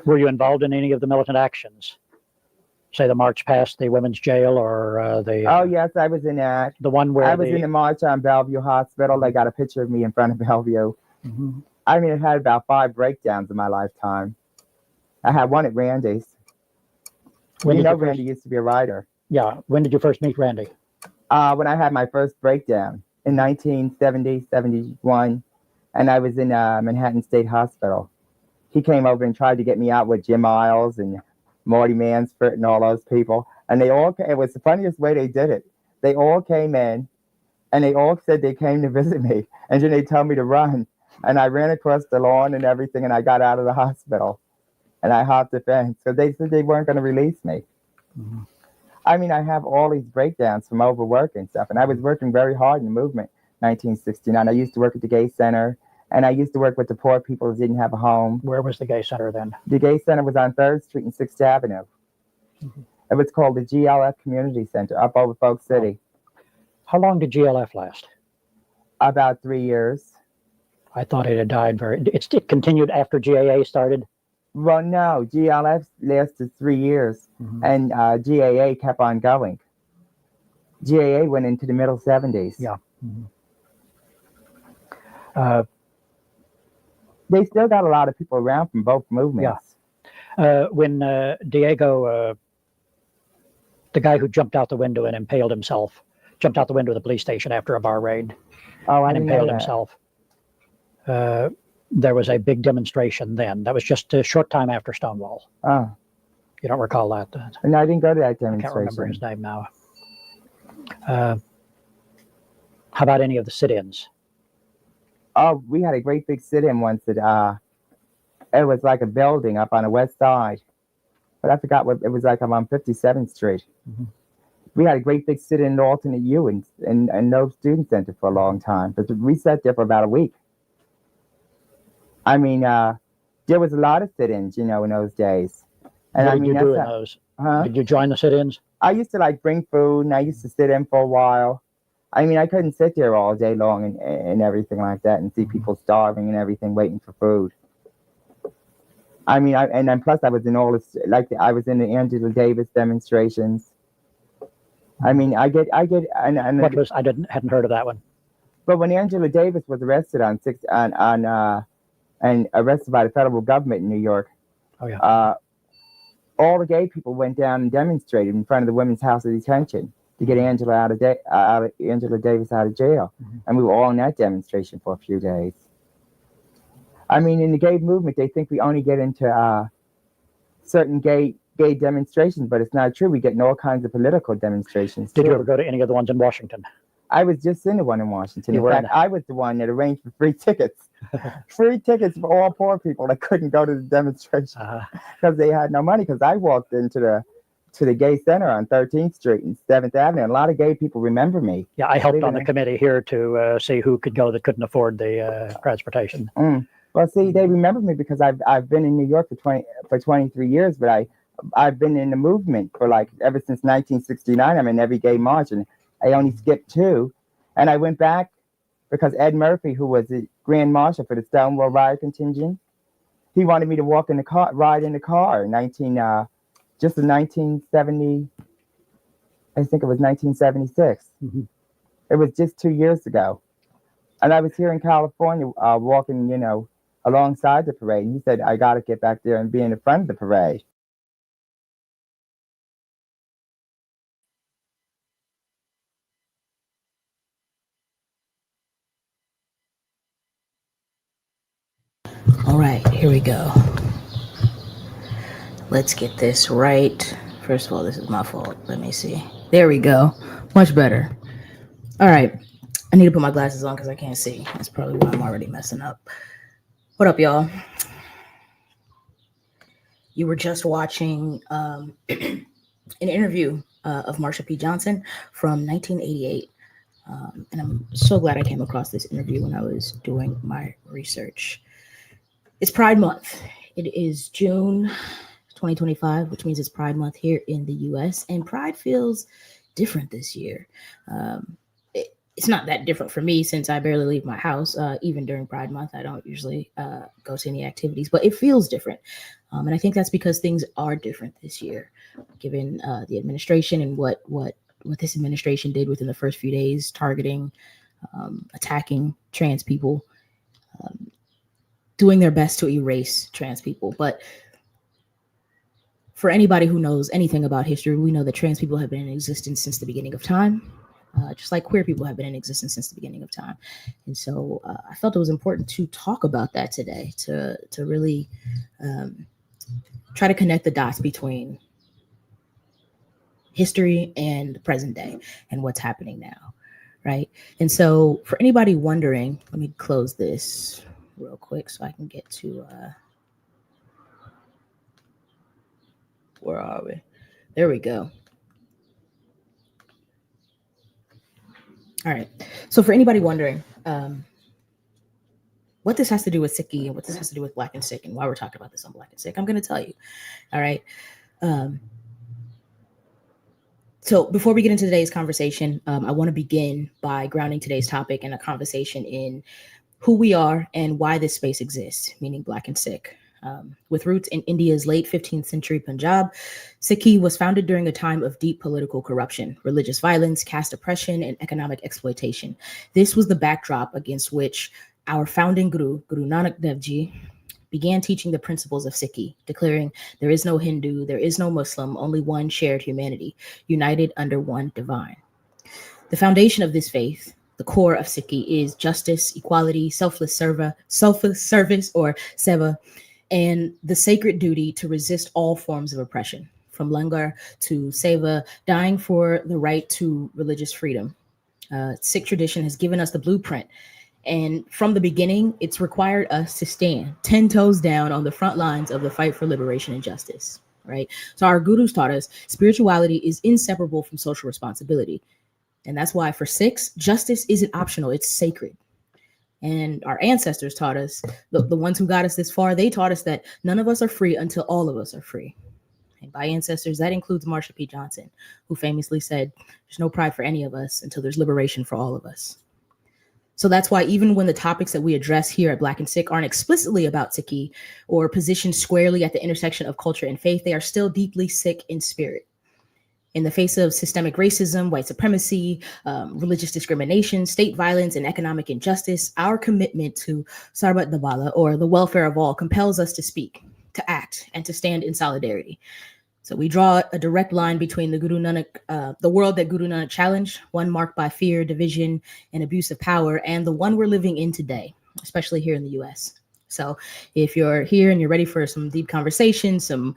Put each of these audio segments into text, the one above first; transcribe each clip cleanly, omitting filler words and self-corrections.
Were you involved in any of the militant actions? Say the march past the women's jail or the... Oh, yes, I was in that. The one where I was in the march on Bellevue Hospital. They got a picture of me in front of Bellevue. Mm-hmm. I mean, it had about 5 breakdowns in my lifetime. I had one at Randy's. You know, Randy used to be a writer. Yeah. When did you first meet Randy? When I had my first breakdown in 1970, 71, and I was in Manhattan State Hospital. He came over and tried to get me out with Jim Miles and Marty Mansford and all those people. And they all, it was the funniest way they did it. They all came in and they all said they came to visit me. And then they told me to run. And I ran across the lawn and everything, and I got out of the hospital. And I hopped the fence because they said they weren't going to release me. Mm-hmm. I mean, I have all these breakdowns from overwork and stuff. And I was working very hard in the movement, 1969. I used to work at the Gay Center. And I used to work with the poor people who didn't have a home. Where was the Gay Center then? The Gay Center was on 3rd Street and 6th Avenue. Mm-hmm. It was called the GLF Community Center up over Folk City. How long did GLF last? About 3 years. I thought it had died it continued after GAA started? Well, no. GLF lasted 3 years. Mm-hmm. And GAA kept on going. GAA went into the middle 70s. Yeah. Mm-hmm. They still got a lot of people around from both movements. Yeah. When Diego, the guy who jumped out the window and impaled himself, jumped out the window of the police station after a bar raid and impaled himself, there was a big demonstration then. That was just a short time after Stonewall. Oh. You don't recall that? No, I didn't go to that demonstration. I can't remember his name now. How about any of the sit-ins? Oh, we had a great big sit-in once that it was like a building up on the west side. But I forgot what it was like. I'm on 57th Street. Mm-hmm. We had a great big sit-in in alternate U and no student center for a long time. But we sat there for about a week. I mean, there was a lot of sit-ins, you know, in those days. And what did you do in those? Huh? Did you join the sit-ins? I used to like bring food and I used to sit in for a while. I mean, I couldn't sit there all day long and everything like that and see people starving and everything, waiting for food. I mean, and then plus I was in all this, like I was in the Angela Davis demonstrations. I mean, I hadn't heard of that one. But when Angela Davis was arrested and arrested by the federal government in New York, oh yeah, all the gay people went down and demonstrated in front of the Women's House of Detention to get Angela Davis out of jail. Mm-hmm. And we were all in that demonstration for a few days. I mean, in the gay movement, they think we only get into certain gay demonstrations, but it's not true. We get in all kinds of political demonstrations. Did you ever go to any of the ones in Washington? I was just in the one in Washington. In fact, I was the one that arranged for free tickets. Free tickets for all poor people that couldn't go to the demonstration because they had no money. Because I walked into the Gay Center on 13th Street and 7th Avenue. And a lot of gay people remember me. Yeah, I helped on the committee here to see who could go that couldn't afford the transportation. Mm. Well, see, they remember me because I've been in New York for 23 years, but I've been in the movement for like ever since 1969. I'm in every gay march, and I only skipped 2. And I went back because Ed Murphy, who was the Grand Marshal for the Stonewall Riot contingent, he wanted me to ride in the car in 1970. I think it was 1976. Mm-hmm. It was just 2 years ago. And I was here in California walking, you know, alongside the parade. And he said, I got to get back there and be in the front of the parade. All right, here we go. Let's get this right. First of all, this is my fault. Let me see. There we go. Much better. All right. I need to put my glasses on because I can't see. That's probably why I'm already messing up. What up, y'all? You were just watching an interview of Marsha P. Johnson from 1988. And I'm so glad I came across this interview when I was doing my research. It's Pride Month. It is June 2025, which means it's Pride Month here in the U.S. And Pride feels different this year. it's not that different for me since I barely leave my house. Even during Pride Month, I don't usually go to any activities, but it feels different. And I think that's because things are different this year, given the administration and what this administration did within the first few days, targeting, attacking trans people, doing their best to erase trans people. But for anybody who knows anything about history, we know that trans people have been in existence since the beginning of time. Just like queer people have been in existence since the beginning of time. And so I felt it was important to talk about that today, to really try to connect the dots between history and the present day and what's happening now, right? And so for anybody wondering, let me close this real quick so I can get to, where are we? There we go. All right. So for anybody wondering what this has to do with Sikhi and what this has to do with Black and Sikh and why we're talking about this on Black and Sikh, I'm going to tell you. All right. So before we get into today's conversation, I want to begin by grounding today's topic in a conversation in who we are and why this space exists, meaning Black and Sikh. With roots in India's late 15th century Punjab, Sikhi was founded during a time of deep political corruption, religious violence, caste oppression, and economic exploitation. This was the backdrop against which our founding Guru Nanak Dev Ji, began teaching the principles of Sikhi, declaring there is no Hindu, there is no Muslim, only one shared humanity, united under one divine. The foundation of this faith, the core of Sikhi, is justice, equality, selfless service, or SEVA, and the sacred duty to resist all forms of oppression, from langar to SEVA, dying for the right to religious freedom. Sikh tradition has given us the blueprint, and from the beginning, it's required us to stand 10 toes down on the front lines of the fight for liberation and justice, right? So our gurus taught us spirituality is inseparable from social responsibility. And that's why for Sikhs, justice isn't optional, it's sacred. And our ancestors taught us, the ones who got us this far, they taught us that none of us are free until all of us are free. And by ancestors, that includes Marsha P. Johnson, who famously said, there's no pride for any of us until there's liberation for all of us. So that's why even when the topics that we address here at Black and Sikh aren't explicitly about Sikhi or positioned squarely at the intersection of culture and faith, they are still deeply Sikh in spirit. In the face of systemic racism, white supremacy, religious discrimination, state violence, and economic injustice, our commitment to Sarbat Dabala, or the welfare of all, compels us to speak, to act, and to stand in solidarity. So we draw a direct line between the world that Guru Nanak challenged, one marked by fear, division, and abuse of power, and the one we're living in today, especially here in the US. So if you're here and you're ready for some deep conversation, some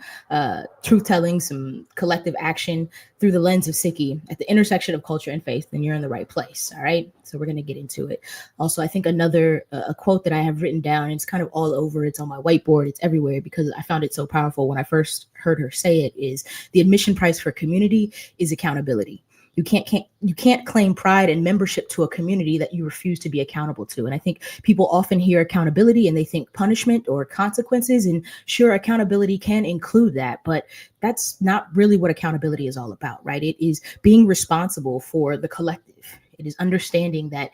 truth-telling, some collective action through the lens of Sikhi at the intersection of culture and faith, then you're in the right place, all right? So we're going to get into it. Also, I think another a quote that I have written down, and it's kind of all over, it's on my whiteboard, it's everywhere because I found it so powerful when I first heard her say it, is the admission price for community is accountability. You can't claim pride and membership to a community that you refuse to be accountable to. And I think people often hear accountability and they think punishment or consequences. And sure, accountability can include that, but that's not really what accountability is all about, right? It is being responsible for the collective. It is understanding that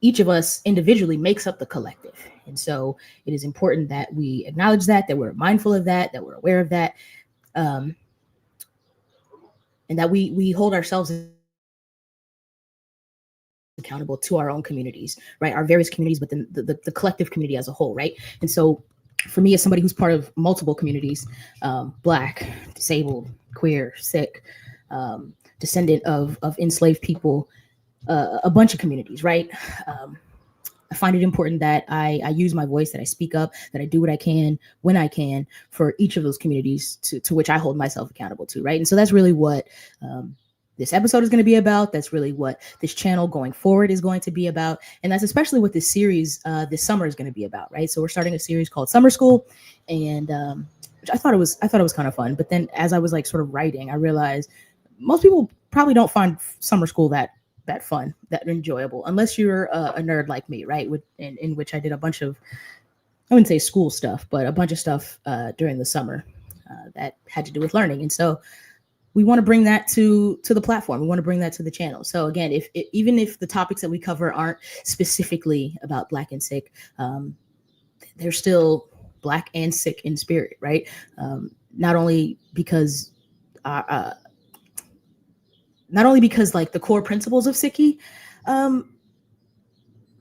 each of us individually makes up the collective. And so it is important that we acknowledge that we're mindful of that we're aware of that, and that we hold ourselves accountable to our own communities, right? Our various communities, but then the collective community as a whole, right? And so for me, as somebody who's part of multiple communities, Black, disabled, queer, Sikh, descendant of enslaved people, a bunch of communities, right? I find it important that I use my voice, that I speak up, that I do what I can when I can for each of those communities to which I hold myself accountable to, right? And so that's really what this episode is going to be about. That's really what this channel going forward is going to be about. And that's especially what this series this summer is going to be about, right? So we're starting a series called Summer School, and which I thought it was kind of fun. But then as I was like sort of writing, I realized most people probably don't find summer school that fun, that enjoyable, unless you're a nerd like me, right? In which I did a bunch of, I wouldn't say school stuff, but a bunch of stuff during the summer that had to do with learning. And so we want to bring that to the platform. We want to bring that to the channel. So again, even if the topics that we cover aren't specifically about Black and Sikh, they're still Black and Sikh in spirit, right? Not only because like the core principles of Sikhi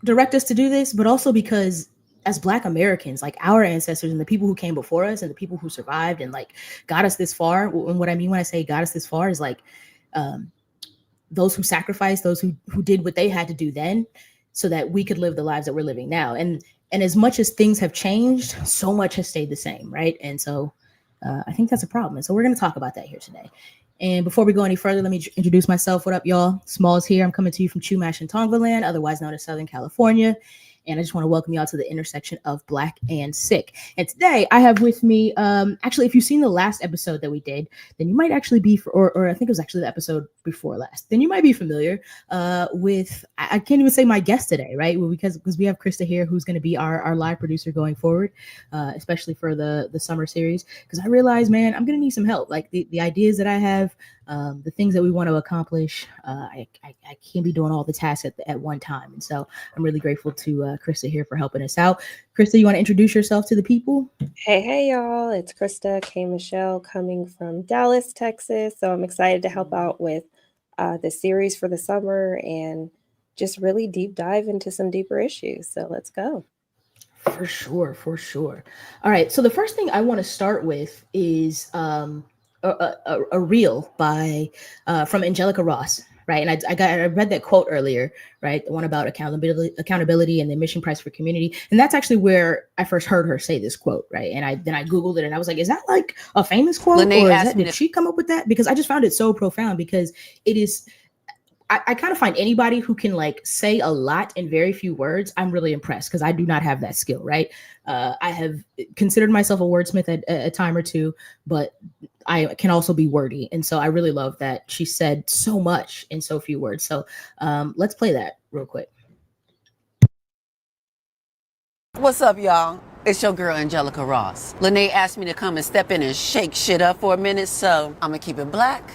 direct us to do this, but also because as Black Americans, like our ancestors and the people who came before us and the people who survived and like got us this far. And what I mean when I say got us this far is like those who sacrificed, those who did what they had to do then so that we could live the lives that we're living now. And as much as things have changed, so much has stayed the same, right? And so I think that's a problem. And so we're going to talk about that here today. And before we go any further, let me introduce myself. What up, y'all? Smalls here. I'm coming to you from Chumash and Tongva, otherwise known as Southern California. And I just want to welcome y'all to the intersection of Black and Sikh. And today I have with me, actually, if you've seen the last episode that we did, then you might actually be, or I think it was actually the episode before last, then you might be familiar with, I can't even say my guest today, right? Well, because we have Krista here, who's going to be our live producer going forward, especially for the summer series. Because I realized, man, I'm going to need some help. Like the ideas that I have, the things that we want to accomplish, I can't be doing all the tasks at one time. And so I'm really grateful to Krista here for helping us out. Krista, you want to introduce yourself to the people? Hey, y'all. It's Krista K. Michelle coming from Dallas, Texas. So I'm excited to help out with the series for the summer and just really deep dive into some deeper issues. So let's go. For sure. All right. So the first thing I want to start with is a reel by from Angelica Ross, right? And I read that quote earlier, right? The one about accountability and the admission price for community. And that's actually where I first heard her say this quote, right? And then I Googled it and I was like, is that like a famous quote? Did she come up with that? Because I just found it so profound because it is, I kind of find anybody who can like say a lot in very few words, I'm really impressed because I do not have that skill, right? I have considered myself a wordsmith at a time or two, but I can also be wordy. And so I really love that she said so much in so few words. So let's play that real quick. What's up, y'all? It's your girl, Angelica Ross. Lene asked me to come and step in and shake shit up for a minute, so I'm gonna keep it black,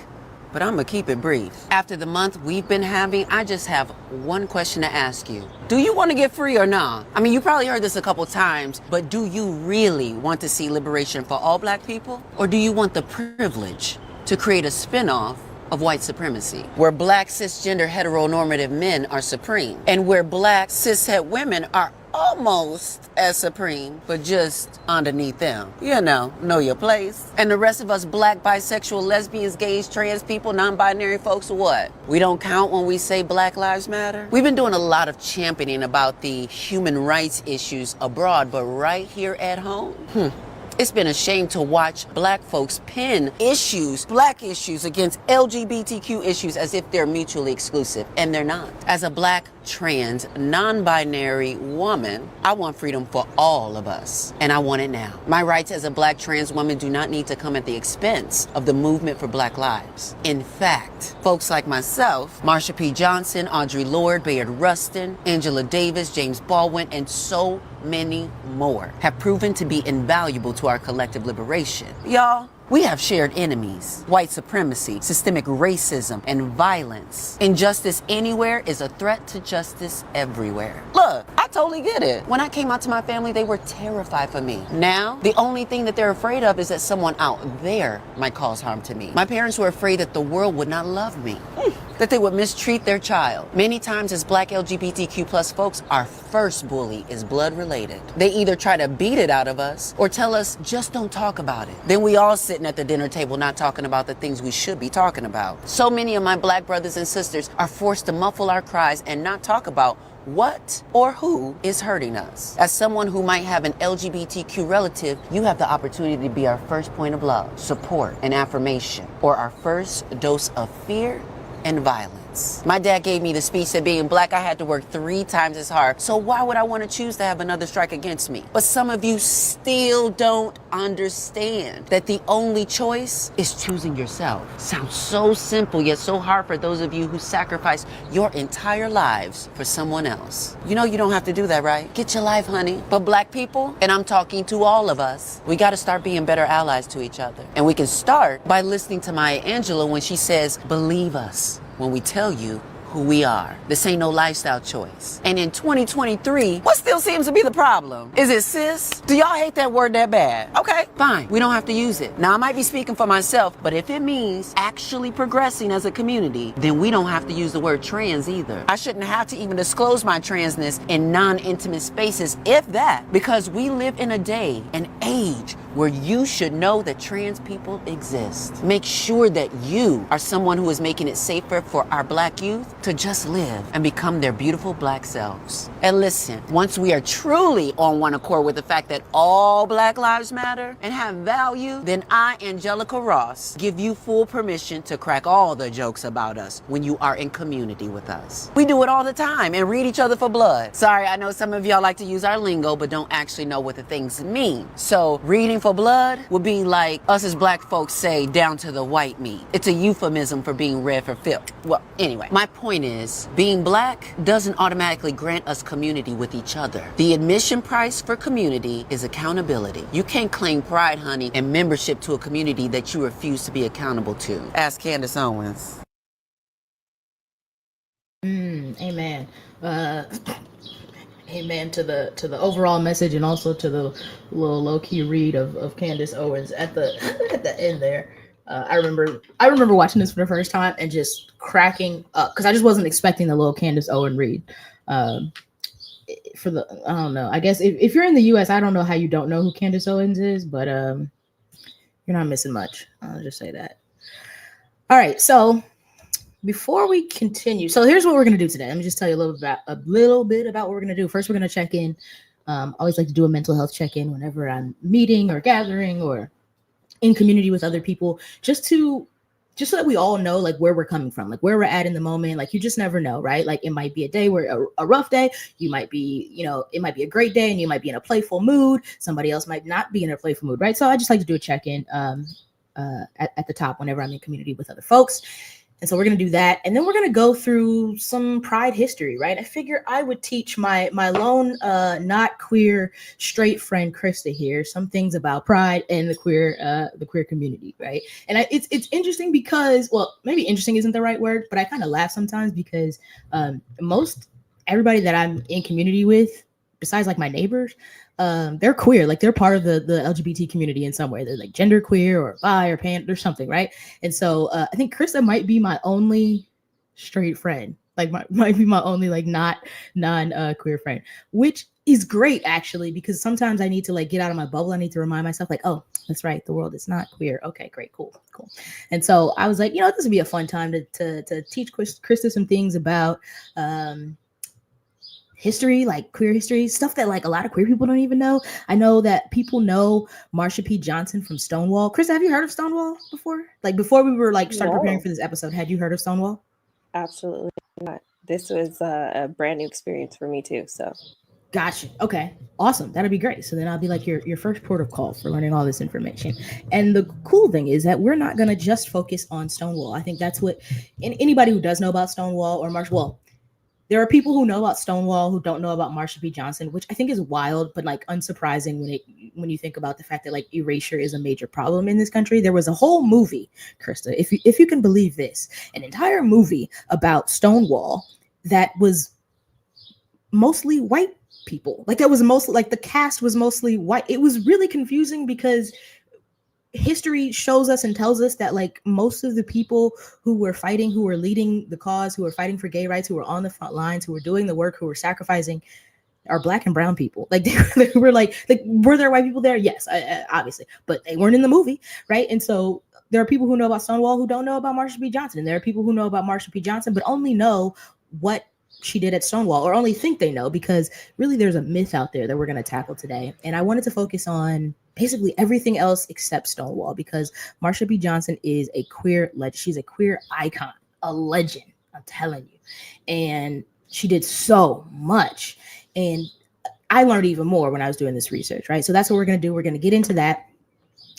but I'm gonna keep it brief. After the month we've been having, I just have one question to ask you. Do you want to get free or not? I mean, you probably heard this a couple times, but do you really want to see liberation for all Black people? Or do you want the privilege to create a spinoff of white supremacy, where Black cisgender heteronormative men are supreme, and where Black cishet women are almost as supreme, but just underneath them? You know your place. And the rest of us Black, bisexual, lesbians, gays, trans people, non-binary folks, what? We don't count when we say Black Lives Matter? We've been doing a lot of championing about the human rights issues abroad, but right here at home, it's been a shame to watch Black folks pin Black issues against LGBTQ issues as if they're mutually exclusive, and they're not. As a Black, trans, non-binary woman, I want freedom for all of us, and I want it now. My rights as a Black trans woman do not need to come at the expense of the movement for Black lives. In fact, folks like myself, Marsha P. Johnson, Audre Lorde, Bayard Rustin, Angela Davis, James Baldwin, and so many more have proven to be invaluable to our collective liberation. Y'all, we have shared enemies: white supremacy, systemic racism, and violence. Injustice anywhere is a threat to justice everywhere. Look, I totally get it. When I came out to my family, they were terrified for me. Now, the only thing that they're afraid of is that someone out there might cause harm to me. My parents were afraid that the world would not love me, that they would mistreat their child. Many times as Black LGBTQ plus folks, our first bully is blood related. They either try to beat it out of us or tell us, just don't talk about it. Then we all sitting at the dinner table not talking about the things we should be talking about. So many of my Black brothers and sisters are forced to muffle our cries and not talk about what or who is hurting us. As someone who might have an LGBTQ relative, you have the opportunity to be our first point of love, support, and affirmation, or our first dose of fear and violence. sense. My dad gave me the speech that being Black, I had to work 3 times as hard. So why would I want to choose to have another strike against me? But some of you still don't understand that the only choice is choosing yourself. Sounds so simple, yet so hard for those of you who sacrifice your entire lives for someone else. You know you don't have to do that, right? Get your life, honey. But Black people, and I'm talking to all of us, we got to start being better allies to each other. And we can start by listening to Maya Angelou when she says, believe us when we tell you who we are. This ain't no lifestyle choice. And in 2023, what still seems to be the problem? Is it cis? Do y'all hate that word that bad? Okay, fine. We don't have to use it. Now, I might be speaking for myself, but if it means actually progressing as a community, then we don't have to use the word trans either. I shouldn't have to even disclose my transness in non-intimate spaces, if that, because we live in a day, an age, where you should know that trans people exist. Make sure that you are someone who is making it safer for our Black youth to just live and become their beautiful Black selves. And listen, once we are truly on one accord with the fact that all Black lives matter and have value, then I, Angelica Ross, give you full permission to crack all the jokes about us when you are in community with us. We do it all the time and read each other for blood. Sorry, I know some of y'all like to use our lingo but don't actually know what the things mean. So reading for blood would be like us as Black folks say down to the white meat. It's a euphemism for being read for filth. Well, anyway, my point is, being Black doesn't automatically grant us community with each other. The admission price for community is accountability. You can't claim pride, honey, and membership to a community that you refuse to be accountable to. Ask Candace Owens. Amen. Amen to the overall message, and also to the little low key read of Candace Owens at the end there. I remember watching this for the first time and just cracking up because I just wasn't expecting the little Candace Owens read. I don't know. I guess if you're in the U.S., I don't know how you don't know who Candace Owens is, but you're not missing much. I'll just say that. All right, so before we continue, so here's what we're gonna do today. Let me just tell you a little bit about what we're gonna do. First, we're gonna check in. I always like to do a mental health check-in whenever I'm meeting or gathering or in community with other people, just so that we all know like where we're coming from, like where we're at in the moment. Like you just never know, right? Like it might be a day where a rough day, you might be, it might be a great day and you might be in a playful mood. Somebody else might not be in a playful mood, right? So I just like to do a check-in at the top whenever I'm in community with other folks. And so we're going to do that. And then we're going to go through some Pride history, right? I figure I would teach my lone, not queer, straight friend, Krista here, some things about Pride and the queer community, right? And it's interesting because, well, maybe interesting isn't the right word, but I kind of laugh sometimes because everybody that I'm in community with, besides like my neighbors, they're queer, like they're part of the LGBT community in some way. They're like gender queer or bi or pan or something, right? And so I think Krista might be my only straight friend, like might be my only like non-queer friend, which is great actually, because sometimes I need to like get out of my bubble. I need to remind myself like, oh, that's right, the world is not queer. Okay, great, cool. And so I was like, this would be a fun time to teach Krista some things about history, like queer history, stuff that like a lot of queer people don't even know. I know that people know Marsha P. Johnson from Stonewall. Krista, have you heard of Stonewall before? Like before we were like started preparing for this episode, had you heard of Stonewall? Absolutely not. This was a brand new experience for me too. So Gotcha. Okay. Awesome. That'd be great. So then I'll be like your first port of call for learning all this information. And the cool thing is that we're not going to just focus on Stonewall. I think that's what anybody who does know about Stonewall or there are people who know about Stonewall who don't know about Marsha P. Johnson, which I think is wild, but like unsurprising when you think about the fact that like erasure is a major problem in this country. There was a whole movie, Krista, if you can believe this, an entire movie about Stonewall that was mostly white people. Like that was mostly like the cast was mostly white. It was really confusing because history shows us and tells us that like most of the people who were fighting, who were leading the cause, who were fighting for gay rights, who were on the front lines, who were doing the work, who were sacrificing, are Black and brown people. Like they were like were there white people there? Yes, obviously, but they weren't in the movie, right? And so there are people who know about Stonewall who don't know about Marsha P. Johnson, and there are people who know about Marsha P. Johnson but only know what she did at Stonewall, or only think they know, because really there's a myth out there that we're going to tackle today. And I wanted to focus on basically everything else except Stonewall, because Marsha P. Johnson is a queer legend. She's a queer icon, a legend. I'm telling you. And she did so much. And I learned even more when I was doing this research, right? So that's what we're going to do. We're going to get into that.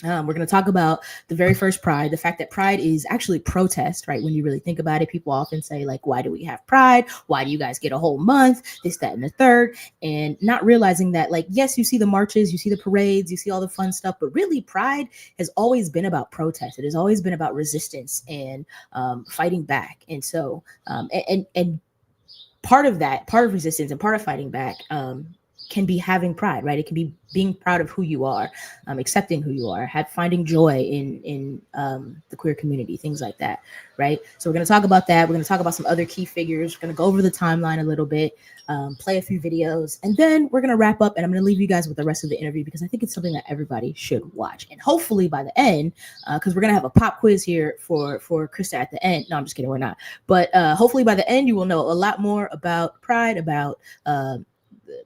We're going to talk about the very first Pride, the fact that Pride is actually protest, right? When you really think about it, people often say, like, why do we have Pride? Why do you guys get a whole month? This, that, and the third. And not realizing that, like, yes, you see the marches, you see the parades, you see all the fun stuff, but really Pride has always been about protest. It has always been about resistance and fighting back. And so, and part of that, part of resistance and part of fighting back, can be having pride, right? It can be being proud of who you are, accepting who you are, finding joy in the queer community, things like that, right? So we're going to talk about that. We're going to talk about some other key figures. We're going to go over the timeline a little bit, play a few videos, and then we're going to wrap up. And I'm going to leave you guys with the rest of the interview because I think it's something that everybody should watch. And hopefully by the end, because we're going to have a pop quiz here for Krista at the end. No, I'm just kidding. We're not. But hopefully by the end, you will know a lot more about Pride, about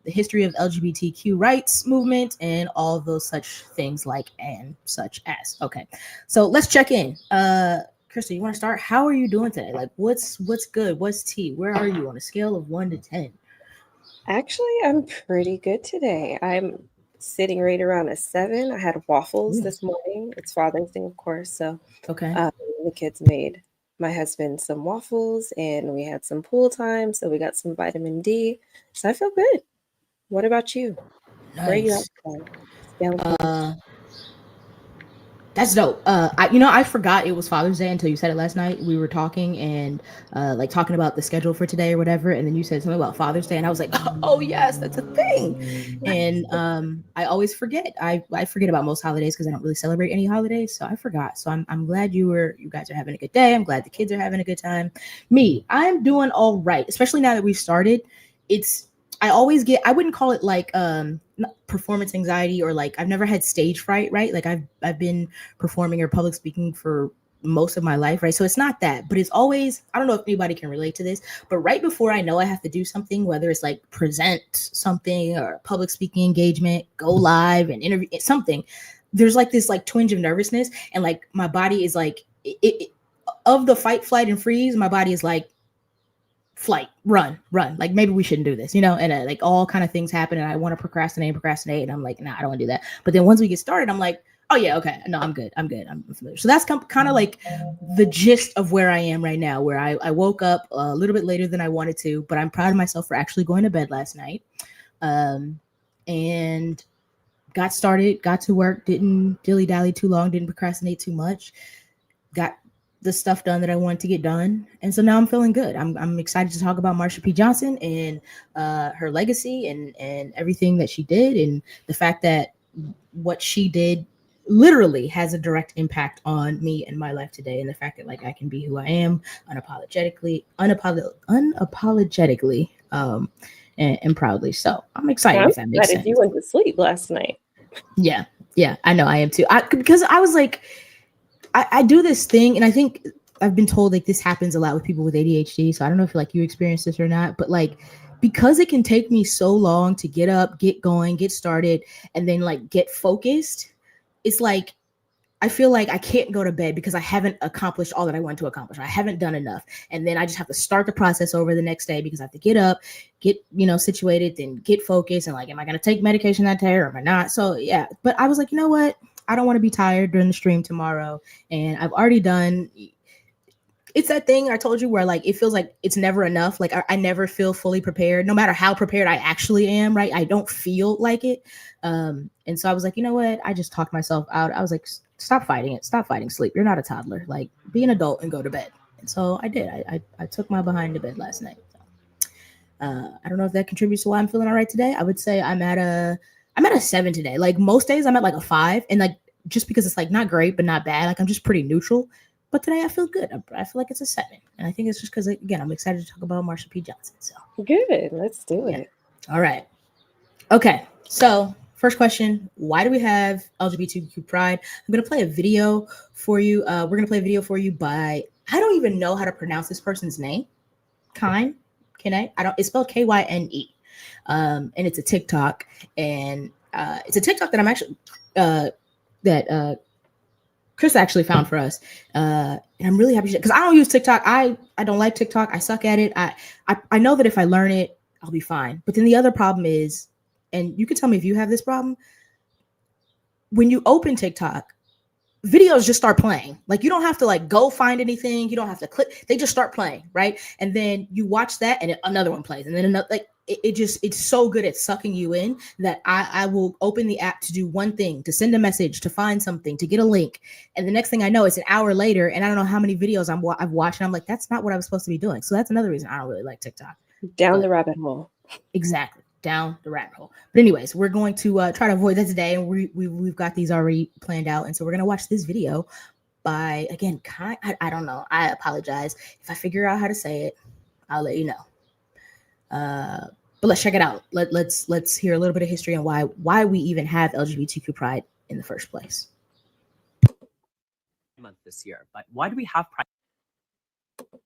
the history of LGBTQ rights movement and all of those such things like and such as. Okay, so let's check in. Krista, you want to start? How are you doing today? Like, what's good? What's tea? Where are you on a scale of 1 to 10? Actually, I'm pretty good today. I'm sitting right around a 7. I had waffles this morning. It's Father's Day, of course. So Okay. The kids made my husband some waffles and we had some pool time. So we got some vitamin D. So I feel good. What about you? Nice. Where are you at? That's dope. I forgot it was Father's Day until you said it last night. We were talking and like talking about the schedule for today or whatever, and then you said something about Father's Day, and I was like, oh yes, that's a thing. And I always forget. I forget about most holidays because I don't really celebrate any holidays, so I forgot. So I'm glad you guys are having a good day. I'm glad the kids are having a good time. I'm doing all right, especially now that we've started. I always get, I wouldn't call it like performance anxiety or like I've never had stage fright, right? Like I've been performing or public speaking for most of my life, right? So it's not that, but it's always, I don't know if anybody can relate to this, but right before I know I have to do something, whether it's like present something or public speaking engagement, go live and interview something, there's like this like twinge of nervousness. And like my body is like, of the fight, flight, and freeze, my body is like, flight, run, like maybe we shouldn't do this, and like all kind of things happen and I want to procrastinate and I'm like, nah, I don't want to do that. But then once we get started, I'm like, oh yeah, okay, no, I'm good, I'm familiar. So that's kind of like the gist of where I am right now, where I woke up a little bit later than I wanted to, but I'm proud of myself for actually going to bed last night, and got started, got to work, didn't dilly-dally too long, didn't procrastinate too much, got the stuff done that I wanted to get done. And so now I'm feeling good. I'm excited to talk about Marsha P. Johnson and her legacy and everything that she did, and the fact that what she did literally has a direct impact on me and my life today, and the fact that like I can be who I am unapologetically, and proudly. So I'm excited, if that makes sense. You went to sleep last night. Yeah, I know I am too. Because I was like, I do this thing, and I think I've been told like this happens a lot with people with ADHD. So I don't know if like you experience this or not, but like because it can take me so long to get up, get going, get started, and then like get focused, it's like I feel like I can't go to bed because I haven't accomplished all that I want to accomplish. I haven't done enough. And then I just have to start the process over the next day because I have to get up, get, situated, then get focused. And like, am I going to take medication that day or am I not? So yeah, but I was like, you know what? I don't want to be tired during the stream tomorrow. And I've already done, it's that thing I told you where like, it feels like it's never enough. Like I never feel fully prepared, no matter how prepared I actually am, right? I don't feel like it. And so I was like, you know what? I just talked myself out. I was like, stop fighting it. Stop fighting sleep. You're not a toddler. Like be an adult and go to bed. And so I did. I took my behind to bed last night. So, I don't know if that contributes to why I'm feeling all right today. I would say I'm at a 7 today. Like most days I'm at like a 5, and like just because it's like not great but not bad, like I'm just pretty neutral. But today I feel good. I feel like it's a 7, and I think it's just because again I'm excited to talk about Marsha P. Johnson. So good, let's do it. All right. Okay. So first question: why do we have LGBTQ Pride? I'm gonna play a video for you. We're gonna play a video for you by I don't even know how to pronounce this person's name. Kine. It's spelled Kyne. And it's a TikTok, and it's a TikTok that I'm actually that Chris actually found for us. And I'm really happy because I don't use TikTok. I don't like TikTok. I suck at it. I know that if I learn it, I'll be fine. But then the other problem is, and you can tell me if you have this problem, when you open TikTok, videos just start playing. Like you don't have to like go find anything. You don't have to click. They just start playing, right? And then you watch that, and another one plays, and then another. Like it's so good at sucking you in that I will open the app to do one thing, to send a message, to find something, to get a link, and the next thing I know, it's an hour later, and I don't know how many videos I've watched, and I'm like, that's not what I was supposed to be doing. So that's another reason I don't really like TikTok. Down the rabbit hole. Exactly. Down the rabbit hole. But anyways, we're going to try to avoid that today, and we've got these already planned out, and so we're gonna watch this video by, again, I don't know. I apologize if I figure out how to say it. I'll let you know. But let's check it out. Let's hear a little bit of history and why we even have LGBTQ Pride in the first place. Month this year, but why do we have Pride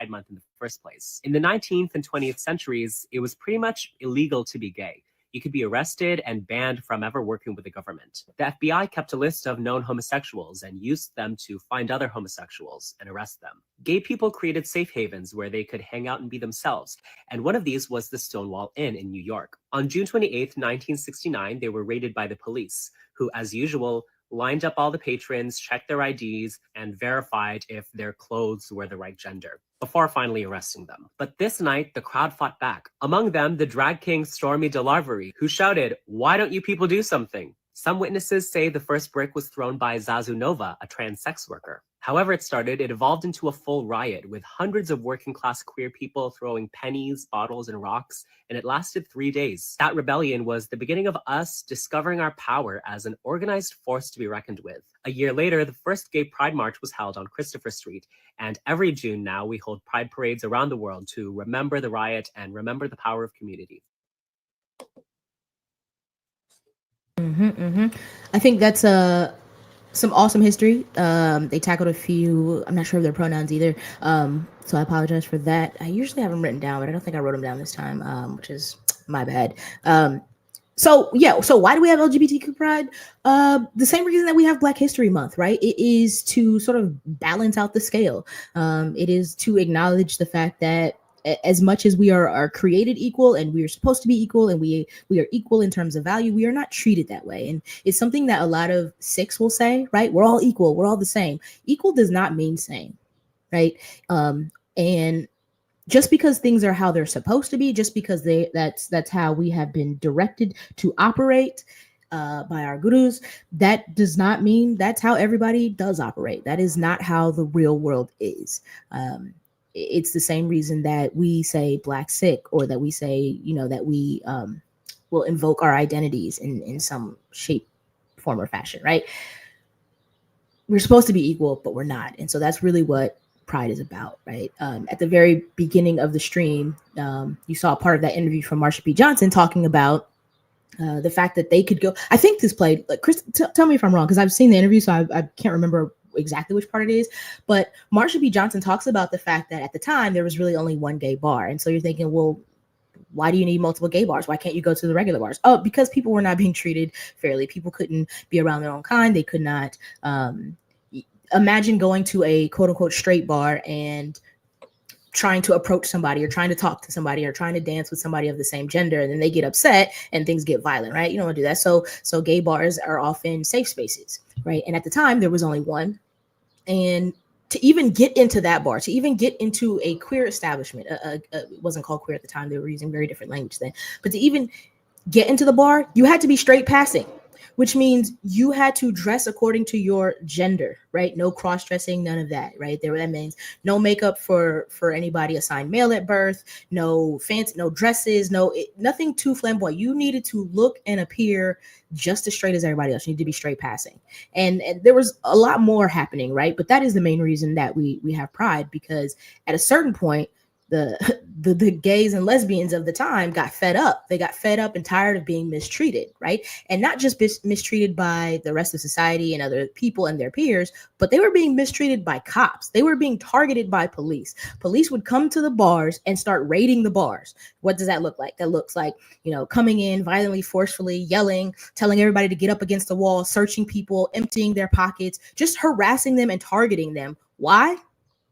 Month in the first place? In the 19th and 20th centuries, it was pretty much illegal to be gay. You could be arrested and banned from ever working with the government. The FBI kept a list of known homosexuals and used them to find other homosexuals and arrest them. Gay people created safe havens where they could hang out and be themselves, and one of these was the Stonewall Inn in New York. On June 28th, 1969, they were raided by the police, who, as usual, lined up all the patrons, checked their IDs, and verified if their clothes were the right gender, before finally arresting them. But this night, the crowd fought back. Among them, the drag king Stormy DeLarvery, who shouted, "Why don't you people do something?" Some witnesses say the first brick was thrown by Zazu Nova, a trans sex worker. However it started, it evolved into a full riot, with hundreds of working-class queer people throwing pennies, bottles, and rocks, and it lasted 3 days. That rebellion was the beginning of us discovering our power as an organized force to be reckoned with. A year later, the first gay pride march was held on Christopher Street, and every June now we hold pride parades around the world to remember the riot and remember the power of community. I think that's some awesome history. They tackled a few, I'm not sure of their pronouns either, so I apologize for that. I usually have them written down, but I don't think I wrote them down this time, which is my bad. So why do we have LGBTQ Pride? The same reason that we have Black History Month, right? It is to sort of balance out the scale. It is to acknowledge the fact that as much as we are created equal and we are supposed to be equal and we are equal in terms of value, we are not treated that way. And it's something that a lot of Sikhs will say, right? We're all equal. We're all the same. Equal does not mean same, right? And just because things are how they're supposed to be, just because that's how we have been directed to operate by our gurus, that does not mean that's how everybody does operate. That is not how the real world is. It's the same reason that we say BLACKxSIKH, or that we say, that we will invoke our identities in some shape, form, or fashion, right? We're supposed to be equal, but we're not. And so that's really what Pride is about, right? At the very beginning of the stream, you saw part of that interview from Marsha P. Johnson talking about the fact that they could go. I think this played, like, Chris, tell me if I'm wrong, because I've seen the interview, so I can't remember exactly which part it is, but Marsha P. Johnson talks about the fact that at the time there was really only one gay bar. And so you're thinking, well, why do you need multiple gay bars? Why can't you go to the regular bars? Oh, because people were not being treated fairly. People couldn't be around their own kind. They could not imagine going to a quote unquote straight bar and trying to approach somebody or trying to talk to somebody or trying to dance with somebody of the same gender, and then they get upset and things get violent, right? You don't want to do that. So gay bars are often safe spaces, right? And at the time there was only one. And to even get into that bar, to even get into a queer establishment, it wasn't called queer at the time. They were using very different language then. But to even get into the bar, you had to be straight passing, which means you had to dress according to your gender, right? No cross-dressing, none of that, right? That means no makeup for anybody assigned male at birth, no fancy, no dresses, nothing too flamboyant. You needed to look and appear just as straight as everybody else. You need to be straight passing. And there was a lot more happening, right? But that is the main reason that we have Pride, because at a certain point, the gays and lesbians of the time got fed up. They got fed up and tired of being mistreated, right? And not just mistreated by the rest of society and other people and their peers, but they were being mistreated by cops. They were being targeted by police. Police would come to the bars and start raiding the bars. What does that look like? That looks like, coming in violently, forcefully, yelling, telling everybody to get up against the wall, searching people, emptying their pockets, just harassing them and targeting them. Why?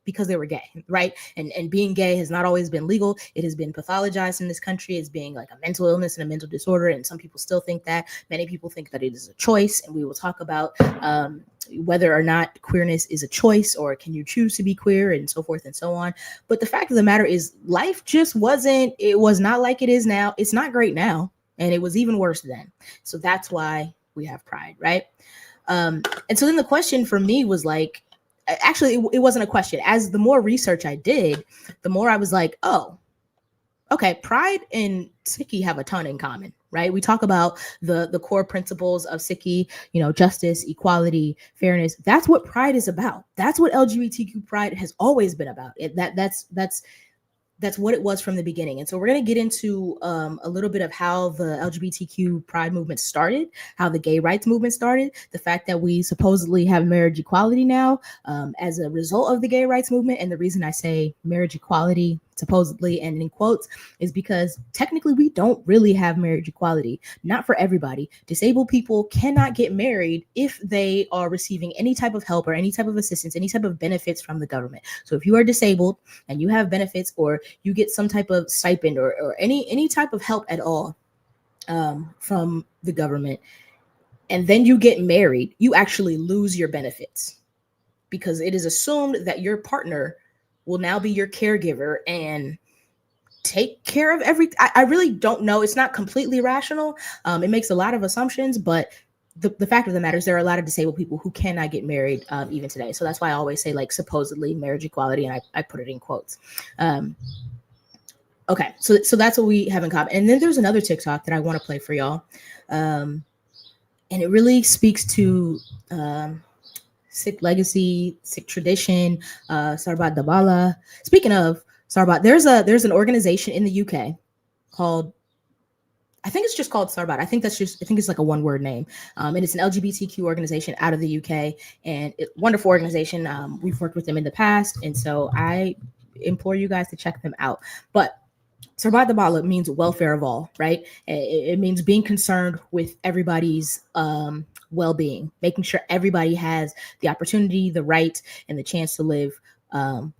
Because they were gay, right? And being gay has not always been legal. It has been pathologized in this country as being like a mental illness and a mental disorder. And some people still think that. Many people think that it is a choice. And we will talk about whether or not queerness is a choice, or can you choose to be queer, and so forth and so on. But the fact of the matter is, life just it was not like it is now. It's not great now. And it was even worse then. So that's why we have Pride, right? And so then the question for me was like, actually, it wasn't a question. As the more research I did, the more I was like, oh, okay, Pride and Sikhi have a ton in common, right? We talk about the core principles of Sikhi, justice, equality, fairness. That's what Pride is about. That's what LGBTQ Pride has always been about. That's what it was from the beginning. And so we're going to get into a little bit of how the LGBTQ Pride movement started, how the gay rights movement started, the fact that we supposedly have marriage equality now as a result of the gay rights movement. And the reason I say marriage equality supposedly and in quotes is because technically we don't really have marriage equality, not for everybody. Disabled people cannot get married if they are receiving any type of help or any type of assistance, any type of benefits from the government. So if you are disabled and you have benefits, or you get some type of stipend or any type of help at all from the government, and then you get married, you actually lose your benefits, because it is assumed that your partner will now be your caregiver and take care of everything. I really don't know. It's not completely rational. It makes a lot of assumptions, but the fact of the matter is there are a lot of disabled people who cannot get married even today. So that's why I always say like supposedly marriage equality, and I put it in quotes. Okay, so that's what we have in common. And then there's another TikTok that I want to play for y'all. And it really speaks to Sikh legacy, Sikh tradition, Sarbat Dabala. Speaking of Sarbat, there's an organization in the UK called, I think it's just called Sarbat. I think it's like a one-word name. And it's an LGBTQ organization out of the UK, and wonderful organization. We've worked with them in the past, and so I implore you guys to check them out. But Sarbat Dabala means welfare of all, right? It means being concerned with everybody's well-being, making sure everybody has the opportunity, the right, and the chance to live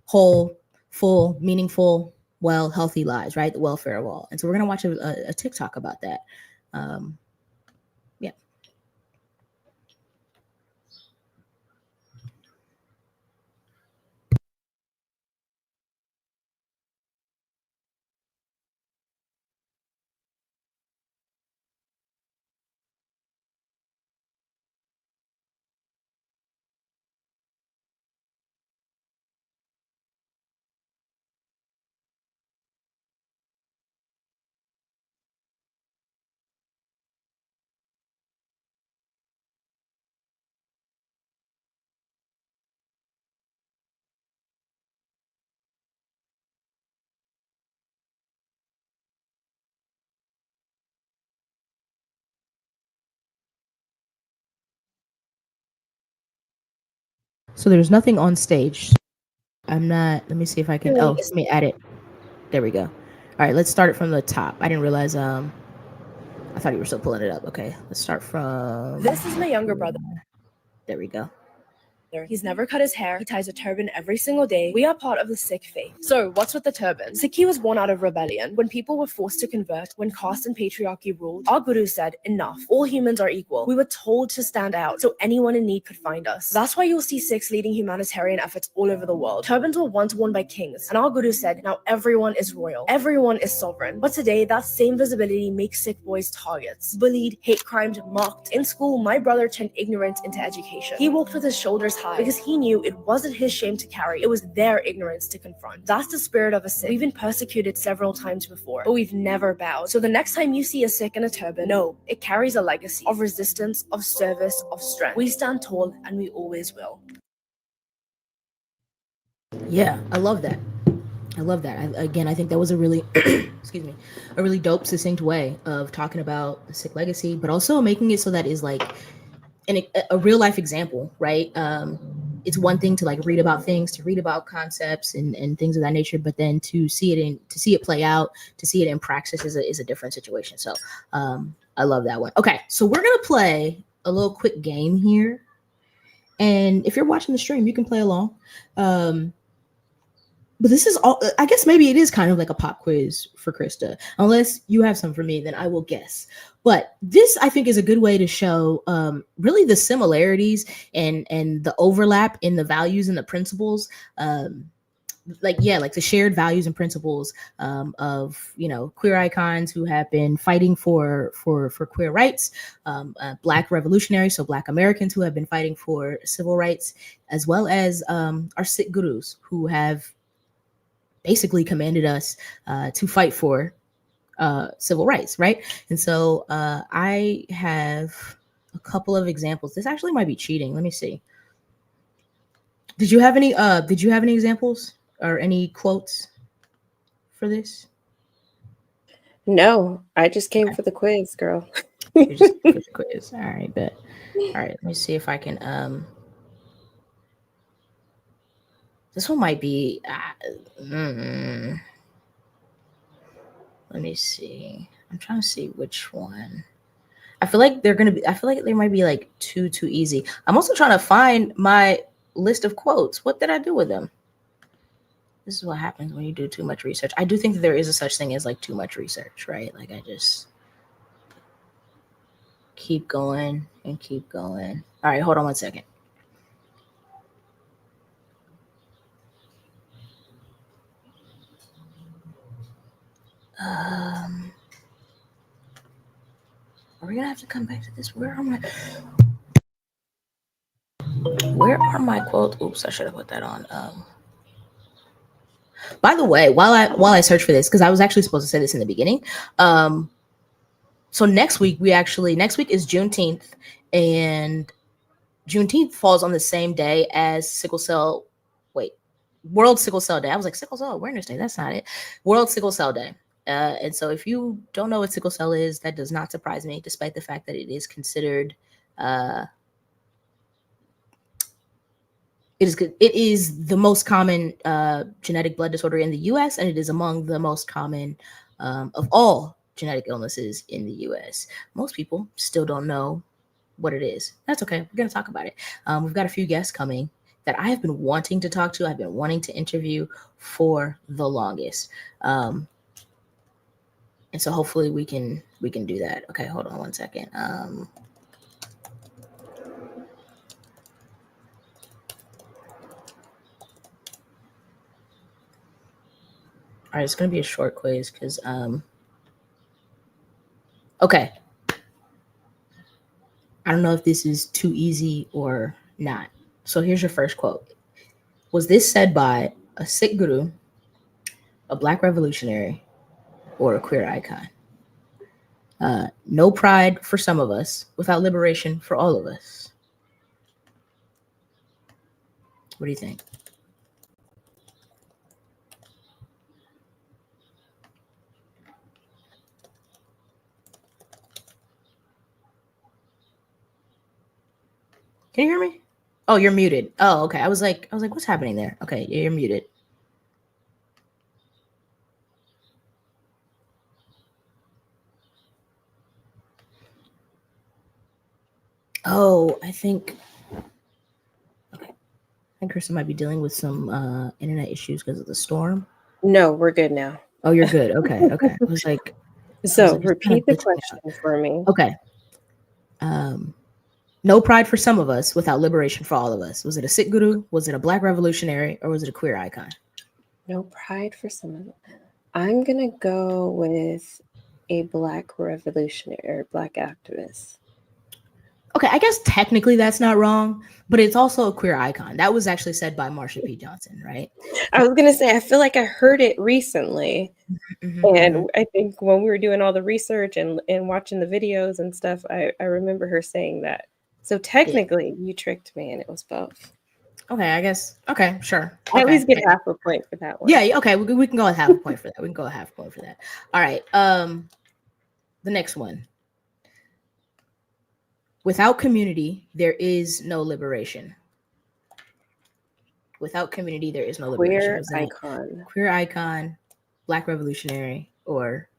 whole, full, meaningful, well, healthy lives, right? The welfare of all. And so we're going to watch a TikTok about that. Yeah. So there's nothing on stage. Let me see if I can, let me add it. There we go. All right, let's start it from the top. I didn't realize, I thought you were still pulling it up. Okay, let's start from. This is my younger brother. There we go. He's never cut his hair. He ties a turban every single day. We are part of the Sikh faith. So what's with the turban? Sikhi was born out of rebellion. When people were forced to convert, when caste and patriarchy ruled, our guru said, enough. All humans are equal. We were told to stand out so anyone in need could find us. That's why you'll see Sikhs leading humanitarian efforts all over the world. Turbans were once worn by kings, and our guru said, now everyone is royal. Everyone is sovereign. But today, that same visibility makes Sikh boys targets. Bullied, hate crimed, mocked. In school, my brother turned ignorance into education. He walked with his shoulders high because he knew it wasn't his shame to carry, it was their ignorance to confront. That's the spirit of a Sikh. We've been persecuted several times before, but we've never bowed. So the next time you see a Sikh in a turban, know it carries a legacy of resistance, of service, of strength. We stand tall, and we always will. Yeah, I love that. I love that. I think that was a really, excuse me, a really dope, succinct way of talking about the Sikh legacy, but also making it so that is like a real life example, right? It's one thing to like read about things, to read about concepts and things of that nature, but then to see it play out, to see it in practice is a different situation. So I love that one. Okay, so we're gonna play a little quick game here, and if you're watching the stream, you can play along. But this is all, I guess maybe it is kind of like a pop quiz for Krista. Unless you have some for me, then I will guess. But this, I think, is a good way to show really the similarities and the overlap in the values and the principles. Like the shared values and principles of, queer icons who have been fighting for queer rights, Black revolutionaries, so Black Americans who have been fighting for civil rights, as well as our Sikh gurus who have basically commanded us to fight for civil rights, right? And so I have a couple of examples. This actually might be cheating. Let me see. Did you have any examples or any quotes for this? No, I just came for the quiz, girl. You just for the quiz. All right, bet. All right, let me see if I can this one might be let me see. I'm trying to see which one. I feel like there might be like too easy. I'm also trying to find my list of quotes. What did I do with them? This is what happens when you do too much research. I do think that there is a such thing as like too much research, right? Like I just keep going and keep going. All right, hold on one second. Are we gonna have to come back to this? Where are my quotes? Oops, I should have put that on. By the way, while I search for this, because I was actually supposed to say this in the beginning. So next week is Juneteenth, and Juneteenth falls on the same day as World Sickle Cell Day. I was like, Sickle Cell Awareness Day. That's not it. World Sickle Cell Day. And so if you don't know what sickle cell is, that does not surprise me, despite the fact that it is considered it is the most common genetic blood disorder in the US, and it is among the most common of all genetic illnesses in the US. Most people still don't know what it is. That's okay. We're going to talk about it. We've got a few guests coming that I have been wanting to talk to. I've been wanting to interview for the longest. And so hopefully we can do that. Okay, hold on one second. All right, it's gonna be a short quiz because okay. I don't know if this is too easy or not. So here's your first quote. Was this said by a Sikh guru, a Black revolutionary, or a queer icon? No pride for some of us without liberation for all of us. What do you think? Can you hear me? Oh, you're muted. Oh, okay. I was like, what's happening there? Okay, you're muted. Oh, I think Krista might be dealing with some internet issues because of the storm. No, we're good now. Oh, you're good. Okay. I was like, repeat the question for me. Okay. No pride for some of us without liberation for all of us. Was it a Sikh guru? Was it a Black revolutionary? Or was it a queer icon? No pride for some of them. I'm going to go with a Black revolutionary or Black activist. Okay, I guess technically that's not wrong, but it's also a queer icon. That was actually said by Marsha P. Johnson, right? I was going to say, I feel like I heard it recently. And I think when we were doing all the research and watching the videos and stuff, I remember her saying that. So technically, you tricked me and it was both. Okay, I guess. Okay, sure. I at Okay, least get yeah. half a point for that one. Yeah, okay, we can go with half a point for that. We can go with half a point for that. All right. The next one. Without community, there is no liberation. Without community, there is no liberation. Queer Was that icon. queer icon, Black revolutionary, or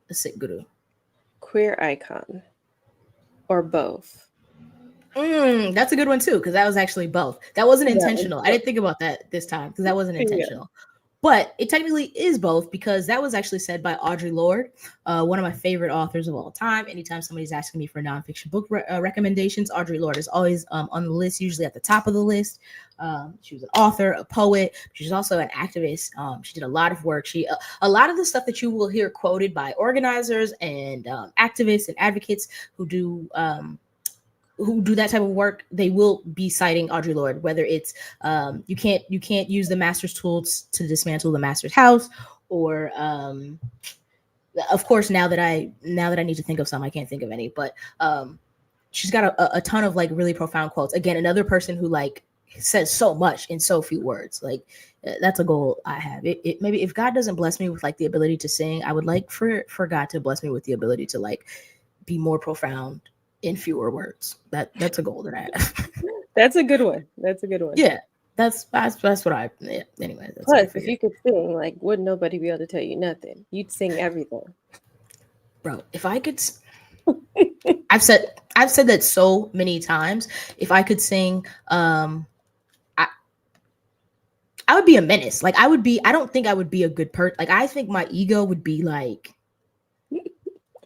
a Sikh guru? Queer icon. Or both. That's a good one too, because that was actually both. That wasn't Yeah, intentional. I didn't think about that this time because that wasn't intentional. But it technically is both because that was actually said by Audre Lorde, one of my favorite authors of all time. Anytime somebody's asking me for nonfiction book recommendations, Audre Lorde is always on the list, usually at the top of the list. She was an author, a poet. She's also an activist. She did a lot of work. A lot of the stuff that you will hear quoted by organizers and activists and advocates who do that type of work, they will be citing Audre Lorde, whether it's you can't use the master's tools to dismantle the master's house, or of course now that I need to think of some, I can't think of any, but she's got a ton of like really profound quotes. Again, another person who like says so much in so few words. Like that's a goal I have. It maybe if God doesn't bless me with like the ability to sing, I would like for God to bless me with the ability to like be more profound in fewer words. That's a goal that I have. That's a good one. Yeah, that's what I. Yeah, anyway. That's Plus, if you could sing, like, wouldn't nobody be able to tell you nothing? You'd sing everything, bro. If I could, I've said that so many times. If I could sing, I would be a menace. Like I would be. I don't think I would be a good person. Like I think my ego would be like.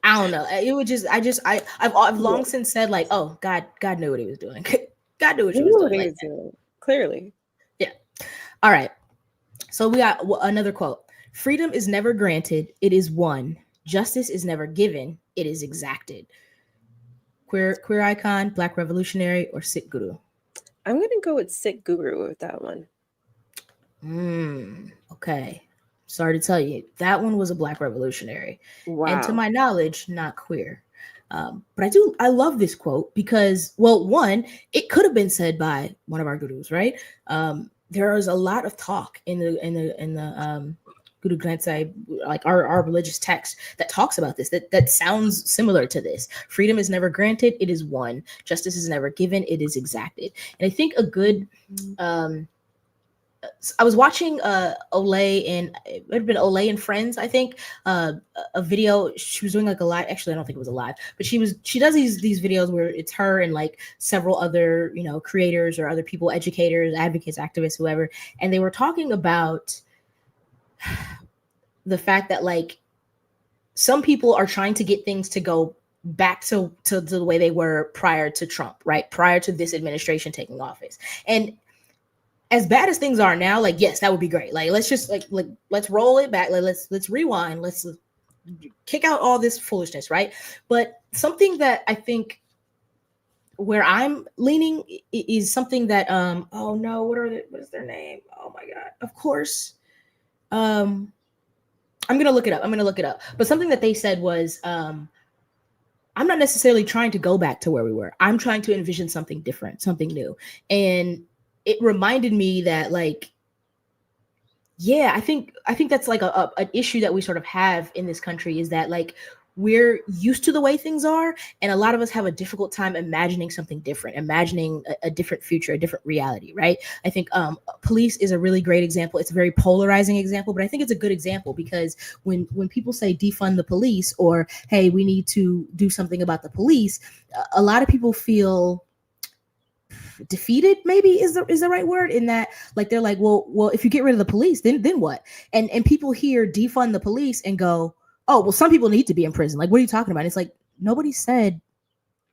I don't know. It would just. I've long since said like, oh God knew what he was doing. God knew what he was doing. Like, clearly. Yeah. All right. So we got another quote. Freedom is never granted. It is won. Justice is never given. It is exacted. Queer icon, Black revolutionary, or Sikh guru? I'm gonna go with Sikh guru with that one. Okay. Sorry to tell you, that one was a Black revolutionary. Wow. And to my knowledge, not queer. But I love this quote because, well, one, it could have been said by one of our gurus, right? There is a lot of talk in the Guru Granth Sahib, like our religious text, that talks about this, that sounds similar to this. Freedom is never granted, it is won. Justice is never given, it is exacted. And I think a good I was watching Olay and it would have been Olay and Friends, I think, a video. She was doing like a live. Actually, I don't think it was a live, but she does these videos where it's her and like several other, creators or other people, educators, advocates, activists, whoever. And they were talking about the fact that like some people are trying to get things to go back to the way they were prior to Trump, right? Prior to this administration taking office. And as bad as things are now, like, yes, that would be great. Like, let's just like let's roll it back. Like, let's rewind. Let's kick out all this foolishness, right? But something that I think where I'm leaning is something that oh no, what is their name? Oh my God. Of course. I'm gonna look it up. But something that they said was I'm not necessarily trying to go back to where we were. I'm trying to envision something different, something new. And it reminded me that, like, yeah, I think that's like an issue that we sort of have in this country, is that like we're used to the way things are, and a lot of us have a difficult time imagining something different, imagining a different future, a different reality, right? I think police is a really great example. It's a very polarizing example, but I think it's a good example because when people say defund the police, or hey, we need to do something about the police, a lot of people feel defeated, maybe is the right word, in that like they're like, well if you get rid of the police, then what? And people hear defund the police and go, oh, well, some people need to be in prison. Like, what are you talking about? And it's like, nobody said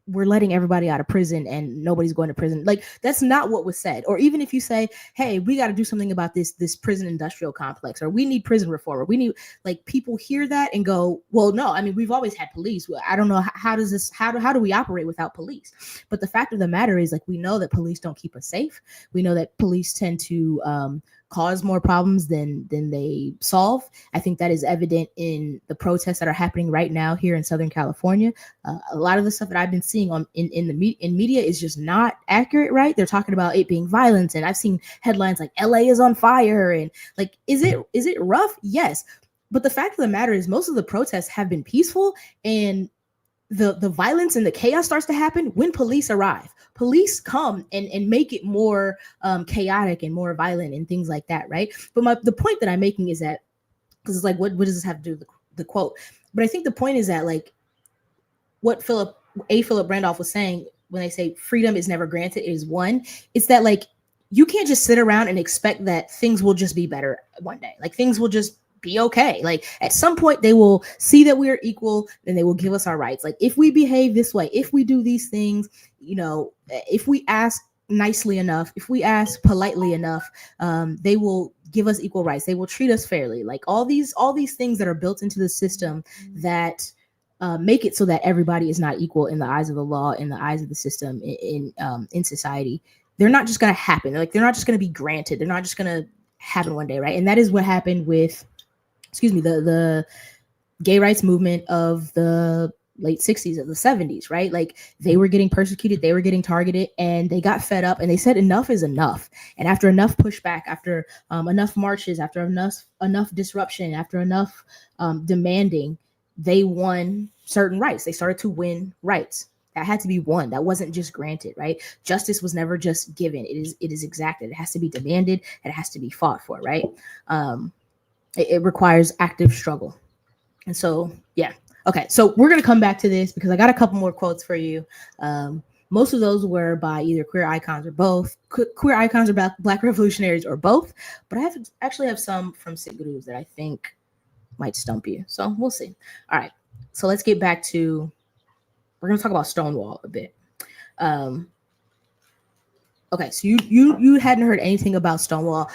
we're letting everybody out of prison and nobody's going to prison. Like, that's not what was said. Or even if you say, hey, we got to do something about this prison industrial complex, or we need prison reform, or we need, like, people hear that and go, well, no, I mean, we've always had police. I don't know, how do we operate without police? But the fact of the matter is, like, we know that police don't keep us safe. We know that police tend to cause more problems than they solve. I think that is evident in the protests that are happening right now here in Southern California. A lot of the stuff that I've been seeing in media is just not accurate, right? They're talking about it being violence, and I've seen headlines like LA is on fire, and like, is it rough? Yes. But the fact of the matter is most of the protests have been peaceful, and the violence and the chaos starts to happen when police arrive. Police come and make it more chaotic and more violent and things like that, right? But the point that I'm making is that, because it's like, what does this have to do with the quote? But I think the point is that, like, what Philip Randolph was saying when they say freedom is never granted, it is won. It's that, like, you can't just sit around and expect that things will just be better one day. Like, things will just be okay. Like, at some point they will see that we are equal, and they will give us our rights. Like, if we behave this way, if we do these things, you know, if we ask nicely enough, if we ask politely enough, they will give us equal rights. They will treat us fairly. Like, all these things that are built into the system that make it so that everybody is not equal in the eyes of the law, in the eyes of the system, in society. They're not just going to happen. Like, they're not just going to be granted. They're not just going to happen one day, right? And that is what happened with, the gay rights movement of the late 60s, of the 70s, right? Like, they were getting persecuted, they were getting targeted, and they got fed up, and they said enough is enough. And after enough pushback, after enough marches, after enough disruption, after enough demanding, they won certain rights. They started to win rights. That had to be won. That wasn't just granted, right? Justice was never just given. It is exacted. It has to be demanded. It has to be fought for, right? It requires active struggle. And so, yeah. Okay, so we're going to come back to this because I got a couple more quotes for you. Most of those were by either queer icons or both. Queer icons or Black revolutionaries or both. But I actually have some from Sikh gurus that I think might stump you. So we'll see. All right. So let's get back to, we're going to talk about Stonewall a bit. Okay, so you hadn't heard anything about Stonewall.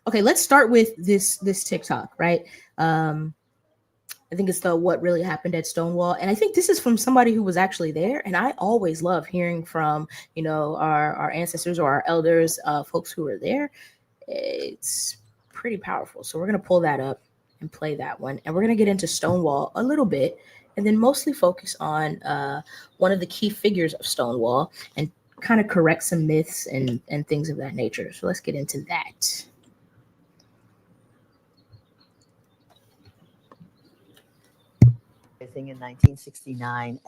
Okay, let's start with this TikTok, right? I think it's the what really happened at Stonewall. And I think this is from somebody who was actually there. And I always love hearing from, you know, our ancestors or our elders, folks who were there. It's pretty powerful. So we're going to pull that up and play that one. And we're going to get into Stonewall a little bit and then mostly focus on one of the key figures of Stonewall and kind of correct some myths and things of that nature. So let's get into that. In 1969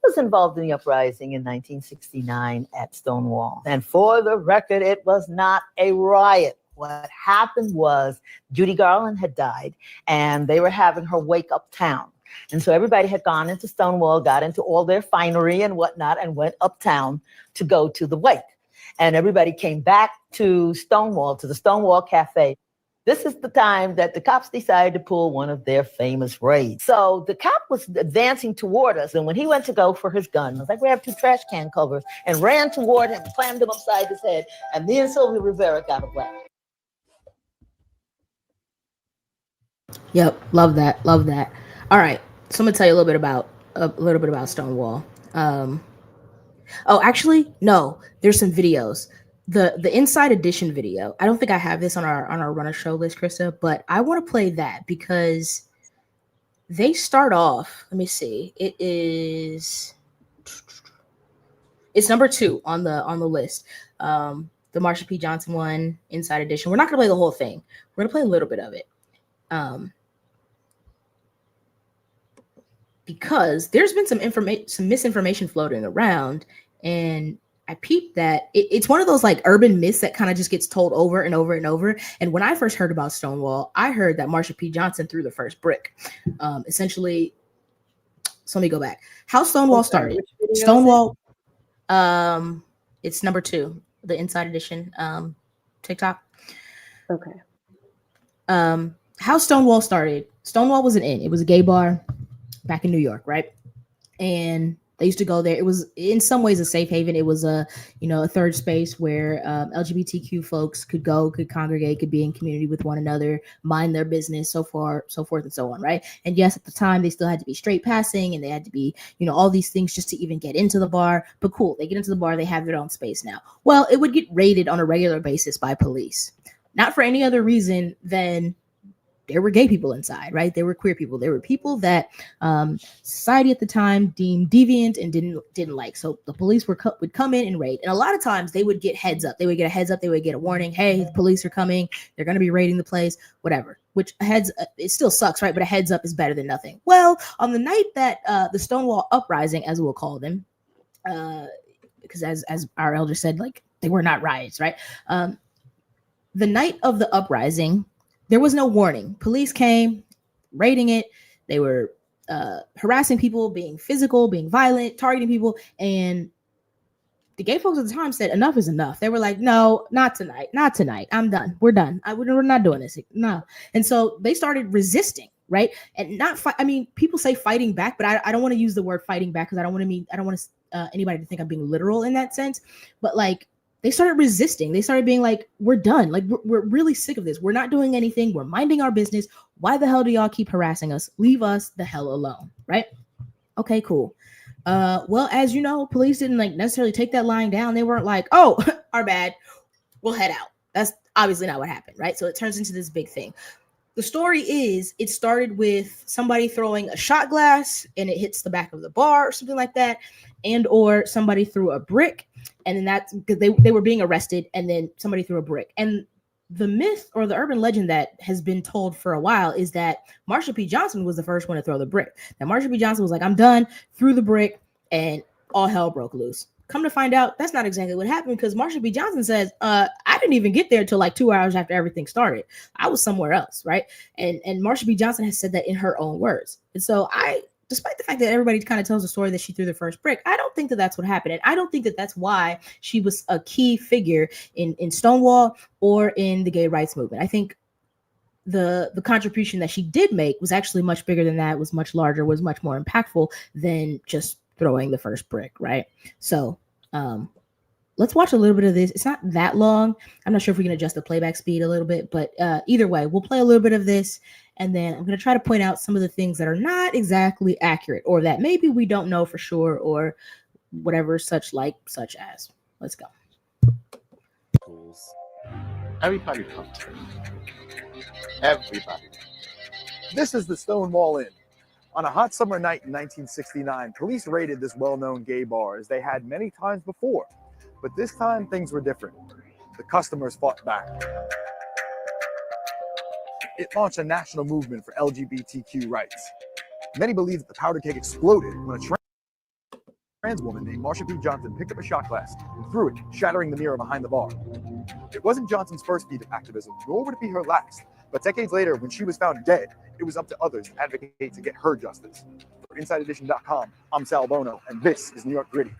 was involved in the uprising in 1969 at Stonewall. And for the record, it was not a riot. What happened was Judy Garland had died and they were having her wake uptown. And so everybody had gone into Stonewall, got into all their finery and whatnot, and went uptown to go to the wake. And everybody came back to Stonewall, to the Stonewall Cafe. This is the time that the cops decided to pull one of their famous raids. So the cop was advancing toward us, and when he went to go for his gun, I was like, grabbed 2 trash can covers and ran toward him, slammed him upside his head, and me and Sylvia Rivera got away. Yep, love that, love that. All right, so I'm gonna tell you a little bit about Stonewall. Oh, actually, no, there's some videos. The Inside Edition video. I don't think I have this on our runner show list, Krista, but I want to play that because they start off. Let me see. It's number 2 on the list. The Marsha P. Johnson one, Inside Edition. We're not gonna play the whole thing. We're gonna play a little bit of it. Because there's been some misinformation floating around, and I peeped that it's one of those like urban myths that kind of just gets told over and over and over. And when I first heard about Stonewall, I heard that Marsha P. Johnson threw the first brick. Essentially, so let me go back. How Stonewall started. Stonewall, it's number 2, the Inside Edition TikTok. Okay. How Stonewall started. Stonewall was an inn. It was a gay bar back in New York, right? And they used to go there. It was in some ways a safe haven. It was a third space where LGBTQ folks could go, could congregate, could be in community with one another, mind their business, so forth and so on, right? And yes, at the time they still had to be straight passing and they had to be, all these things just to even get into the bar. But cool, they get into the bar, they have their own space now. Well, it would get raided on a regular basis by police, not for any other reason than there were gay people inside, right? There were queer people. There were people that society at the time deemed deviant and didn't like. So the police would come in and raid. And a lot of times they would get heads up. They would get a heads up. They would get a warning. Hey, the police are coming. They're going to be raiding the place, whatever. Which it still sucks, right? But a heads up is better than nothing. Well, on the night that the Stonewall Uprising, as we'll call them, because as our elder said, like, they were not riots, right? The night of the uprising, there was no warning. Police came, raiding it. They were harassing people, being physical, being violent, targeting people. And the gay folks at the time said, enough is enough. They were like, no, not tonight. Not tonight. I'm done. We're done. We're not doing this. No. And so they started resisting, right? And not fight. I mean, people say fighting back, but I don't want to use the word fighting back because I don't want anybody to think I'm being literal in that sense. But like, they started resisting. They started being like, we're done. Like, we're really sick of this. We're not doing anything. We're minding our business. Why the hell do y'all keep harassing us? Leave us the hell alone, right? Okay, cool. Well, as you know, police didn't like necessarily take that lying down. They weren't like, oh, our bad, we'll head out. That's obviously not what happened, right? So it turns into this big thing. The story is it started with somebody throwing a shot glass and it hits the back of the bar or something like that, and or somebody threw a brick, and then that's because they were being arrested, and then somebody threw a brick. And the myth or the urban legend that has been told for a while is that Marsha P. Johnson was the first one to throw the brick. Now Marsha P. Johnson was like, I'm done, threw the brick, and all hell broke loose. Come to find out, that's not exactly what happened, because Marsha P. Johnson says, I didn't even get there until like 2 hours after everything started. I was somewhere else, right? And Marsha P. Johnson has said that in her own words. And so despite the fact that everybody kind of tells the story that she threw the first brick, I don't think that that's what happened. And I don't think that that's why she was a key figure in Stonewall or in the gay rights movement. I think the contribution that she did make was actually much bigger than that, was much larger, was much more impactful than just throwing the first brick, right? So let's watch a little bit of this. It's not that long. I'm not sure if we can adjust the playback speed a little bit, but either way, we'll play a little bit of this, and then I'm going to try to point out some of the things that are not exactly accurate, or that maybe we don't know for sure, or whatever such as. Let's go. Everybody comes. Everybody. This is the Stonewall Inn. On a hot summer night in 1969, police raided this well-known gay bar as they had many times before. But this time, things were different. The customers fought back. It launched a national movement for LGBTQ rights. Many believe that the powder keg exploded when a trans woman named Marsha P. Johnson picked up a shot glass and threw it, shattering the mirror behind the bar. It wasn't Johnson's first feat of activism, nor would it be her last. But decades later, when she was found dead, it was up to others to advocate to get her justice. For InsideEdition.com, I'm Sal Bono, and this is New York Gritty.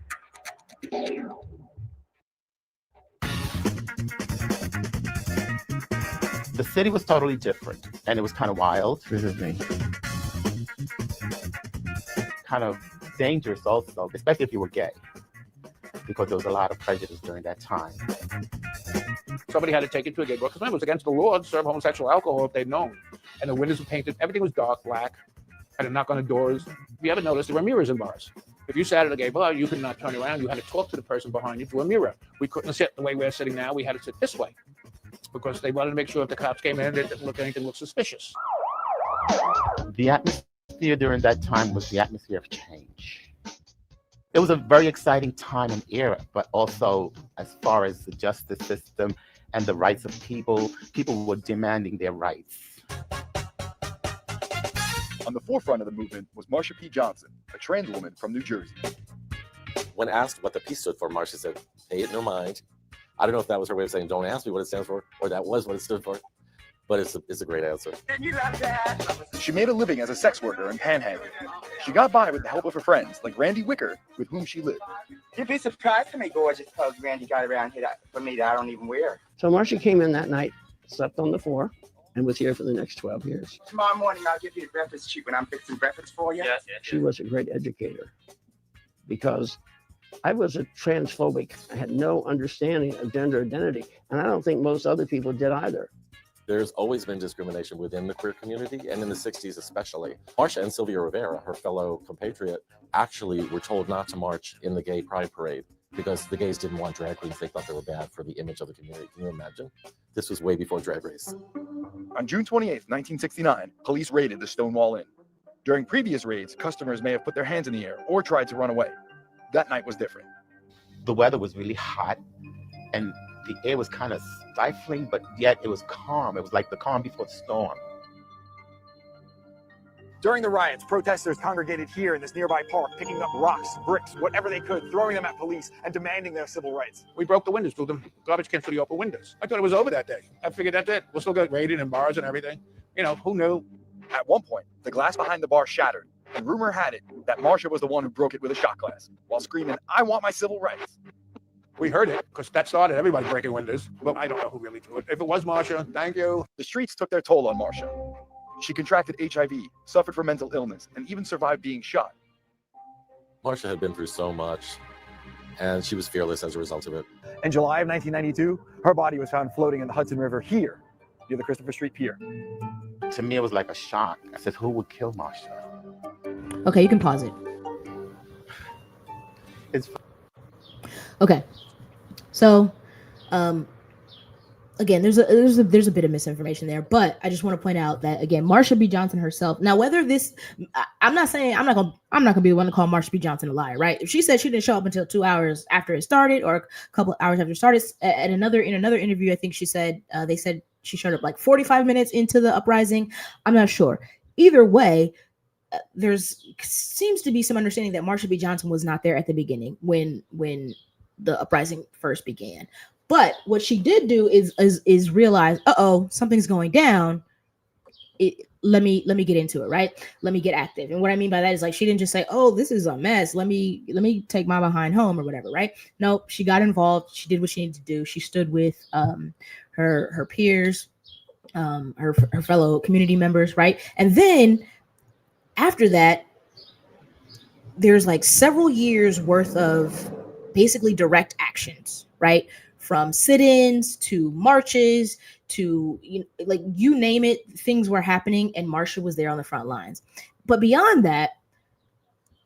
The city was totally different, and it was kind of wild. Kind of dangerous also, especially if you were gay, because there was a lot of prejudice during that time. Somebody had to take it to a gay bar because it was against the law to serve homosexual alcohol if they'd known. And the windows were painted, everything was dark black, had a knock on the doors. If you ever noticed, there were mirrors in bars. If you sat at a gay bar, you could not turn around. You had to talk to the person behind you through a mirror. We couldn't sit the way we're sitting now. We had to sit this way because they wanted to make sure if the cops came in, they didn't look anything look suspicious. The atmosphere during that time was the atmosphere of change. It was a very exciting time and era, but also as far as the justice system and the rights of people were demanding their rights. On the forefront of the movement was Marsha P. Johnson, a trans woman from New Jersey. When asked what the P stood for, Marsha said, "Pay it no mind." I don't know if that was her way of saying, "Don't ask me what it stands for," or that was what it stood for, but it's a great answer. She made a living as a sex worker and panhandling. She got by with the help of her friends, like Randy Wicker, with whom she lived. You'd be surprised how many gorgeous clothes Randy got around here for me that I don't even wear. So Marsha came in that night, slept on the floor, and was here for the next 12 years. Tomorrow morning, I'll give you the breakfast sheet when I'm fixing breakfast for you. Yes. She was a great educator because I was a transphobic. I had no understanding of gender identity, and I don't think most other people did either. There's always been discrimination within the queer community, and in the 60s especially. Marsha and Sylvia Rivera, her fellow compatriot, actually were told not to march in the gay pride parade because the gays didn't want drag queens. They thought they were bad for the image of the community. Can you imagine? This was way before Drag Race. On June 28, 1969, police raided the Stonewall Inn. During previous raids, customers may have put their hands in the air or tried to run away. That night was different. The weather was really hot and the air was kind of stifling, but yet it was calm. It was like the calm before the storm. During the riots, protesters congregated here in this nearby park, picking up rocks, bricks, whatever they could, throwing them at police and demanding their civil rights. We broke the windows, threw them garbage cans through the open windows. I thought it was over that day. I figured that's it. We'll still get raided in bars and everything. You know, who knew? At one point, the glass behind the bar shattered, and rumor had it that Marsha was the one who broke it with a shot glass, while screaming, "I want my civil rights." We heard it because that started everybody breaking windows. But I don't know who really did it. If it was Marsha, thank you. The streets took their toll on Marsha. She contracted HIV, suffered from mental illness, and even survived being shot. Marsha had been through so much, and she was fearless as a result of it. In July of 1992, her body was found floating in the Hudson River here, near the Christopher Street Pier. To me, it was like a shock. I said, who would kill Marsha? Okay, you can pause it. It's okay. So, again, there's a bit of misinformation there, but I just want to point out that again, Marsha B. Johnson herself. Now, whether this, I'm not gonna be the one to call Marsha B. Johnson a liar, right? If she said she didn't show up until 2 hours after it started, or a couple of hours after it started, in another interview, I think she said they said she showed up like 45 minutes into the uprising. I'm not sure. Either way, seems to be some understanding that Marsha B. Johnson was not there at the beginning when the uprising first began. But what she did do is realize, something's going down. Let me get into it, right? Let me get active. And what I mean by that is like she didn't just say, "Oh, this is a mess. Let me take my behind home," or whatever, right? No, she got involved. She did what she needed to do. She stood with her peers, her fellow community members, right? And then after that, there's like several years worth of basically direct actions, right? From sit-ins to marches to, you name it, things were happening and Marsha was there on the front lines. But beyond that,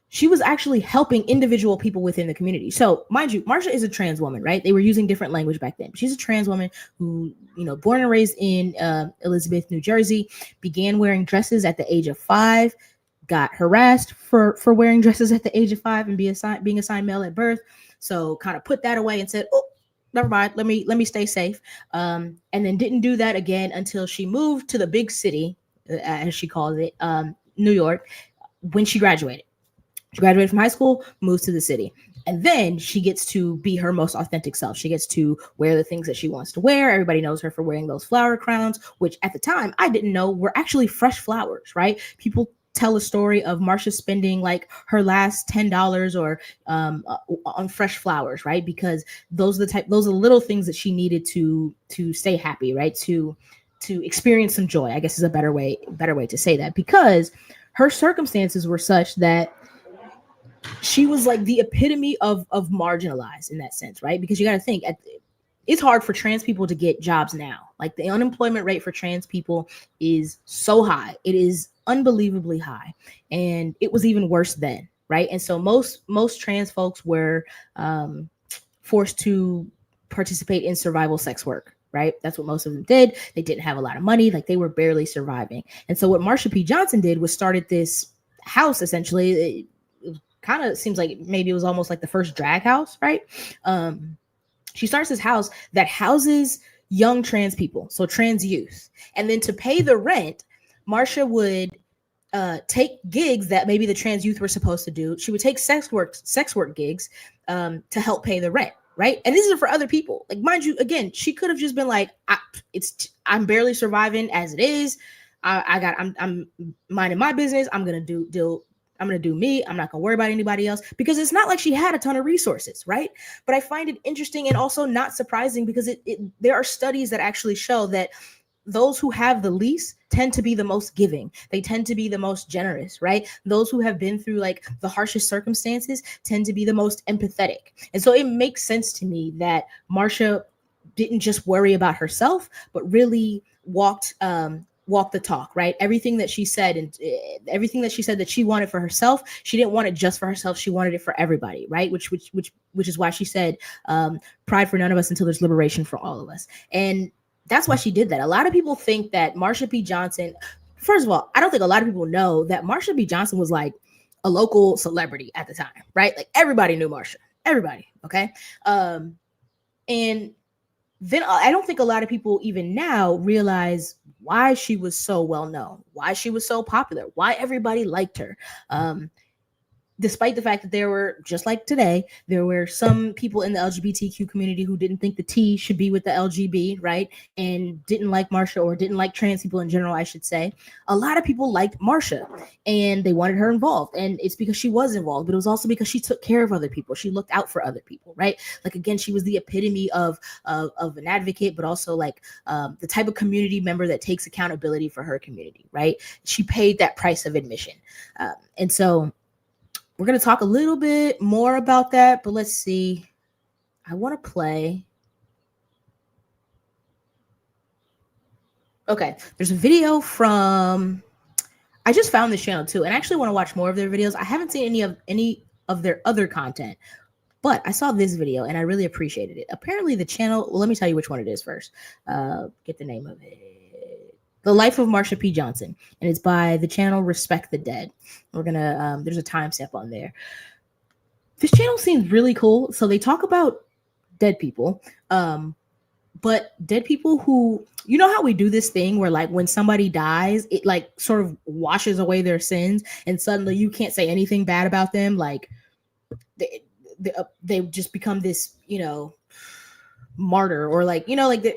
she was actually helping individual people within the community. So mind you, Marsha is a trans woman, right? They were using different language back then. She's a trans woman who, born and raised in Elizabeth, New Jersey, began wearing dresses at the age of 5, got harassed for wearing dresses at the age of 5 and being assigned male at birth. So kind of put that away and said, "Oh, never mind. Let me stay safe." And then didn't do that again until she moved to the big city, as she calls it, New York, when she graduated. She graduated from high school, moves to the city. And then she gets to be her most authentic self. She gets to wear the things that she wants to wear. Everybody knows her for wearing those flower crowns, which at the time I didn't know were actually fresh flowers, right? People tell a story of Marsha spending like her last $10 or on fresh flowers, right? Because those are the little things that she needed to stay happy, right? To experience some joy, I guess is a better way to say that, because her circumstances were such that she was like the epitome of marginalized in that sense, right? Because you got to think, it's hard for trans people to get jobs now. Like the unemployment rate for trans people is so high. It is unbelievably high. And it was even worse then, right? And so most trans folks were forced to participate in survival sex work, right? That's what most of them did. They didn't have a lot of money. Like they were barely surviving. And so what Marsha P. Johnson did was started this house, essentially. It kind of seems like maybe it was almost like the first drag house, right? She starts this house that houses young trans people, so trans youth. And then to pay the rent, Marsha would take gigs that maybe the trans youth were supposed to do. She would take sex work gigs to help pay the rent, right? And this is for other people. Like, mind you, again, she could have just been like, I'm barely surviving as it is. I'm minding my business. I'm gonna do me. I'm not going to worry about anybody else, because it's not like she had a ton of resources, right? But I find it interesting and also not surprising, because there are studies that actually show that those who have the least tend to be the most giving. They tend to be the most generous, right? Those who have been through like the harshest circumstances tend to be the most empathetic. And so it makes sense to me that Marsha didn't just worry about herself, but really walked walk the talk, right? Everything that she said and everything that she said that she wanted for herself, she didn't want it just for herself. She wanted it for everybody, right? Which is why she said, pride for none of us until there's liberation for all of us. And that's why she did that. A lot of people think that Marsha P. Johnson, first of all, I don't think a lot of people know that Marsha P. Johnson was like a local celebrity at the time, right? Like everybody knew Marsha, everybody. Okay. And then I don't think a lot of people even now realize why she was so well known, why she was so popular, why everybody liked her. Despite the fact that there were, just like today, there were some people in the LGBTQ community who didn't think the T should be with the LGB, right? And didn't like Marsha, or didn't like trans people in general, I should say. A lot of people liked Marsha and they wanted her involved. And it's because she was involved, but it was also because she took care of other people. She looked out for other people, right? Like, again, she was the epitome of an advocate, but also like the type of community member that takes accountability for her community, right? She paid that price of admission. And so we're going to talk a little bit more about that, but let's see. I want to play. Okay, there's a video from, I just found this channel too, and I actually want to watch more of their videos. I haven't seen any of their other content, but I saw this video and I really appreciated it. Apparently the channel, well, let me tell you which one it is first. Get the name of it. The Life of Marsha P. Johnson, and it's by the channel Respect the Dead. We're gonna, there's a timestamp on there. This channel seems really cool. So they talk about dead people, but dead people who, you know how we do this thing where like when somebody dies, it like sort of washes away their sins, and suddenly you can't say anything bad about them. Like they just become this, you know, martyr, or like, you know, like the.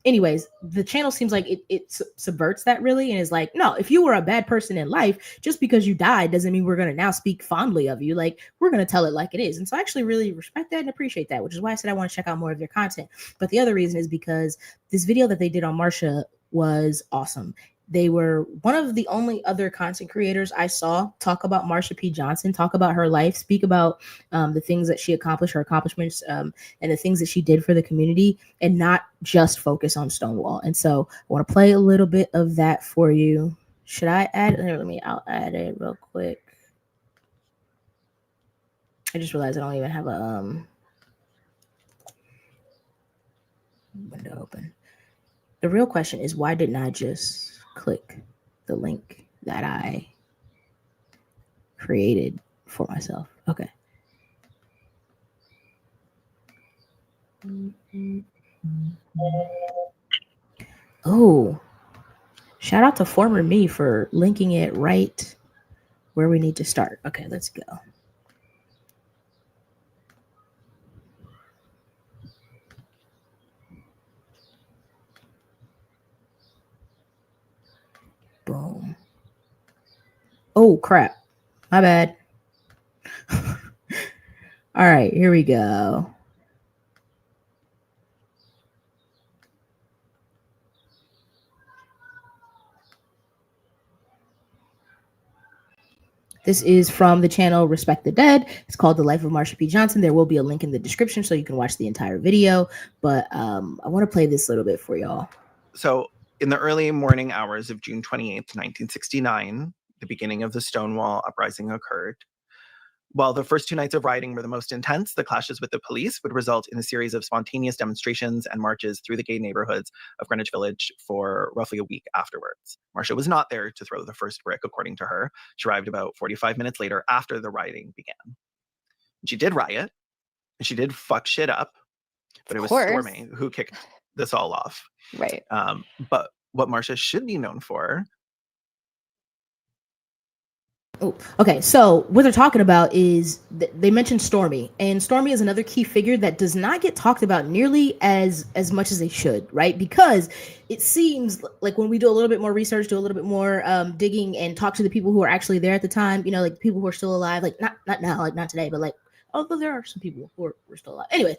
Anyways, the channel seems like it subverts that really, and is like, no, if you were a bad person in life, just because you died doesn't mean we're going to now speak fondly of you. Like, we're going to tell it like it is. And so I actually really respect that and appreciate that, which is why I said I want to check out more of their content. But the other reason is because this video that they did on Marsha was awesome. They were one of the only other content creators I saw talk about Marsha P. Johnson, talk about her life, speak about the things that she accomplished, her accomplishments, and the things that she did for the community, and not just focus on Stonewall. And so I want to play a little bit of that for you. Should I add it? I'll add it real quick. I just realized I don't even have a window open. The real question is, why didn't I just click the link that I created for myself? Okay. Oh, shout out to former me for linking it right where we need to start. Okay, let's go. Boom. Oh, crap. My bad. All right, here we go. This is from the channel Respect the Dead. It's called The Life of Marsha P. Johnson. There will be a link in the description so you can watch the entire video. But I want to play this little bit for y'all. So in the early morning hours of June 28th, 1969, the beginning of the Stonewall uprising occurred. While the first 2 nights of rioting were the most intense, the clashes with the police would result in a series of spontaneous demonstrations and marches through the gay neighborhoods of Greenwich Village for roughly a week afterwards. Marsha was not there to throw the first brick, according to her. She arrived about 45 minutes later after the rioting began. She did riot, and she did fuck shit up, but it was Stormy who kicked this all off. Right. But what Marsha should be known for. Oh, okay. So what they're talking about is they mentioned Stormy, and Stormy is another key figure that does not get talked about nearly as much as they should, right? Because it seems like when we do a little bit more research, do a little bit more digging, and talk to the people who are actually there at the time, you know, like people who are still alive, like not now, like not today, but like, although there are some people who are still alive. Anyway,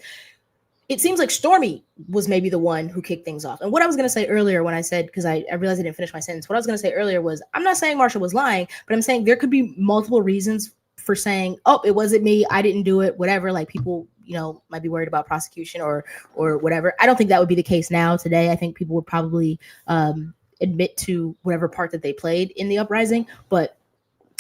it seems like Stormy was maybe the one who kicked things off. And what I was going to say earlier when I said, because I realized I didn't finish my sentence, what I was going to say earlier was, I'm not saying Marsha was lying, but I'm saying there could be multiple reasons for saying, oh, it wasn't me, I didn't do it, whatever. Like people, you know, might be worried about prosecution or whatever. I don't think that would be the case now today. I think people would probably, admit to whatever part that they played in the uprising, but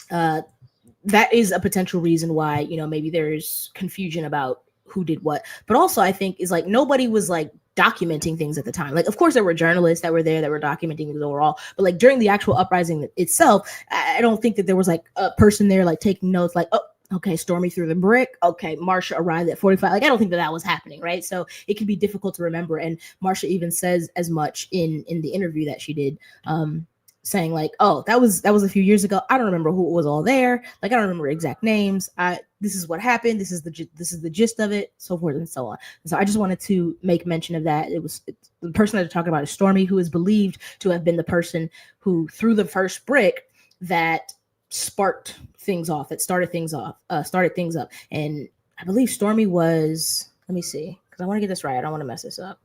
that is a potential reason why, you know, maybe there's confusion about who did what. But also I think is like nobody was like documenting things at the time. Like, of course there were journalists that were there that were documenting things overall, but like during the actual uprising itself, I don't think that there was like a person there like taking notes like, oh, okay, Stormy threw the brick. Okay, Marsha arrived at 45. Like, I don't think that that was happening, right? So it can be difficult to remember. And Marsha even says as much in the interview that she did, saying like, oh, that was a few years ago. I don't remember who was all there. Like, I don't remember exact names. This is what happened. This is the gist of it, so forth and so on. And so I just wanted to make mention of that. It's the person that they're talking about is Stormy, who is believed to have been the person who threw the first brick that sparked things off, that started things up. And I believe Stormy was, let me see, because I want to get this right. I don't want to mess this up.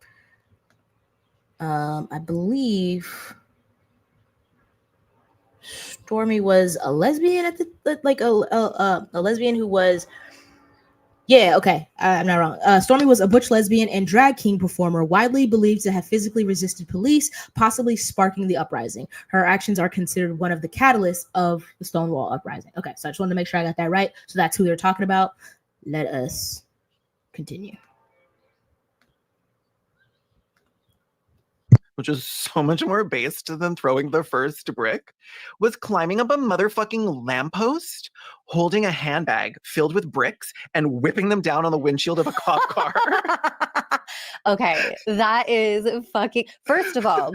I believe Stormy was a lesbian at the a lesbian who was, yeah, okay, I'm not wrong. Stormy was a butch lesbian and drag king performer, widely believed to have physically resisted police, possibly sparking the uprising. Her actions are considered one of the catalysts of the Stonewall uprising. Okay, so I just wanted to make sure I got that right. So that's who they're talking about. Let us continue. Which is so much more based than throwing the first brick, was climbing up a motherfucking lamppost, holding a handbag filled with bricks and whipping them down on the windshield of a cop car. Okay, that is fucking, first of all,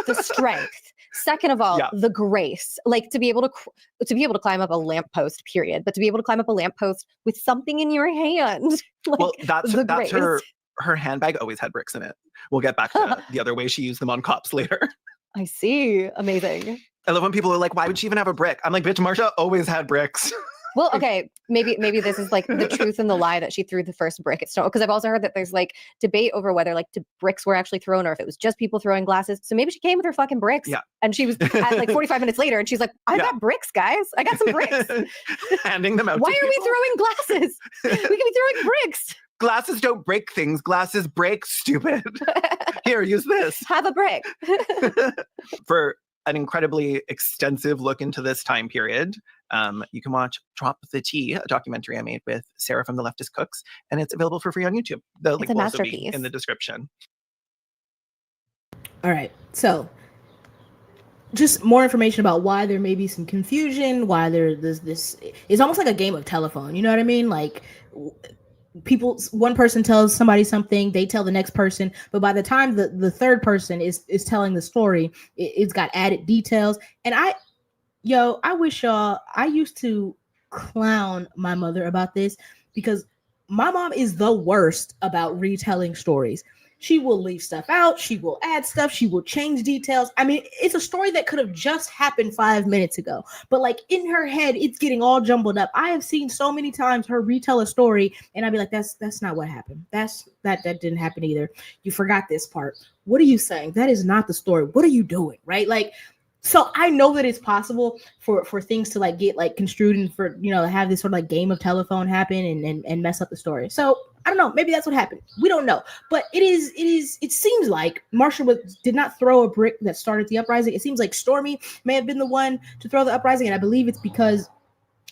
the strength. Second of all, the grace. Like to be able to climb up a lamppost, period. But to be able to climb up a lamppost with something in your hand. Like, well, that's her handbag always had bricks in it. We'll get back to the other way she used them on cops later. I see. Amazing. I love when people are like, why would she even have a brick? I'm like, bitch, Marsha always had bricks. Well, okay, maybe this is like the truth and the lie that she threw the first brick at Stonewall. Because I've also heard that there's like debate over whether like the bricks were actually thrown or if it was just people throwing glasses. So maybe she came with her fucking bricks. Yeah. And she was at like 45 minutes later and she's like, I got bricks, guys. I got some bricks. Handing them out. Why are we throwing glasses? We can be throwing bricks. Glasses don't break things. Glasses break, stupid. Here, use this. Have a brick. For an incredibly extensive look into this time period, you can watch Drop the Tea, a documentary I made with Sarah from The Leftist Cooks, and it's available for free on YouTube. The link will also be in the description. All right, so just more information about why there may be some confusion, why there's this. It's almost like a game of telephone. You know what I mean? Like, one person tells somebody something, they tell the next person, but by the time the third person is telling the story, it's got added details. And I wish I used to clown my mother about this, because my mom is the worst about retelling stories. She will leave stuff out. She will add stuff. She will change details. I mean, it's a story that could have just happened 5 minutes ago, but like in her head, it's getting all jumbled up. I have seen so many times her retell a story and I'd be like, that's not what happened. That didn't happen either. You forgot this part. What are you saying? That is not the story. What are you doing? Right? Like, so I know that it's possible for things to like get like construed and for, you know, have this sort of like game of telephone happen and mess up the story. So I don't know. Maybe that's what happened. We don't know. But it seems like Marsha did not throw a brick that started the uprising. It seems like Stormy may have been the one to throw the uprising. And I believe it's because,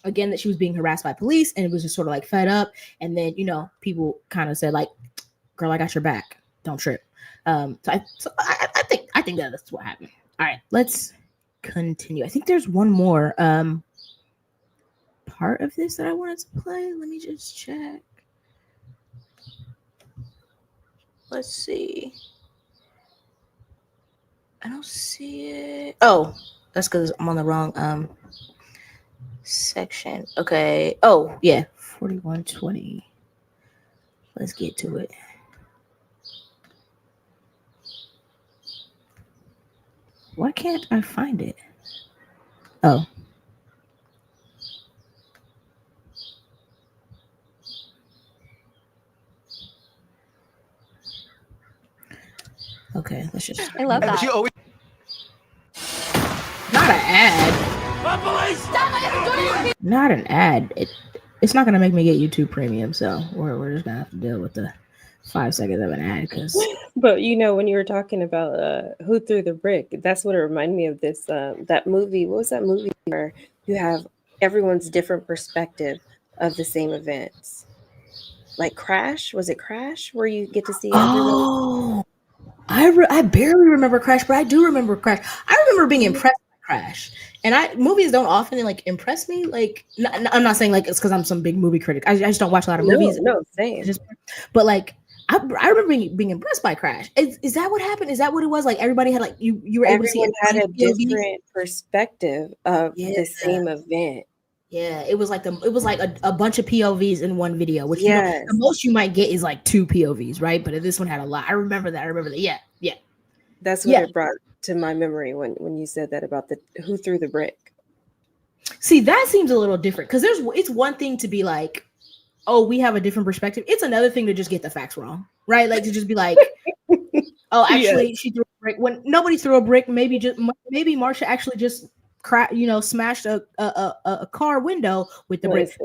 again, that she was being harassed by police and it was just sort of like fed up. And then, you know, people kind of said like, girl, I got your back. Don't trip. So I think that's what happened. All right, let's continue. I think there's one more part of this that I wanted to play. Let me just check. Let's see. I don't see it. Oh, that's because I'm on the wrong section. Okay. Oh, yeah. 4120. Let's get to it. Why can't I find it? Oh. Okay, let's just. I love that. Not an ad. Not an ad. It's not gonna make me get YouTube Premium, so we're just gonna have to deal with the 5 seconds of an ad because. But you know, when you were talking about who threw the brick, that's what it reminded me of. This that movie. What was that movie where you have everyone's different perspective of the same events? Like Crash? Was it Crash where you get to see everyone? Oh, I barely remember Crash, but I do remember Crash. I remember being impressed by Crash, and movies don't often like impress me. Like, I'm not saying like it's because I'm some big movie critic. I just don't watch a lot of movies. No, same. But like, I remember being impressed by Crash. Is that what happened? Is that what it was? Like everybody had like you were able to see had a POVs? different perspective of the same event. Yeah, it was like a bunch of POVs in one video, which Yes. the most you might get is like 2 POVs, right? But this one had a lot. I remember that. Yeah. That's what it brought to my memory when you said that about the who threw the brick. See, that seems a little different because it's one thing to be like, oh, we have a different perspective. It's another thing to just get the facts wrong, right? Like to just be like, oh, actually, she threw a brick when nobody threw a brick. Maybe Marsha actually just smashed a car window with the brick.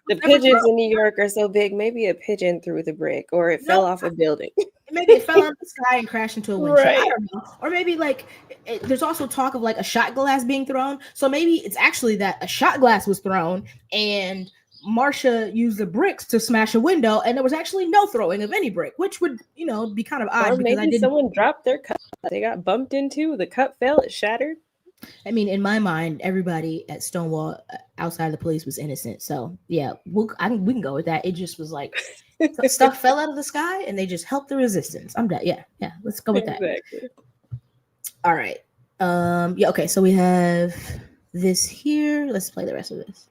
The pigeons in New York are so big. Maybe a pigeon threw the brick, or it fell off a building. Maybe it fell out of the sky and crashed into a windshield. Right. I don't know. Or maybe like there's also talk of like a shot glass being thrown. So maybe it's actually that a shot glass was thrown and Marsha used the bricks to smash a window, and there was actually no throwing of any brick, which would be kind of odd. Or maybe someone dropped their cup. They got bumped into. The cup fell. It shattered. I mean, in my mind, everybody at Stonewall outside of the police was innocent. So yeah, we can go with that. It just was like stuff fell out of the sky and they just helped the resistance. I'm done. Yeah. Let's go with that. Exactly. All right. Okay. So we have this here. Let's play the rest of this.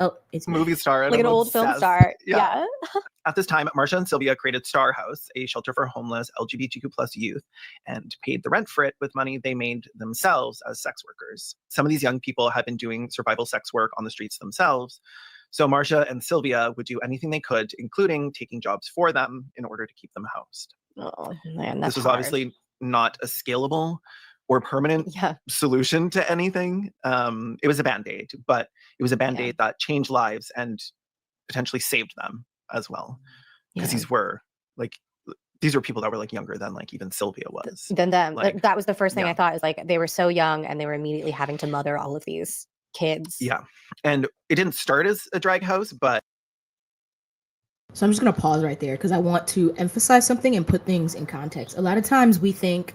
Oh, it's movie star. Like an old film star. Yeah. At this time, Marsha and Sylvia created Star House, a shelter for homeless LGBTQ plus youth, and paid the rent for it with money they made themselves as sex workers. Some of these young people had been doing survival sex work on the streets themselves. So Marsha and Sylvia would do anything they could, including taking jobs for them in order to keep them housed. Oh, man, that's this was hard. obviously not a scalable or permanent solution to anything. It was a Band-Aid, but it was a Band-Aid that changed lives and potentially saved them as well. Because these were people that were like younger than like even Sylvia was. Than them. Like, that was the first thing I thought is like they were so young and they were immediately having to mother all of these kids. Yeah. And it didn't start as a drag house, but So I'm just going to pause right there because I want to emphasize something and put things in context. A lot of times we think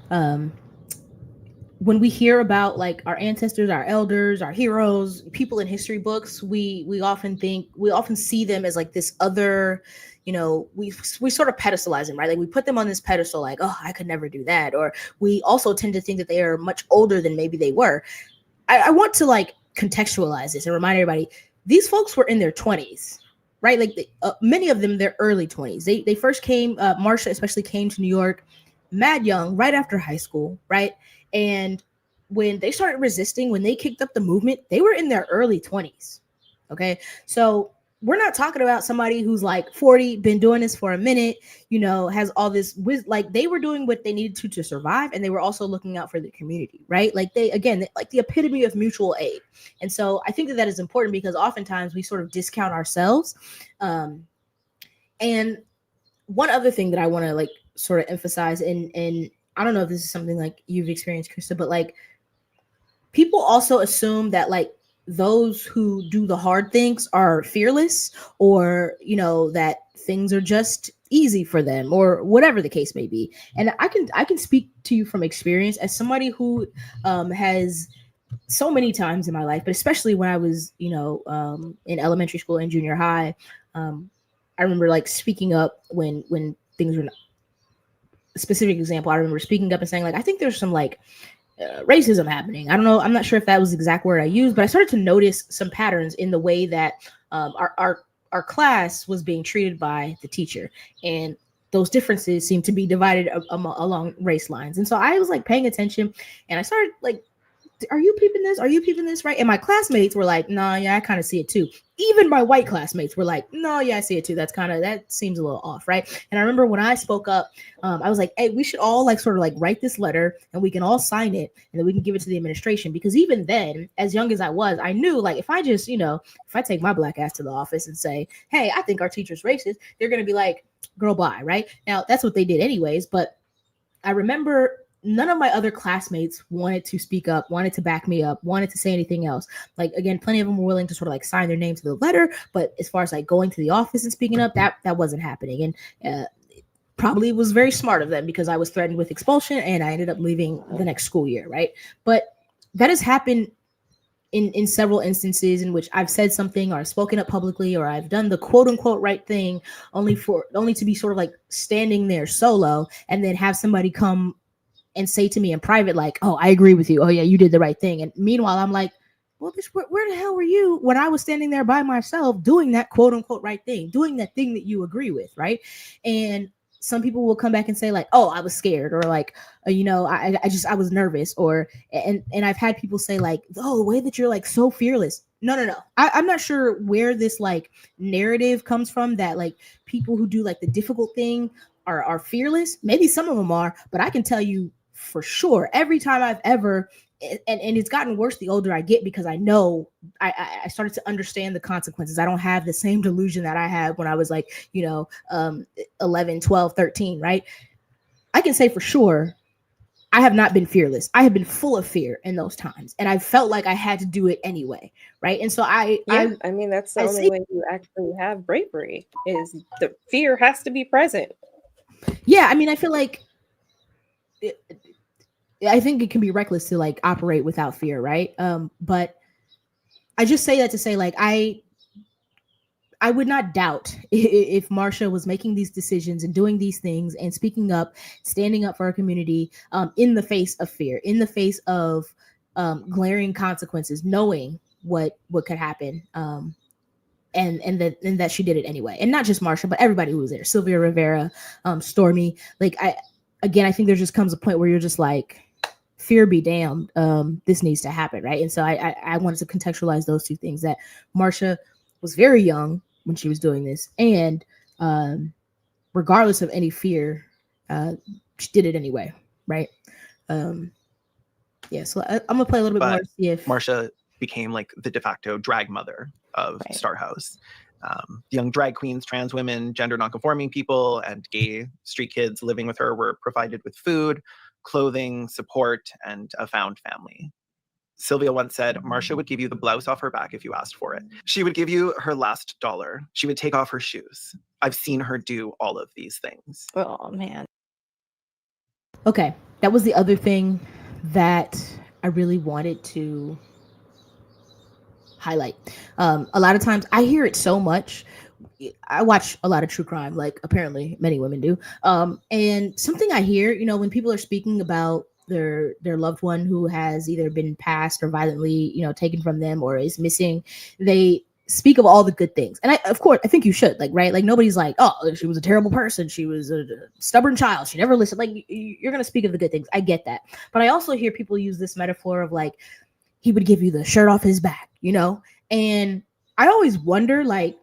when we hear about like our ancestors, our elders, our heroes, people in history books, we often see them as like this other, we sort of pedestalize them, right? Like we put them on this pedestal like, oh, I could never do that. Or we also tend to think that they are much older than maybe they were. I want to like contextualize this and remind everybody, these folks were in their 20s, right? Like many of them, their early 20s. They first came, Marsha especially came to New York mad young, right after high school, right? And when they started resisting, when they kicked up the movement, they were in their early 20s. Okay. So we're not talking about somebody who's like 40, been doing this for a minute, has all this like they were doing what they needed to survive. And they were also looking out for the community, right? Like like the epitome of mutual aid. And so I think that is important because oftentimes we sort of discount ourselves. And one other thing that I want to like sort of emphasize and I don't know if this is something like you've experienced, Krista, but like people also assume that like those who do the hard things are fearless or, that things are just easy for them or whatever the case may be. And I can speak to you from experience as somebody who has so many times in my life, but especially when I was, in elementary school and junior high, I remember like speaking up when things were not, a specific example, I remember speaking up and saying like, I think there's some like racism happening. I don't know. I'm not sure if that was the exact word I used, but I started to notice some patterns in the way that our class was being treated by the teacher. And those differences seemed to be divided along race lines. And so I was like paying attention and I started like are you peeping this? Are you peeping this? Right. And my classmates were like, nah, yeah, I kind of see it too. Even my white classmates were like, no, yeah, I see it too. That seems a little off. Right. And I remember when I spoke up, I was like, hey, we should all like sort of like write this letter and we can all sign it and then we can give it to the administration. Because even then, as young as I was, I knew like if I just, if I take my black ass to the office and say, hey, I think our teacher's racist, they're going to be like, girl, bye. Right. Now, that's what they did anyways. But I remember none of my other classmates wanted to speak up, wanted to back me up, wanted to say anything else. Like, again, plenty of them were willing to sort of like sign their name to the letter. But as far as like going to the office and speaking up, that wasn't happening. And probably was very smart of them because I was threatened with expulsion and I ended up leaving the next school year. Right. But that has happened in several instances in which I've said something or I've spoken up publicly or I've done the quote unquote right thing only to be sort of like standing there solo and then have somebody come and say to me in private, like, oh, I agree with you. Oh yeah, you did the right thing. And meanwhile, I'm like, well, bitch, where the hell were you when I was standing there by myself doing that quote unquote right thing, doing that thing that you agree with, right? And some people will come back and say like, oh, I was scared, or like, I was nervous, or and I've had people say like, oh, the way that you're like so fearless. No. I'm not sure where this like narrative comes from that like people who do like the difficult thing are fearless. Maybe some of them are, but I can tell you for sure every time I've ever and it's gotten worse the older I get because I know I started to understand the consequences. I don't have the same delusion that I had when I was like 11, 12, 13, right? I can say for sure I have not been fearless. I have been full of fear in those times, and I felt like I had to do it anyway, right? And so I mean that's the only way you actually have bravery is the fear has to be present. Yeah, I mean I feel like I think it can be reckless to like operate without fear, right? But I just say that to say like I would not doubt if Marsha was making these decisions and doing these things and speaking up, standing up for our community in the face of fear, in the face of glaring consequences, knowing what could happen, and that she did it anyway. And not just Marsha, but everybody who was there, Sylvia Rivera, Stormy. Like I think there just comes a point where you're just like, fear be damned, this needs to happen, right? And so I wanted to contextualize those two things, that Marsha was very young when she was doing this, and regardless of any fear, she did it anyway, right? So I'm gonna play a little bit more to see if Marsha became like the de facto drag mother of Star House. Young drag queens, trans women, gender nonconforming people, and gay street kids living with her were provided with food, clothing, support, and a found family. Sylvia once said, Marsha would give you the blouse off her back if you asked for it. She would give you her last dollar. She would take off her shoes. I've seen her do all of these things. Oh, man. Okay, that was the other thing that I really wanted to highlight. A lot of times I hear it so much. I watch a lot of true crime, like apparently many women do. And something I hear, when people are speaking about their loved one who has either been passed or violently, taken from them or is missing, they speak of all the good things. And of course, I think you should, like, right? Like nobody's like, oh, she was a terrible person. She was a stubborn child. She never listened. Like you're going to speak of the good things. I get that. But I also hear people use this metaphor of like, he would give you the shirt off his back, And I always wonder, like,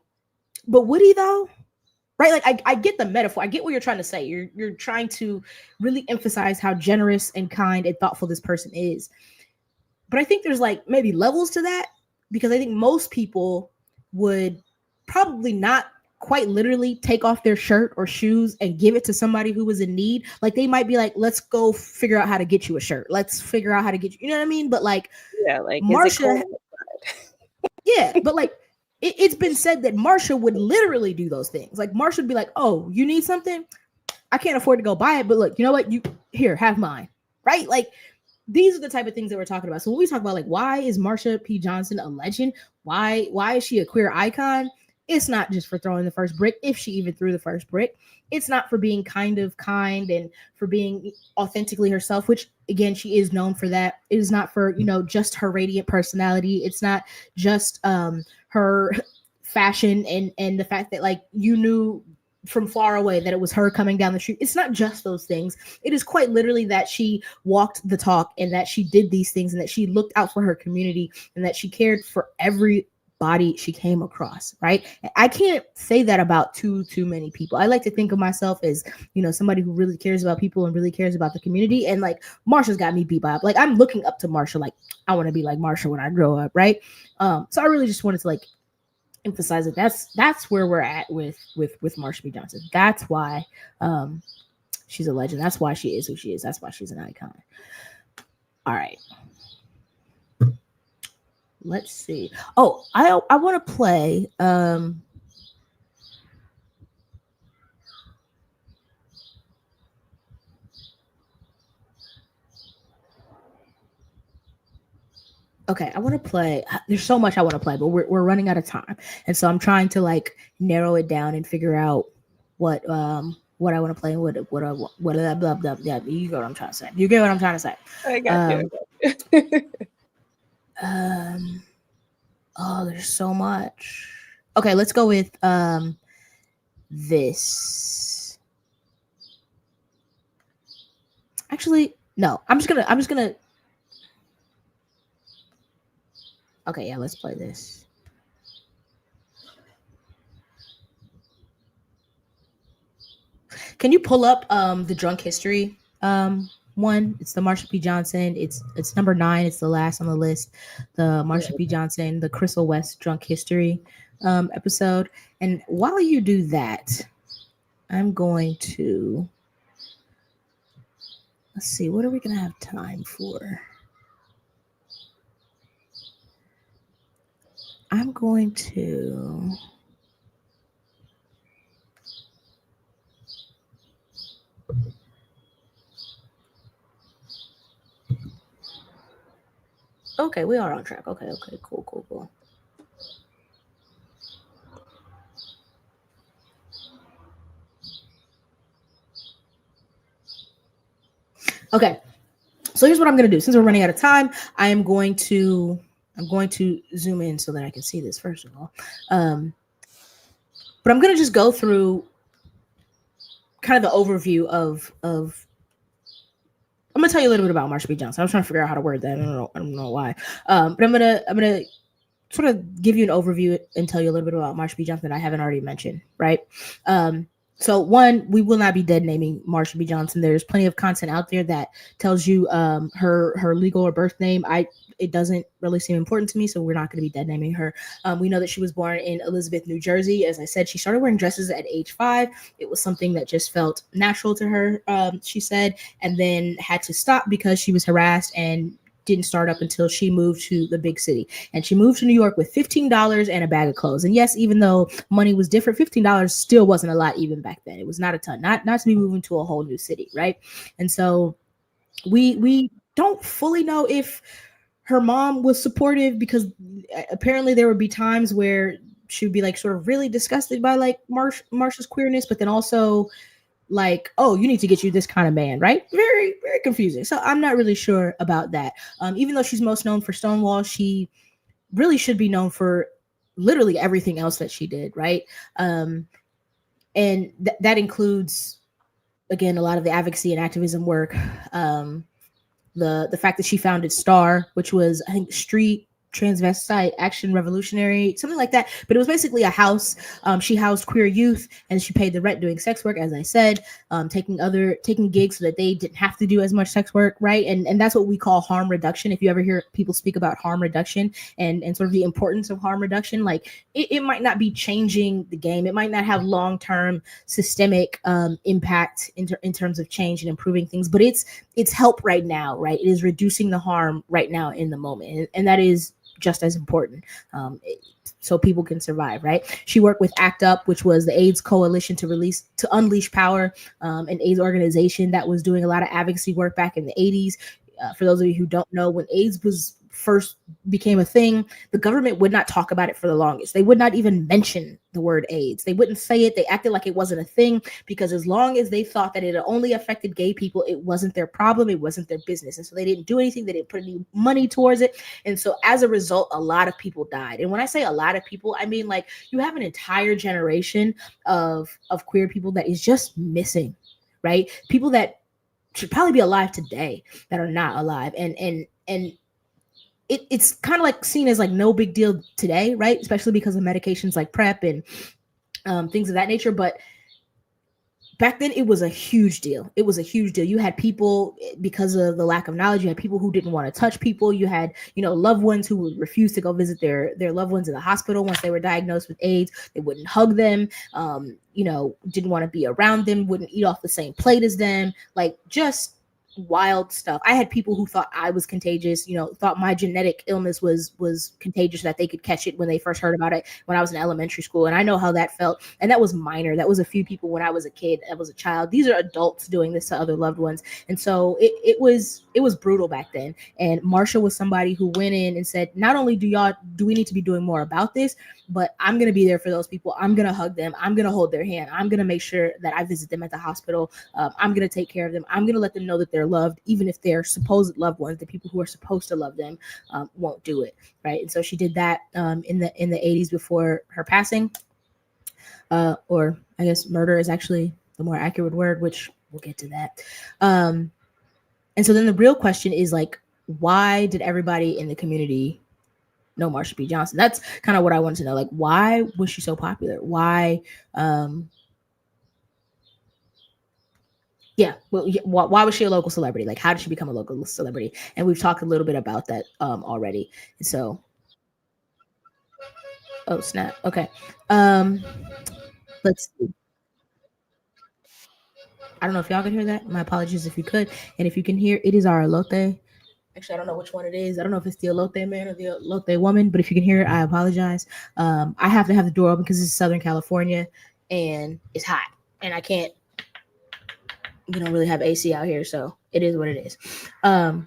but would he though? Right? Like I get the metaphor. I get what you're trying to say. You're trying to really emphasize how generous and kind and thoughtful this person is. But I think there's like maybe levels to that, because I think most people would probably not quite literally take off their shirt or shoes and give it to somebody who was in need. Like they might be like, let's go figure out how to get you a shirt. Let's figure out how to get you, you know what I mean? But like, yeah, like Marsha, yeah, but like, it's been said that Marsha would literally do those things. Like Marsha would be like, oh, you need something? I can't afford to go buy it, but look, you know what? You here, have mine. Right? Like these are the type of things that we're talking about. So when we talk about like, why is Marsha P. Johnson a legend? Why is she a queer icon? It's not just for throwing the first brick, if she even threw the first brick. It's not for being kind and for being authentically herself, which again, she is known for that. It is not for, just her radiant personality. It's not just her fashion and the fact that like you knew from far away that it was her coming down the street. It's not just those things. It is quite literally that she walked the talk and that she did these things and that she looked out for her community and that she cared for everybody she came across, right? I can't say that about too many people. I like to think of myself as, you know, somebody who really cares about people and really cares about the community. And like Marsha's got me beat by, like I'm looking up to Marsha, like I want to be like Marsha when I grow up, right? So I really just wanted to like emphasize that that's where we're at with Marsha P. Johnson. That's why she's a legend. That's why she is who she is. That's why she's an icon. All right. Let's see. Oh, I want to play okay, I want to play. There's so much I want to play, but we're running out of time, and so I'm trying to like narrow it down and figure out what I want to play and what blah blah blah. Yeah, you get what I'm trying to say. You get what I'm trying to say. I got you. Oh, there's so much. Okay, let's go with this. Actually, no. I'm just gonna. Okay, yeah, let's play this. Can you pull up the drunk history one? It's the Marsha P. Johnson. It's number 9. It's the last on the list. The Marsha P. Johnson, the Crystal West drunk history episode. And while you do that, I'm going to let's see, what are we gonna have time for? I'm going to okay, we are on track. Okay, cool. Okay, so here's what I'm going to do. Since we're running out of time, I'm going to zoom in so that I can see this first of all. But I'm going to just go through kind of the overview of I'm going to tell you a little bit about Marsha P. Johnson. I was trying to figure out how to word that. I don't know why. But I'm gonna sort of give you an overview and tell you a little bit about Marsha P. Johnson that I haven't already mentioned, right? So one, we will not be dead naming Marsha P. Johnson. There's plenty of content out there that tells you her legal or birth name. It doesn't really seem important to me, so we're not going to be dead naming her. We know that she was born in Elizabeth, New Jersey. As I said, she started wearing dresses at age 5. It was something that just felt natural to her, she said, and then had to stop because she was harassed and didn't start up until she moved to the big city. And she moved to New York with $15 and a bag of clothes. And yes, even though money was different, $15 still wasn't a lot even back then. It was not a ton, not to be moving to a whole new city, right? And so we don't fully know if her mom was supportive, because apparently there would be times where she would be like sort of really disgusted by like Marsha's queerness, but then also like, oh, you need to get you this kind of man, right? Very, very confusing. So I'm not really sure about that. Even though she's most known for Stonewall, she really should be known for literally everything else that she did, right? And that includes, again, a lot of the advocacy and activism work. The fact that she founded STAR, which was, I think, Street Transvestite Action Revolutionary, something like that. But it was basically a house. She housed queer youth and she paid the rent doing sex work, as I said, taking gigs so that they didn't have to do as much sex work, right? And that's what we call harm reduction. If you ever hear people speak about harm reduction and sort of the importance of harm reduction, like it might not be changing the game. It might not have long-term systemic impact in terms of change and improving things, but it's help right now, right? It is reducing the harm right now in the moment. And that is just as important, so people can survive, right? She worked with ACT UP, which was the AIDS coalition to unleash power, an AIDS organization that was doing a lot of advocacy work back in the 80s. For those of you who don't know, when AIDS was first became a thing, the government would not talk about it for the longest. They would not even mention the word AIDS. They wouldn't say it. They acted like it wasn't a thing, because as long as they thought that it only affected gay people, it wasn't their problem. It wasn't their business. And so they didn't do anything. They didn't put any money towards it. And so as a result, a lot of people died. And when I say a lot of people, I mean, like, you have an entire generation of queer people that is just missing, right? People that should probably be alive today that are not alive. And it's kind of like seen as like no big deal today, right? Especially because of medications like PrEP and things of that nature. But back then it was a huge deal. It was a huge deal. You had people, because of the lack of knowledge, you had people who didn't want to touch people. You had, loved ones who would refuse to go visit their loved ones in the hospital once they were diagnosed with AIDS. They wouldn't hug them, didn't want to be around them, wouldn't eat off the same plate as them, like just wild stuff. I had people who thought I was contagious, thought my genetic illness was contagious, that they could catch it when they first heard about it when I was in elementary school. And I know how that felt. And that was minor. That was a few people when I was a kid, I was a child. These are adults doing this to other loved ones. And so it was brutal back then. And Marsha was somebody who went in and said, not only do we need to be doing more about this, but I'm going to be there for those people. I'm going to hug them. I'm going to hold their hand. I'm going to make sure that I visit them at the hospital. I'm going to take care of them. I'm going to let them know that they're loved, even if their supposed loved ones, the people who are supposed to love them, won't do it. Right. And so she did that in the 80s before her passing, or I guess murder is actually the more accurate word, which we'll get to that. And so then the real question is, like, why did everybody in the community know Marsha P. Johnson? That's kind of what I wanted to know. Like, why was she so popular? Why? Why was she a local celebrity? Like, how did she become a local celebrity? And we've talked a little bit about that already. So, oh snap. Okay. Let's see. I don't know if y'all can hear that. My apologies if you could. And if you can hear, it is our elote. Actually, I don't know which one it is. I don't know if it's the elote man or the elote woman, but if you can hear it, I apologize. I have to have the door open because it's Southern California and it's hot, and I can't, really have AC out here, so it is what it is. But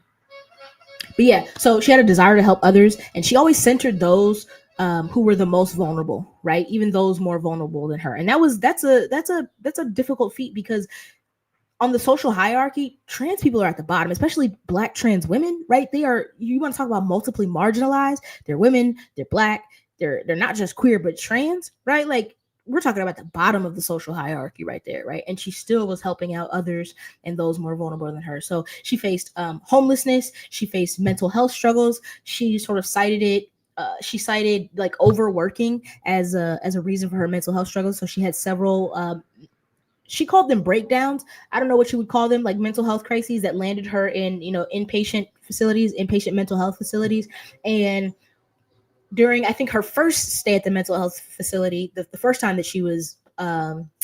yeah, so she had a desire to help others, and she always centered those who were the most vulnerable, right? Even those more vulnerable than her. And that's a difficult feat, because on the social hierarchy, trans people are at the bottom, especially Black trans women, right? You want to talk about multiply marginalized. They're women, they're Black, they're not just queer, but trans, right? Like, we're talking about the bottom of the social hierarchy right there, right? And she still was helping out others and those more vulnerable than her. So she faced homelessness, she faced mental health struggles. She sort of cited it. She cited like overworking as a reason for her mental health struggles. So she had several. She called them breakdowns. I don't know what you would call them, like mental health crises that landed her in, inpatient mental health facilities. And during, I think, her first stay at the mental health facility, the first time that she was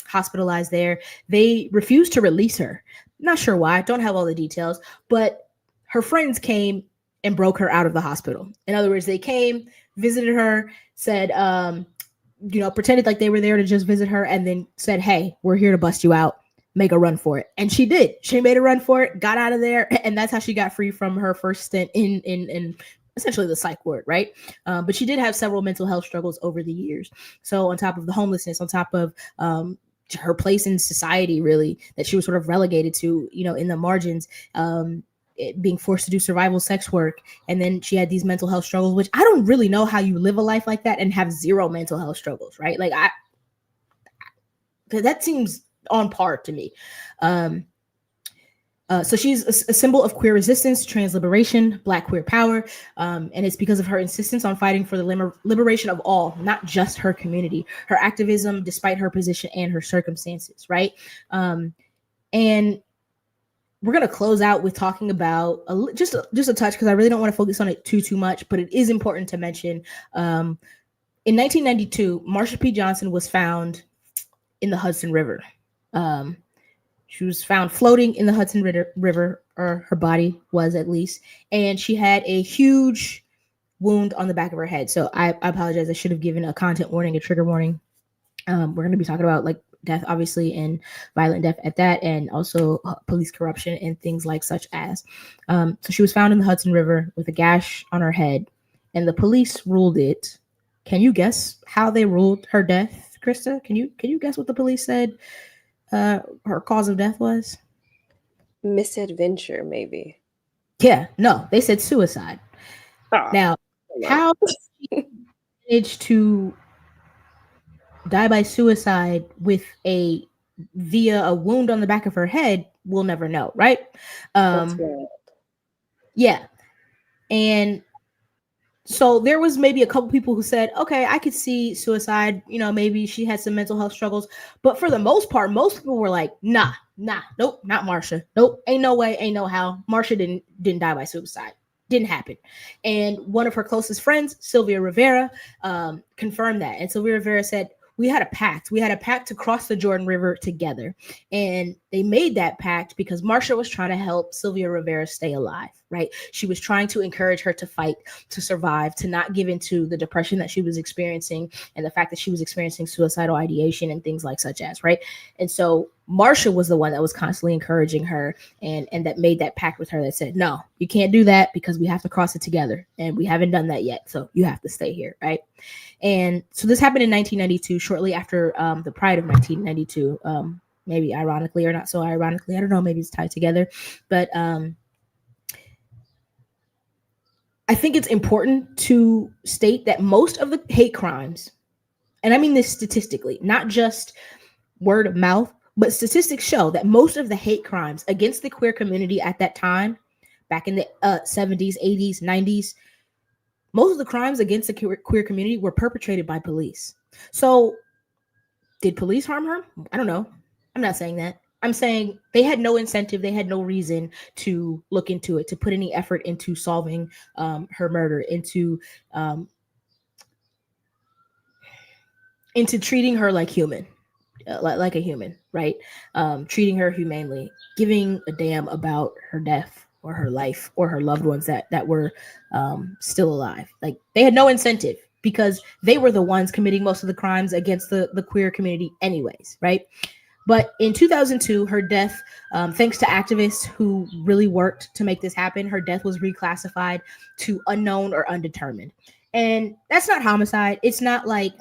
hospitalized there, they refused to release her. Not sure why. Don't have all the details, but her friends came and broke her out of the hospital. In other words, they came, visited her, said, pretended like they were there to just visit her, and then said, hey, we're here to bust you out. Make a run for it. And she did. She made a run for it, got out of there, and that's how she got free from her first stint in essentially the psych ward, right? But she did have several mental health struggles over the years. So on top of the homelessness, on top of her place in society, really, that she was sort of relegated to, in the margins, being forced to do survival sex work. And then she had these mental health struggles, which I don't really know how you live a life like that and have zero mental health struggles, right? Like, that seems on par to me. So she's a symbol of queer resistance, trans liberation, Black queer power. And it's because of her insistence on fighting for the liberation of all, not just her community, her activism, despite her position and her circumstances, right? And we're going to close out with talking about just a touch, because I really don't want to focus on it too much, but it is important to mention. In 1992, Marsha P. Johnson was found in the Hudson River. She was found floating in the Hudson River, or her body was at least, and she had a huge wound on the back of her head. So I apologize. I should have given a content warning, a trigger warning. We're going to be talking about like death, obviously, and violent death at that, and also police corruption and things like such as. So she was found in the Hudson River with a gash on her head, and the police ruled it. Can you guess how they ruled her death, Krista? Can you guess what the police said her cause of death was? Misadventure, maybe. Yeah, no, they said suicide. Oh, now, how she managed to die by suicide via a wound on the back of her head, we'll never know, right? That's right. Yeah. And so there was maybe a couple people who said, okay, I could see suicide, maybe she had some mental health struggles, but for the most part, most people were like, nah, nope, not Marsha. Nope, ain't no way, ain't no how. Marsha didn't die by suicide. Didn't happen. And one of her closest friends, Sylvia Rivera, confirmed that. And Sylvia Rivera said, we had a pact. We had a pact to cross the Jordan River together. And they made that pact because Marsha was trying to help Sylvia Rivera stay alive, right? She was trying to encourage her to fight, to survive, to not give into the depression that she was experiencing and the fact that she was experiencing suicidal ideation and things like such as, right? And so Marsha was the one that was constantly encouraging her and that made that pact with her that said, no, you can't do that because we have to cross it together. And we haven't done that yet. So you have to stay here, right? And so this happened in 1992, shortly after the Pride of 1992, maybe ironically or not so ironically. I don't know, maybe it's tied together. But I think it's important to state that most of the hate crimes, and I mean this statistically, not just word of mouth, but statistics show that most of the hate crimes against the queer community at that time, back in the 70s, 80s, 90s, most of the crimes against the queer community were perpetrated by police. So did police harm her? I don't know. I'm not saying that. I'm saying they had no incentive. They had no reason to look into it, to put any effort into solving her murder, into treating her like human. Like a human, right? Treating her humanely, giving a damn about her death or her life or her loved ones that were still alive. Like they had no incentive because they were the ones committing most of the crimes against the queer community anyways, right? But in 2002, her death, thanks to activists who really worked to make this happen, her death was reclassified to unknown or undetermined. And that's not homicide. It's not like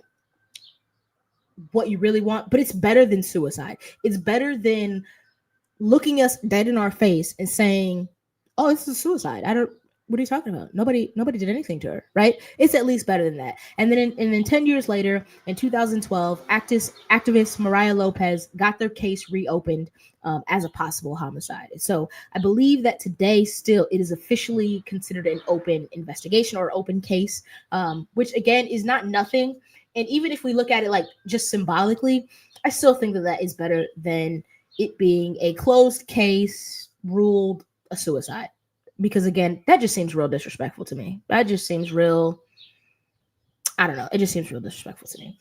what you really want, but it's better than suicide. It's better than looking us dead in our face and saying, oh, this is suicide. What are you talking about? Nobody did anything to her, right? It's at least better than that. And then 10 years later, in 2012, activist Mariah Lopez got their case reopened as a possible homicide. So I believe that today still it is officially considered an open investigation or open case, which again is not nothing. And even if we look at it like just symbolically, I still think that is better than it being a closed case ruled a suicide. Because again, that just seems real disrespectful to me. That just seems real, I don't know. It just seems real disrespectful to me.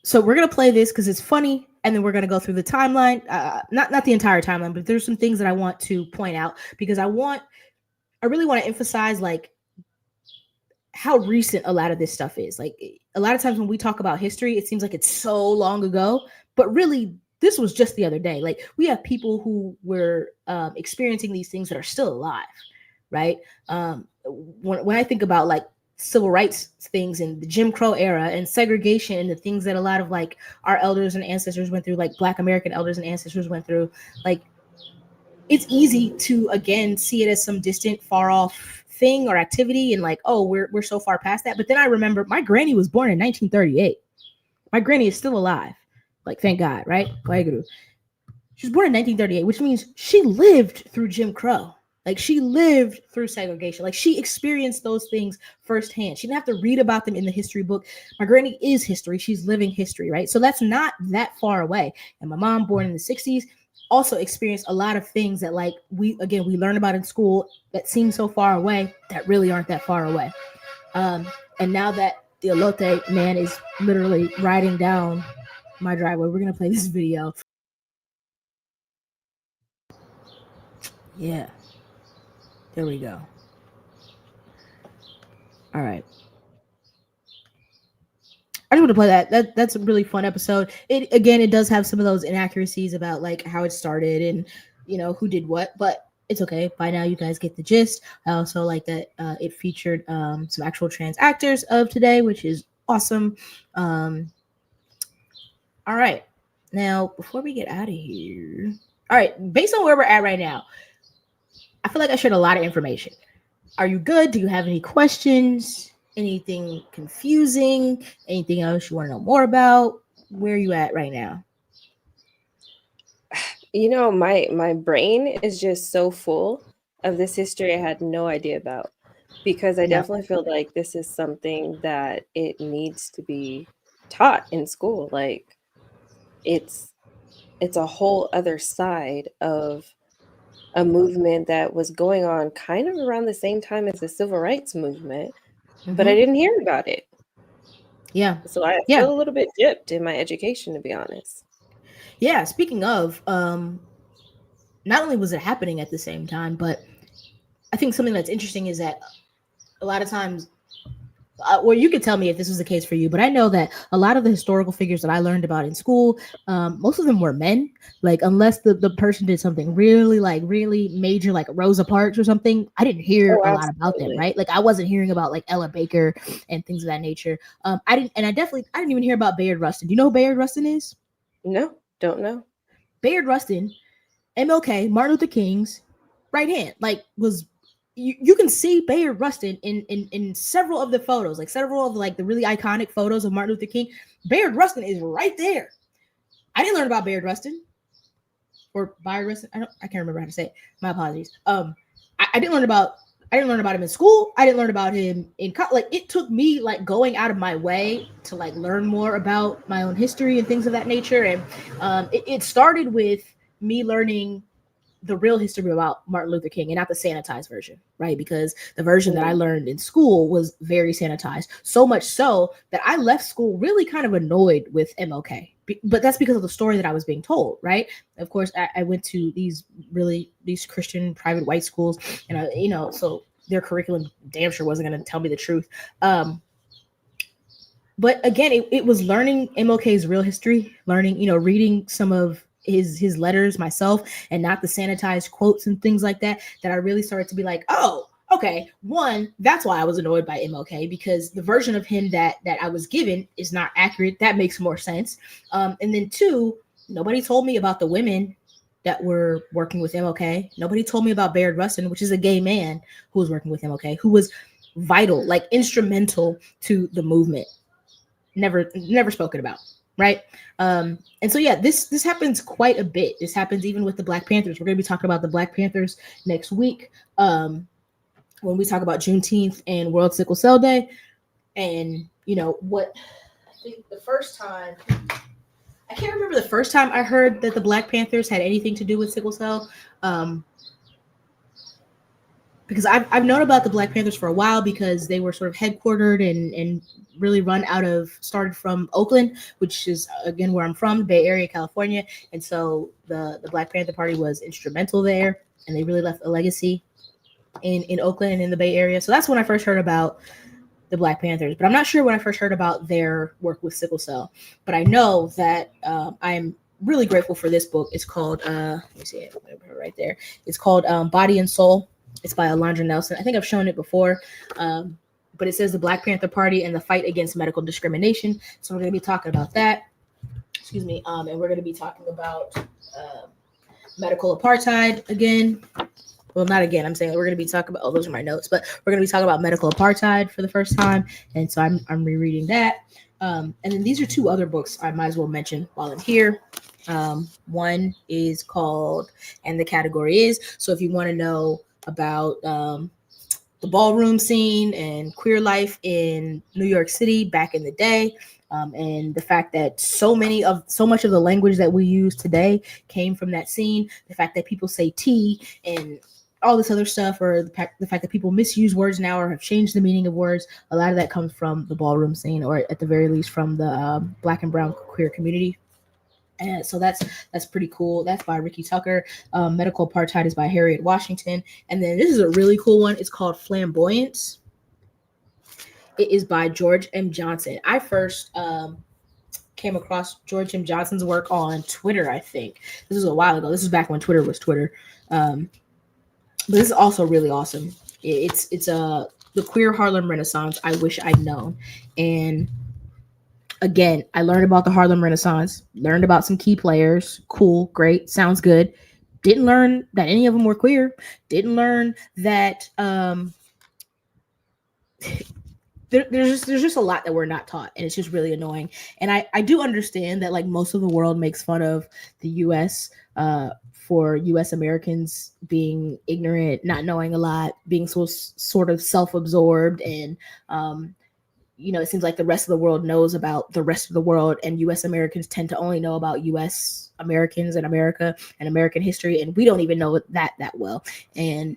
So we're going to play this because it's funny. And then we're going to go through the timeline. Not the entire timeline, but there's some things that I want to point out because I really want to emphasize like how recent a lot of this stuff is. Like a lot of times when we talk about history, it seems like it's so long ago, but really this was just the other day. Like we have people who were experiencing these things that are still alive, right? When I think about like civil rights things in the Jim Crow era and segregation and the things that a lot of like our elders and ancestors went through, like Black-American elders and ancestors went through, like it's easy to again see it as some distant, far off thing or activity and like, oh, we're so far past that. But then I remember my granny was born in 1938. My granny is still alive. Like, thank God, right? She was born in 1938, which means she lived through Jim Crow. Like she lived through segregation. Like she experienced those things firsthand. She didn't have to read about them in the history book. My granny is history. She's living history, right? So that's not that far away. And my mom, born in the 60s, also experienced a lot of things that like we learn about in school that seem so far away that really aren't that far away. And now that the elote man is literally riding down my driveway, we're gonna play this video. Yeah, there we go. All right. I just want to play that. That's a really fun episode. It does have some of those inaccuracies about like how it started and who did what, but it's okay. By now you guys get the gist. I also like that it featured some actual trans actors of today, which is awesome. All right. Now, before we get out of here, all right, based on where we're at right now, I feel like I shared a lot of information. Are you good? Do you have any questions? Anything confusing? Anything else you want to know more about? Where are you at right now? My brain is just so full of this history I had no idea about, because I definitely feel like this is something that it needs to be taught in school. Like it's a whole other side of a movement that was going on kind of around the same time as the civil rights movement, but I didn't hear about it. Yeah. So I feel a little bit gypped in my education, to be honest. Yeah. Speaking of, not only was it happening at the same time, but I think something that's interesting is that a lot of times, well, you could tell me if this was the case for you, but I know that a lot of the historical figures that I learned about in school, most of them were men. Like, unless the person did something really major, like Rosa Parks or something, I didn't hear a lot about them, right? Like, I wasn't hearing about like Ella Baker and things of that nature. I didn't even hear about Bayard Rustin. Do you know who Bayard Rustin is? No, don't know. Bayard Rustin, MLK, Martin Luther King's right hand, like was. You can see Bayard Rustin in several of the photos, like several of like the really iconic photos of Martin Luther King. Bayard Rustin is right there. I didn't learn about Bayard Rustin or Bayard Rustin. I can't remember how to say it. My apologies. I didn't learn about him in school. I didn't learn about him in college. Like, it took me like going out of my way to like learn more about my own history and things of that nature. And it started with me learning the real history about Martin Luther King and not the sanitized version, right? Because the version that I learned in school was very sanitized, so much so that I left school really kind of annoyed with MLK. But that's because of the story that I was being told, right? Of course, I went to these Christian private white schools, and so their curriculum damn sure wasn't going to tell me the truth. But again, it was learning MLK's real history, learning, reading some of his letters myself and not the sanitized quotes and things like that I really started to be like, oh, okay, one, that's why I was annoyed by MLK, because the version of him that I was given is not accurate. That makes more sense. And then two, nobody told me about the women that were working with MLK. Nobody told me about Bayard Rustin, which is a gay man who was working with MLK, who was vital, like instrumental to the movement. Never spoken about. Right. And so, yeah, this happens quite a bit. This happens even with the Black Panthers. We're going to be talking about the Black Panthers next week when we talk about Juneteenth and World Sickle Cell Day. And, what I think the first time, I can't remember the first time I heard that the Black Panthers had anything to do with sickle cell. Because I've known about the Black Panthers for a while, because they were sort of headquartered and really started from Oakland, which is again where I'm from, Bay Area, California. And so the Black Panther Party was instrumental there, and they really left a legacy in Oakland and in the Bay Area. So that's when I first heard about the Black Panthers, but I'm not sure when I first heard about their work with sickle cell. But I know that I'm really grateful for this book. It's called let me see it right there. It's called Body and Soul. It's by Alondra Nelson. I think I've shown it before, but it says the Black Panther Party and the fight against medical discrimination. So we're going to be talking about that. Excuse me. And we're going to be talking about medical apartheid again. Well, not again. I'm saying we're going to be talking about, those are my notes, but we're going to be talking about medical apartheid for the first time. And so I'm rereading that. And then these are two other books I might as well mention while I'm here. One is called And the Category Is. So if you want to know about the ballroom scene and queer life in New York City back in the day, and the fact that so much of the language that we use today came from that scene, the fact that people say tea and all this other stuff, or the fact that people misuse words now or have changed the meaning of words, a lot of that comes from the ballroom scene, or at the very least from the Black and brown queer community. And so that's pretty cool. That's by Ricky Tucker. Medical Apartheid is by Harriet Washington. And then this is a really cool one. It's called Flamboyance. It is by George M. Johnson. I first came across George M. Johnson's work on Twitter, I think. This was a while ago. This was back when Twitter was Twitter. But this is also really awesome. It's the Queer Harlem Renaissance, I Wish I'd Known. And again, I learned about the Harlem Renaissance, learned about some key players. Cool, great, sounds good. Didn't learn that any of them were queer. Didn't learn that there's just a lot that we're not taught, and it's just really annoying. And I do understand that like most of the world makes fun of the US for US Americans being ignorant, not knowing a lot, being so sort of self-absorbed, and it seems like the rest of the world knows about the rest of the world, and US Americans tend to only know about US Americans and America and American history, and we don't even know that well. And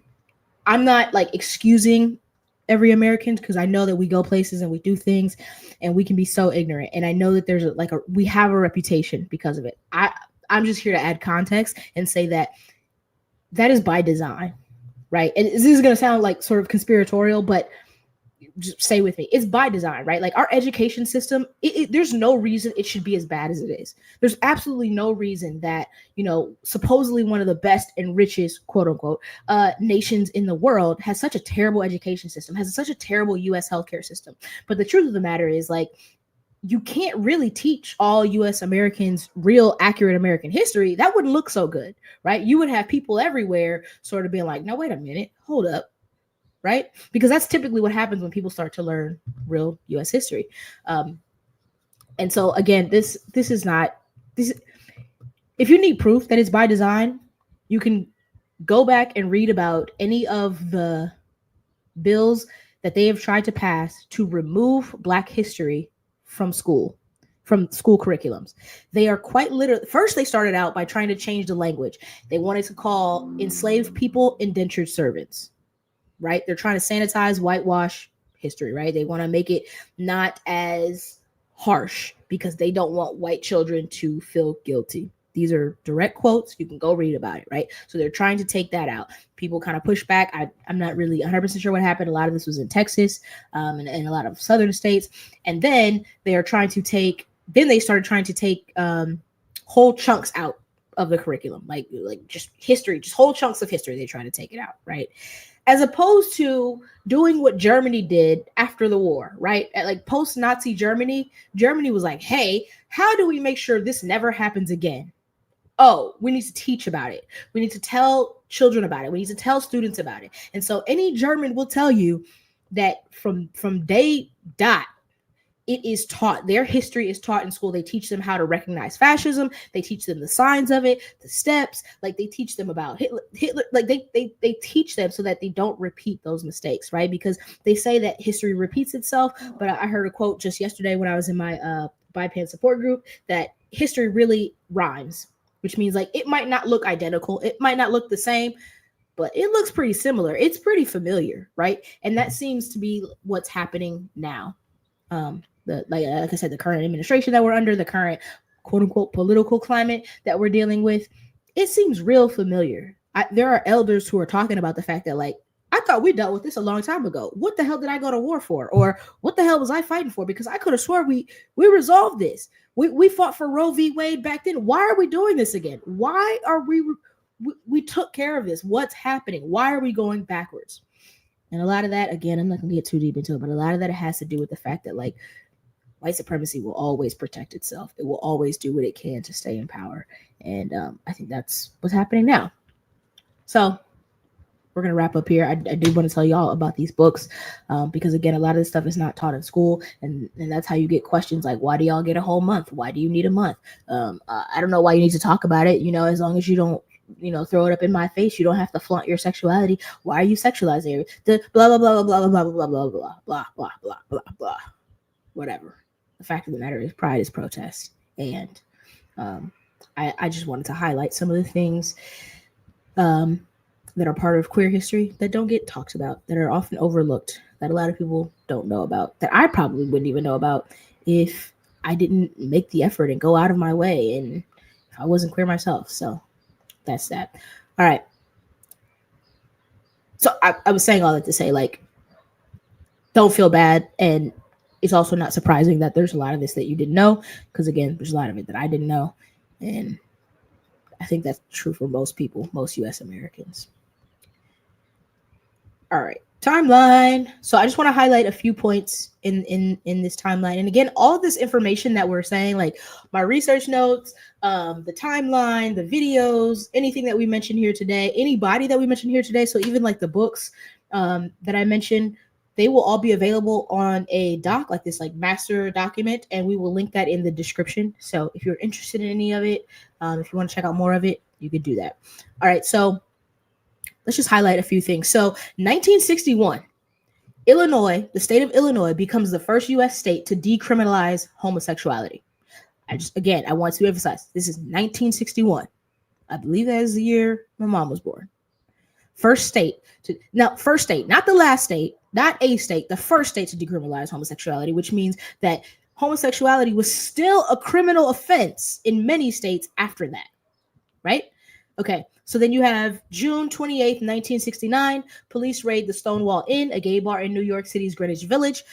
I'm not like excusing every American, because I know that we go places and we do things and we can be so ignorant. And I know that there's we have a reputation because of it. I'm just here to add context and say that is by design, right? And this is going to sound like sort of conspiratorial, but just stay with me. It's by design, right? Like our education system, there's no reason it should be as bad as it is. There's absolutely no reason that, supposedly one of the best and richest, quote unquote, nations in the world has such a terrible education system, has such a terrible US healthcare system. But the truth of the matter is, like, you can't really teach all US Americans real accurate American history. That wouldn't look so good, right? You would have people everywhere sort of being like, no, wait a minute, hold up. Right? Because that's typically what happens when people start to learn real US history. And so again, this is not this. If you need proof that it's by design, you can go back and read about any of the bills that they have tried to pass to remove Black history from school curriculums. They are quite literally, first they started out by trying to change the language. They wanted to call enslaved people indentured servants. Right? They're trying to sanitize, whitewash history, right? They want to make it not as harsh because they don't want white children to feel guilty. These are direct quotes. You can go read about it, right? So they're trying to take that out. People kind of push back. I'm not really 100% sure what happened. A lot of this was in Texas and a lot of southern states. And then they started trying to take whole chunks out of the curriculum, like just history, just whole chunks of history. They try to take it out, right? As opposed to doing what Germany did after the war, right? Like post-Nazi Germany was like, hey, how do we make sure this never happens again? Oh, we need to teach about it. We need to tell children about it. We need to tell students about it. And so any German will tell you that from day dot, it is taught. Their history is taught in school. They teach them how to recognize fascism. They teach them the signs of it, the steps. Like they teach them about Hitler. Like they teach them so that they don't repeat those mistakes, right? Because they say that history repeats itself. But I heard a quote just yesterday when I was in my BIPAN support group that history really rhymes, which means like it might not look identical. It might not look the same, but it looks pretty similar. It's pretty familiar, right? And that seems to be what's happening now. Like I said, the current administration that we're under, the current quote unquote political climate that we're dealing with, it seems real familiar. There are elders who are talking about the fact that like, I thought we dealt with this a long time ago. What the hell did I go to war for? Or what the hell was I fighting for? Because I could have swore we resolved this. We fought for Roe v. Wade back then. Why are we doing this again? Why are we took care of this? What's happening? Why are we going backwards? And a lot of that, again, I'm not going to get too deep into it, but a lot of that has to do with the fact that like white supremacy will always protect itself. It will always do what it can to stay in power. And I think that's what's happening now. So we're going to wrap up here. I do want to tell y'all about these books because, again, a lot of this stuff is not taught in school. And that's how you get questions like, why do y'all get a whole month? Why do you need a month? I don't know why you need to talk about it. As long as you don't, throw it up in my face. You don't have to flaunt your sexuality. Why are you sexualizing it? The blah, blah, blah, blah, blah, blah, blah, blah, blah, blah, blah, blah, blah, blah. Whatever. The fact of the matter is pride is protest. And I just wanted to highlight some of the things that are part of queer history that don't get talked about, that are often overlooked, that a lot of people don't know about, that I probably wouldn't even know about if I didn't make the effort and go out of my way and if I wasn't queer myself. So that's that. All right. So I was saying all that to say, like, don't feel bad. And it's also not surprising that there's a lot of this that you didn't know, because again, there's a lot of it that I didn't know. And I think that's true for most people, most US Americans. All right, timeline. So I just want to highlight a few points in this timeline. And again, all of this information that we're saying, like my research notes, the timeline, the videos, anything that we mentioned here today, anybody that we mentioned here today. So even like the books that I mentioned, they will all be available on a doc, like this like master document, and we will link that in the description. So if you're interested in any of it, if you want to check out more of it, you could do that. All right, so let's just highlight a few things. So 1961, Illinois, the state of Illinois, becomes the first U.S. state to decriminalize homosexuality. I want to emphasize, this is 1961. I believe that is the year my mom was born. First state, not the last state, not a state, the first state to decriminalize homosexuality, which means that homosexuality was still a criminal offense in many states after that, right? Okay, so then you have June 28th, 1969, police raid the Stonewall Inn, a gay bar in New York City's Greenwich Village.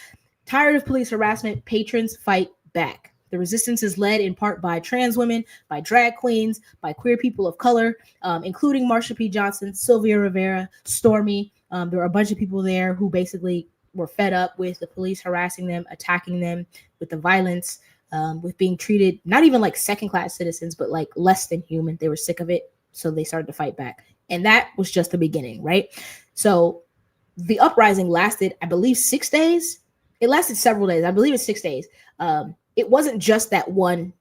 Tired of police harassment, patrons fight back. The resistance is led in part by trans women, by drag queens, by queer people of color, including Marsha P. Johnson, Sylvia Rivera, Stormy. There were a bunch of people there who basically were fed up with the police harassing them, attacking them, with the violence, with being treated not even like second-class citizens, but like less than human. They were sick of it, so they started to fight back. And that was just the beginning, right? So the uprising lasted, I believe, 6 days. It lasted several days. I believe it's 6 days. It wasn't just that one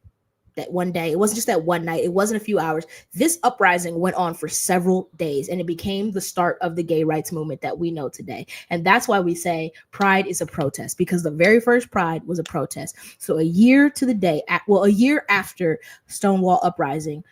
day. It wasn't just that one night. It wasn't a few hours. This uprising went on for several days, and it became the start of the gay rights movement that we know today. And that's why we say Pride is a protest, because the very first Pride was a protest. So a year after Stonewall Uprising,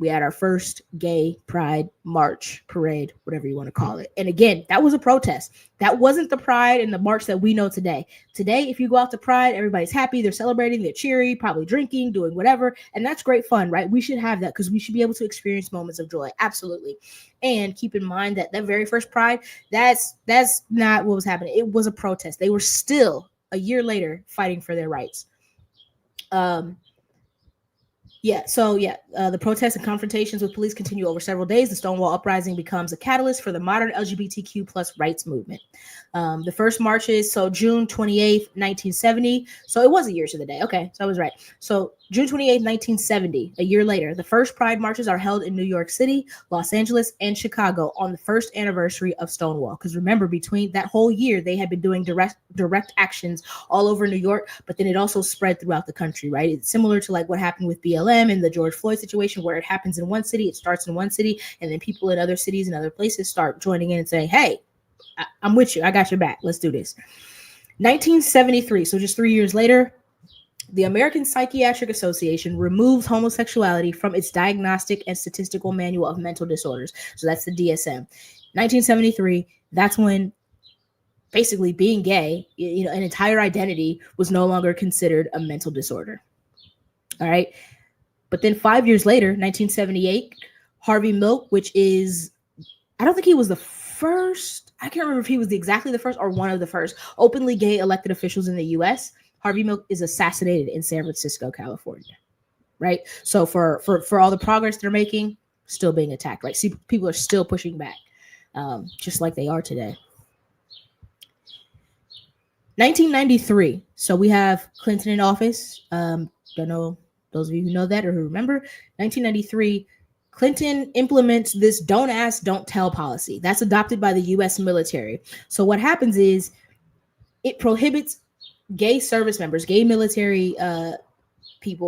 we had our first gay pride march, parade, whatever you want to call it. And again, that was a protest. That wasn't the pride and the march that we know today. Today, if you go out to Pride, everybody's happy, they're celebrating, they're cheery, probably drinking, doing whatever. And that's great fun, right? We should have that because we should be able to experience moments of joy. Absolutely. And keep in mind that very first Pride, that's not what was happening. It was a protest. They were still a year later fighting for their rights. The protests and confrontations with police continue over several days. The Stonewall Uprising becomes a catalyst for the modern LGBTQ plus rights movement. The first marches, so June 28th, 1970. So it was a year to the day. Okay, so I was right. So June 28th, 1970, a year later, the first Pride marches are held in New York City, Los Angeles, and Chicago on the first anniversary of Stonewall. Because remember, between that whole year, they had been doing direct actions all over New York, but then it also spread throughout the country, right? It's similar to like what happened with BLM and the George Floyd situation, where it happens in one city, it starts in one city, and then people in other cities and other places start joining in and saying, hey, I'm with you. I got your back. Let's do this. 1973, so just 3 years later, the American Psychiatric Association removes homosexuality from its Diagnostic and Statistical Manual of Mental Disorders. So that's the DSM. 1973, that's when basically being gay, an entire identity was no longer considered a mental disorder. All right. But then 5 years later, 1978, Harvey Milk, which is, I don't think he was the first, I can't remember if he was exactly the first or one of the first openly gay elected officials in the U.S., Harvey Milk is assassinated in San Francisco, California, right? So for all the progress they're making, still being attacked. Like, see, people are still pushing back, just like they are today. 1993. So we have Clinton in office. Don't know those of you who know that or who remember. 1993, Clinton implements this don't ask, don't tell policy. That's adopted by the U.S. military. So what happens is it prohibits gay service members, gay military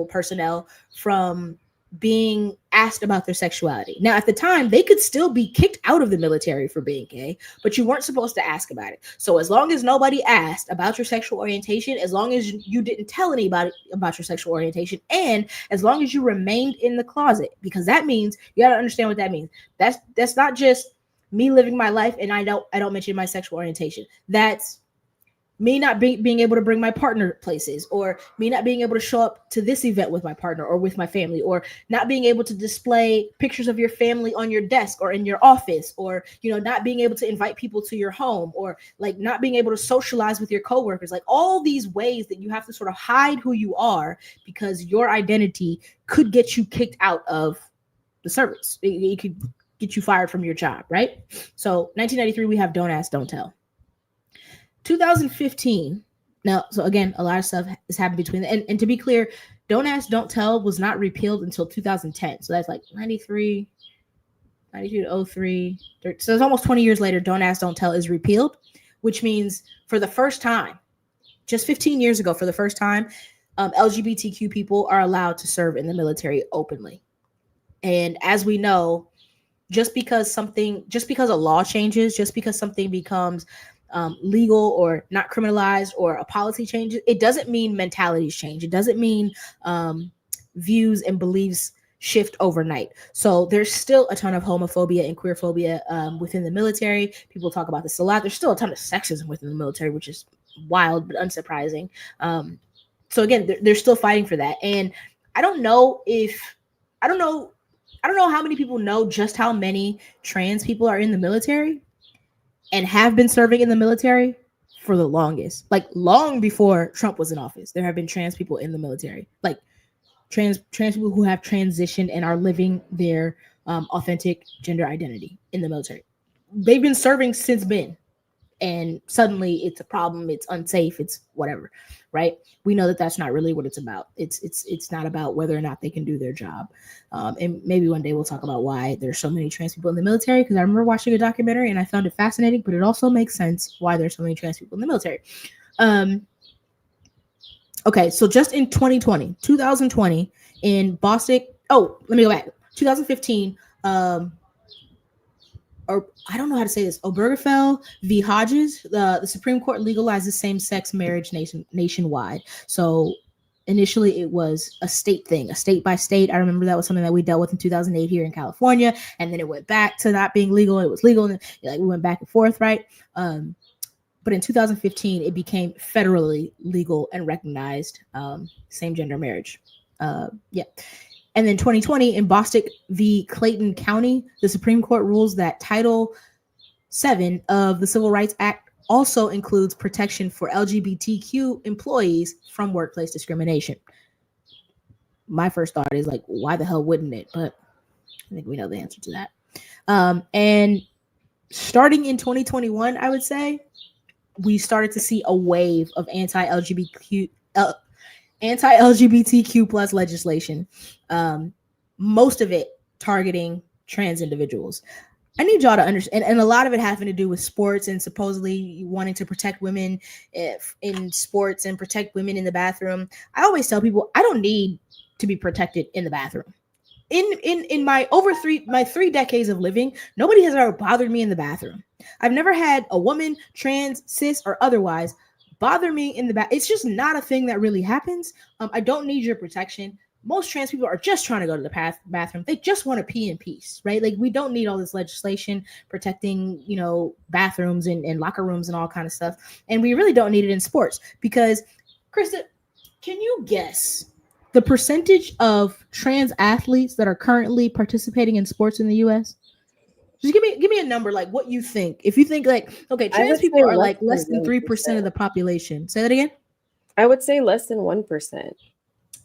personnel from being asked about their sexuality. Now, at the time, they could still be kicked out of the military for being gay, but you weren't supposed to ask about it. So as long as nobody asked about your sexual orientation, as long as you didn't tell anybody about your sexual orientation, and as long as you remained in the closet, because that means, you got to understand what that means. That's not just me living my life and I don't mention my sexual orientation. That's me not being able to bring my partner places, or me not being able to show up to this event with my partner or with my family, or not being able to display pictures of your family on your desk or in your office, or, you know, not being able to invite people to your home, or like not being able to socialize with your coworkers, like all these ways that you have to sort of hide who you are because your identity could get you kicked out of the service. It could get you fired from your job, right? So 1993, we have Don't Ask, Don't Tell. 2015. Now, so again, a lot of stuff has happened between and to be clear, Don't Ask, Don't Tell was not repealed until 2010. So that's like 93, 92 to 03. So it's almost 20 years later, Don't Ask, Don't Tell is repealed, which means for the first time, just 15 years ago, for the first time, LGBTQ people are allowed to serve in the military openly. And as we know, just because a law changes, just because something becomes legal or not criminalized, or a policy changes, it doesn't mean mentalities change. It doesn't mean views and beliefs shift overnight. So there's still a ton of homophobia and queerphobia within the military. People talk about this a lot. There's still a ton of sexism within the military, which is wild but unsurprising. So again, they're still fighting for that. And I don't know how many people know just how many trans people are in the military and have been serving in the military for the longest. Like long before Trump was in office, there have been trans people in the military, like trans people who have transitioned and are living their authentic gender identity in the military. They've been serving since then. And suddenly it's a problem, it's unsafe, it's whatever, right? We know that that's not really what it's about. It's not about whether or not they can do their job. And maybe one day we'll talk about why there's so many trans people in the military, because I remember watching a documentary and I found it fascinating, but it also makes sense why there's so many trans people in the military. Okay, so just in 2020 in Boston, let me go back. 2015, or I don't know how to say this, Obergefell v. Hodges, the Supreme Court legalizes same-sex marriage nationwide. So initially it was a state thing, a state by state. I remember that was something that we dealt with in 2008 here in California, and then it went back to not being legal. It was legal, and we went back and forth, right? But in 2015, it became federally legal and recognized same-gender marriage. And then 2020 in Bostick v. Clayton County, the Supreme Court rules that Title VII of the Civil Rights Act also includes protection for LGBTQ employees from workplace discrimination. My first thought is like, why the hell wouldn't it? But I think we know the answer to that. And starting in 2021, I would say, we started to see a wave of anti-LGBTQ plus legislation, most of it targeting trans individuals. I need y'all to understand, and a lot of it having to do with sports and supposedly wanting to protect women in sports and protect women in the bathroom. I always tell people, I don't need to be protected in the bathroom. In my my 3 decades of living, nobody has ever bothered me in the bathroom. I've never had a woman, trans, cis, or otherwise bother me in the back. It's just not a thing that really happens. I don't need your protection. Most trans people are just trying to go to the bathroom. They just want to pee in peace, right? Like, we don't need all this legislation protecting, bathrooms and locker rooms and all kind of stuff. And we really don't need it in sports, because, Krista, can you guess the percentage of trans athletes that are currently participating in sports in the U.S.? Just give me a number, like what you think. If you think like, okay, trans people are like less than 3% of the population. Say that again. I would say less than 1%.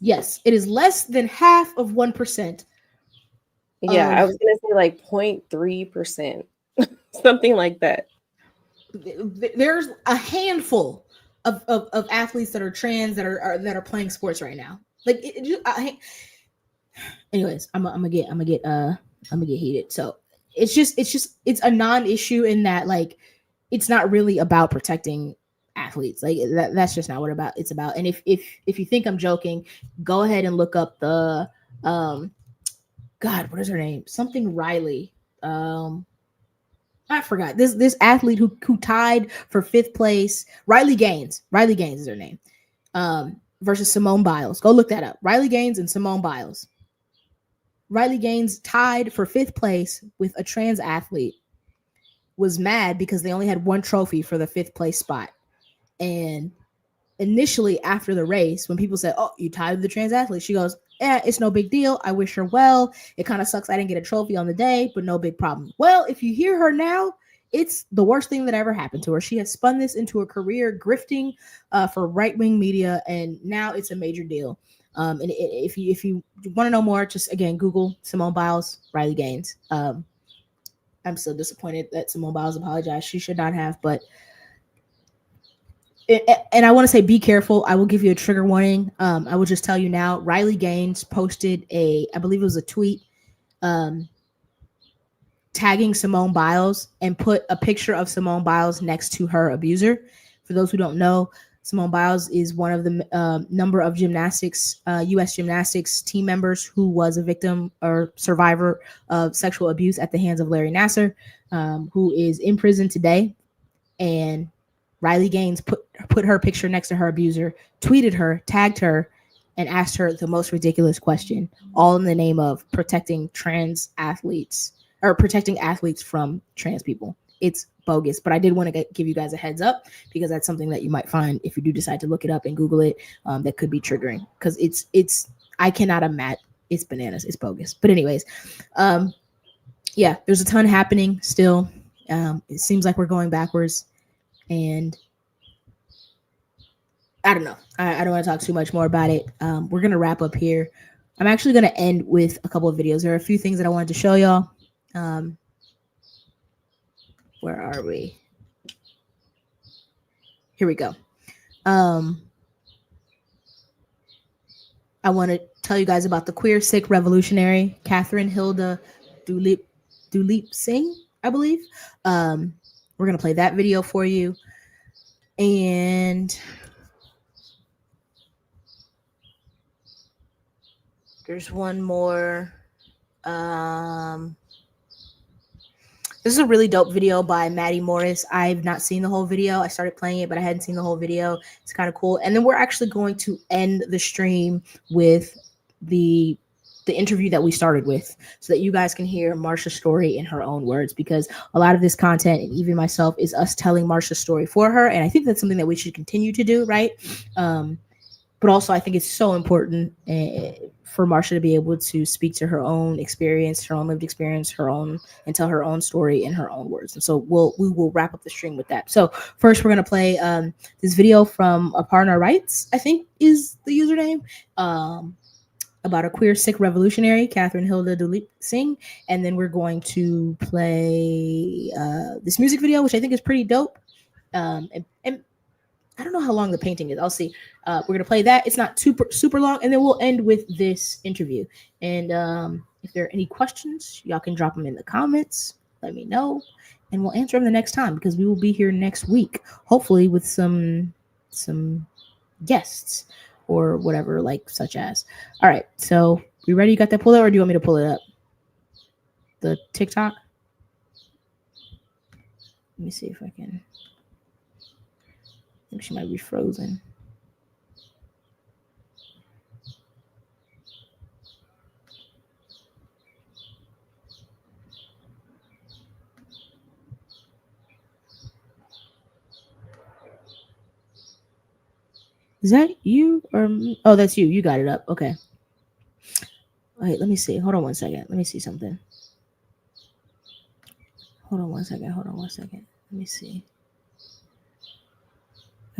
Yes, it is less than half of 1%. Yeah, I was gonna say like 0.3%, something like that. There's a handful of athletes that are trans that are playing sports right now. Like, anyways, I'm gonna get heated. So it's a non-issue in that, like, it's not really about protecting athletes. Like, that's just not what it's about. And if you think I'm joking, go ahead and look up the God, what is her name? Something Riley. I forgot. This athlete who tied for 5th place. Riley Gaines. Riley Gaines is her name. Versus Simone Biles. Go look that up. Riley Gaines and Simone Biles. Riley Gaines tied for 5th place with a trans athlete. Was mad because they only had one trophy for the 5th place spot. And initially after the race, when people said, "Oh, you tied the trans athlete," she goes, "Yeah, it's no big deal. I wish her well. It kind of sucks I didn't get a trophy on the day, but no big problem." Well, if you hear her now, it's the worst thing that ever happened to her. She has spun this into a career grifting for right-wing media, and now it's a major deal. And if you want to know more, just again Google Simone Biles, Riley Gaines. I'm so disappointed that Simone Biles apologized. She should not have, but. And I want to say, be careful. I will give you a trigger warning. I will just tell you now. Riley Gaines posted I believe it was a tweet, tagging Simone Biles and put a picture of Simone Biles next to her abuser. For those who don't know, Simone Biles is one of the number of gymnastics, U.S. gymnastics team members who was a victim or survivor of sexual abuse at the hands of Larry Nassar, who is in prison today. And Riley Gaines put her picture next to her abuser, tweeted her, tagged her, and asked her the most ridiculous question, all in the name of protecting trans athletes or protecting athletes from trans people. It's bogus, but I did want to give you guys a heads up because that's something that you might find if you do decide to look it up and Google it. That could be triggering because it's I cannot imagine. It's bananas. It's bogus. But anyways, yeah, there's a ton happening still. It seems like we're going backwards. And I don't know. I don't want to talk too much more about it. We're going to wrap up here. I'm actually going to end with a couple of videos. There are a few things that I wanted to show y'all. Where are we? Here we go. I want to tell you guys about the queer Sikh revolutionary, Catherine Hilda Duleep Singh, I believe. We're going to play that video for you. And there's one more. This is a really dope video by Maddie Morris. I've not seen the whole video. I started playing it, but I hadn't seen the whole video. It's kind of cool. And then we're actually going to end the stream with the interview that we started with so that you guys can hear Marsha's story in her own words, because a lot of this content, and even myself, is us telling Marsha's story for her. And I think that's something that we should continue to do, right? But also I think it's so important for Marsha to be able to speak to her own experience, her own lived experience, and tell her own story in her own words. And so we will wrap up the stream with that. So first we're going to play this video from Aparna Rights, I think is the username, about a queer Sikh revolutionary, Catherine Hilda Duleep Singh. And then we're going to play this music video, which I think is pretty dope. And I don't know how long the painting is. I'll see. We're going to play that. It's not super long. And then we'll end with this interview. And if there are any questions, y'all can drop them in the comments. Let me know. And we'll answer them the next time, because we will be here next week, hopefully with some guests or whatever, like such as. All right. So you ready? You got that pulled up, or do you want me to pull it up? The TikTok? Let me see if I can. I think she might be frozen. Is that you or me? Oh, that's you. You got it up. Okay. Wait, let me see. Hold on one second. Let me see something. Hold on one second. Let me see.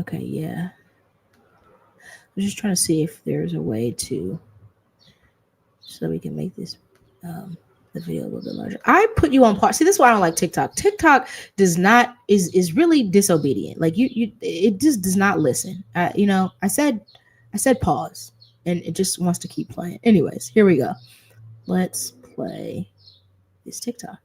Okay, yeah. I'm just trying to see if there's a way to, so we can make this the video a little bit larger. I put you on pause. See, this is why I don't like TikTok. TikTok is really disobedient. Like it just does not listen. I said pause, and it just wants to keep playing. Anyways, here we go. Let's play this TikTok.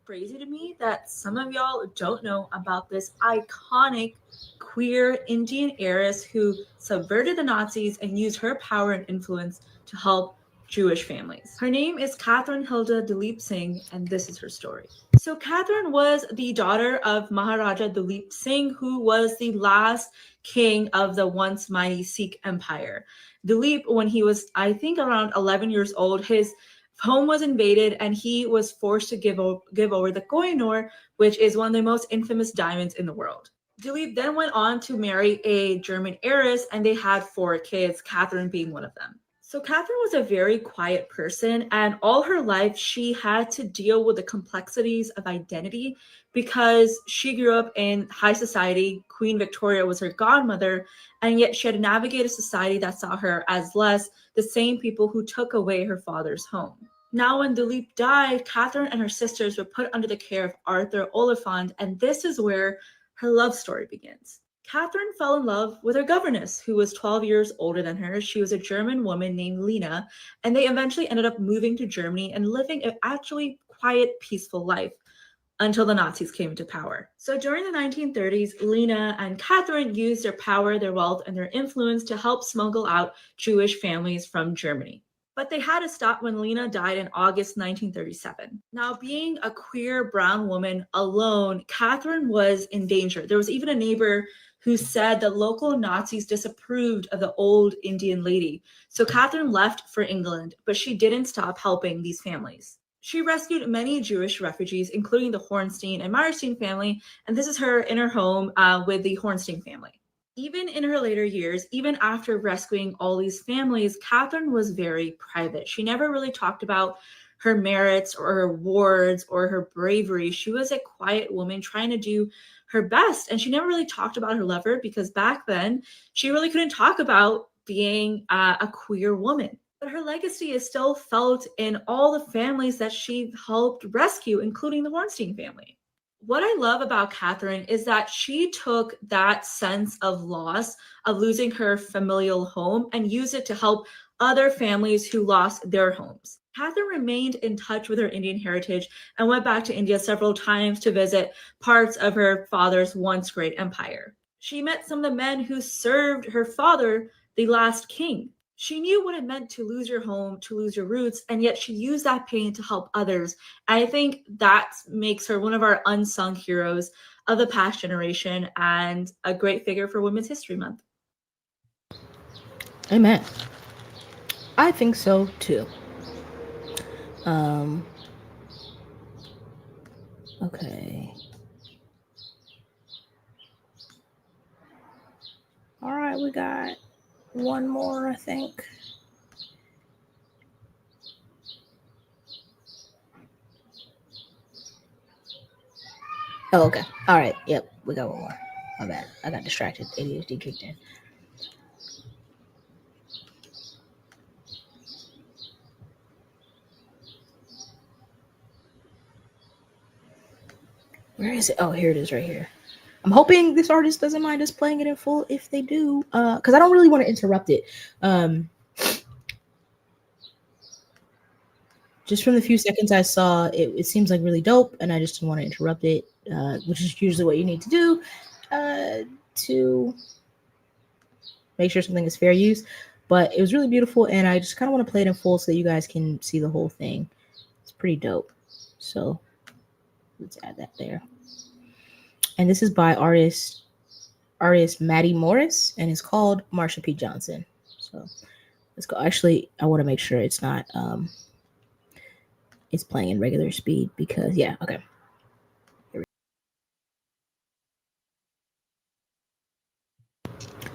Crazy to me that some of y'all don't know about this iconic queer Indian heiress who subverted the Nazis and used her power and influence to help Jewish families. Her name is Catherine Hilda Duleep Singh, and this is her story. So Catherine was the daughter of Maharaja Duleep Singh, who was the last king of the once mighty Sikh empire. Duleep, when he was, I think, around 11 years old, his home was invaded and he was forced to give over the Koh-i-Noor, which is one of the most infamous diamonds in the world. Duluth then went on to marry a German heiress, and they had 4 kids, Catherine being one of them. So Catherine was a very quiet person, and all her life she had to deal with the complexities of identity because she grew up in high society. Queen Victoria was her godmother, and yet she had to navigate a society that saw her as less, the same people who took away her father's home. Now, when Duluth died, Catherine and her sisters were put under the care of Arthur Oliphant, and this is where her love story begins. Catherine fell in love with her governess, who was 12 years older than her. She was a German woman named Lena, and they eventually ended up moving to Germany and living an actually quiet, peaceful life until the Nazis came into power. So during the 1930s, Lena and Catherine used their power, their wealth, and their influence to help smuggle out Jewish families from Germany. But they had to stop when Lena died in August 1937. Now, being a queer brown woman alone, Catherine was in danger. There was even a neighbor who said that local Nazis disapproved of the old Indian lady. So Catherine left for England, but she didn't stop helping these families. She rescued many Jewish refugees, including the Hornstein and Meyerstein family, and this is her in her home with the Hornstein family. Even in her later years, even after rescuing all these families, Catherine was very private. She never really talked about her merits or her awards or her bravery. She was a quiet woman trying to do her best, and she never really talked about her lover because back then she really couldn't talk about being a queer woman. But her legacy is still felt in all the families that she helped rescue, including the Hornstein family. What I love about Catherine is that she took that sense of loss, of losing her familial home, and used it to help other families who lost their homes. Catherine remained in touch with her Indian heritage and went back to India several times to visit parts of her father's once great empire. She met some of the men who served her father, the last king. She knew what it meant to lose your home, to lose your roots, and yet she used that pain to help others. And I think that makes her one of our unsung heroes of the past generation and a great figure for Women's History Month. Amen. I think so too. Okay. All right, we got one more, I think. Oh, okay. All right. Yep, we got one more. My bad. I got distracted. ADHD kicked in. Where is it? Oh, here it is right here. I'm hoping this artist doesn't mind us playing it in full. If they do, because I don't really want to interrupt it. Just from the few seconds I saw, it seems like really dope, and I just didn't want to interrupt it, which is usually what you need to do to make sure something is fair use. But it was really beautiful, and I just kind of want to play it in full so that you guys can see the whole thing. It's pretty dope. So let's add that there. And this is by artist Maddie Morris, and it's called Marsha P. Johnson. So let's go. Actually, I want to make sure it's not it's playing in regular speed because okay.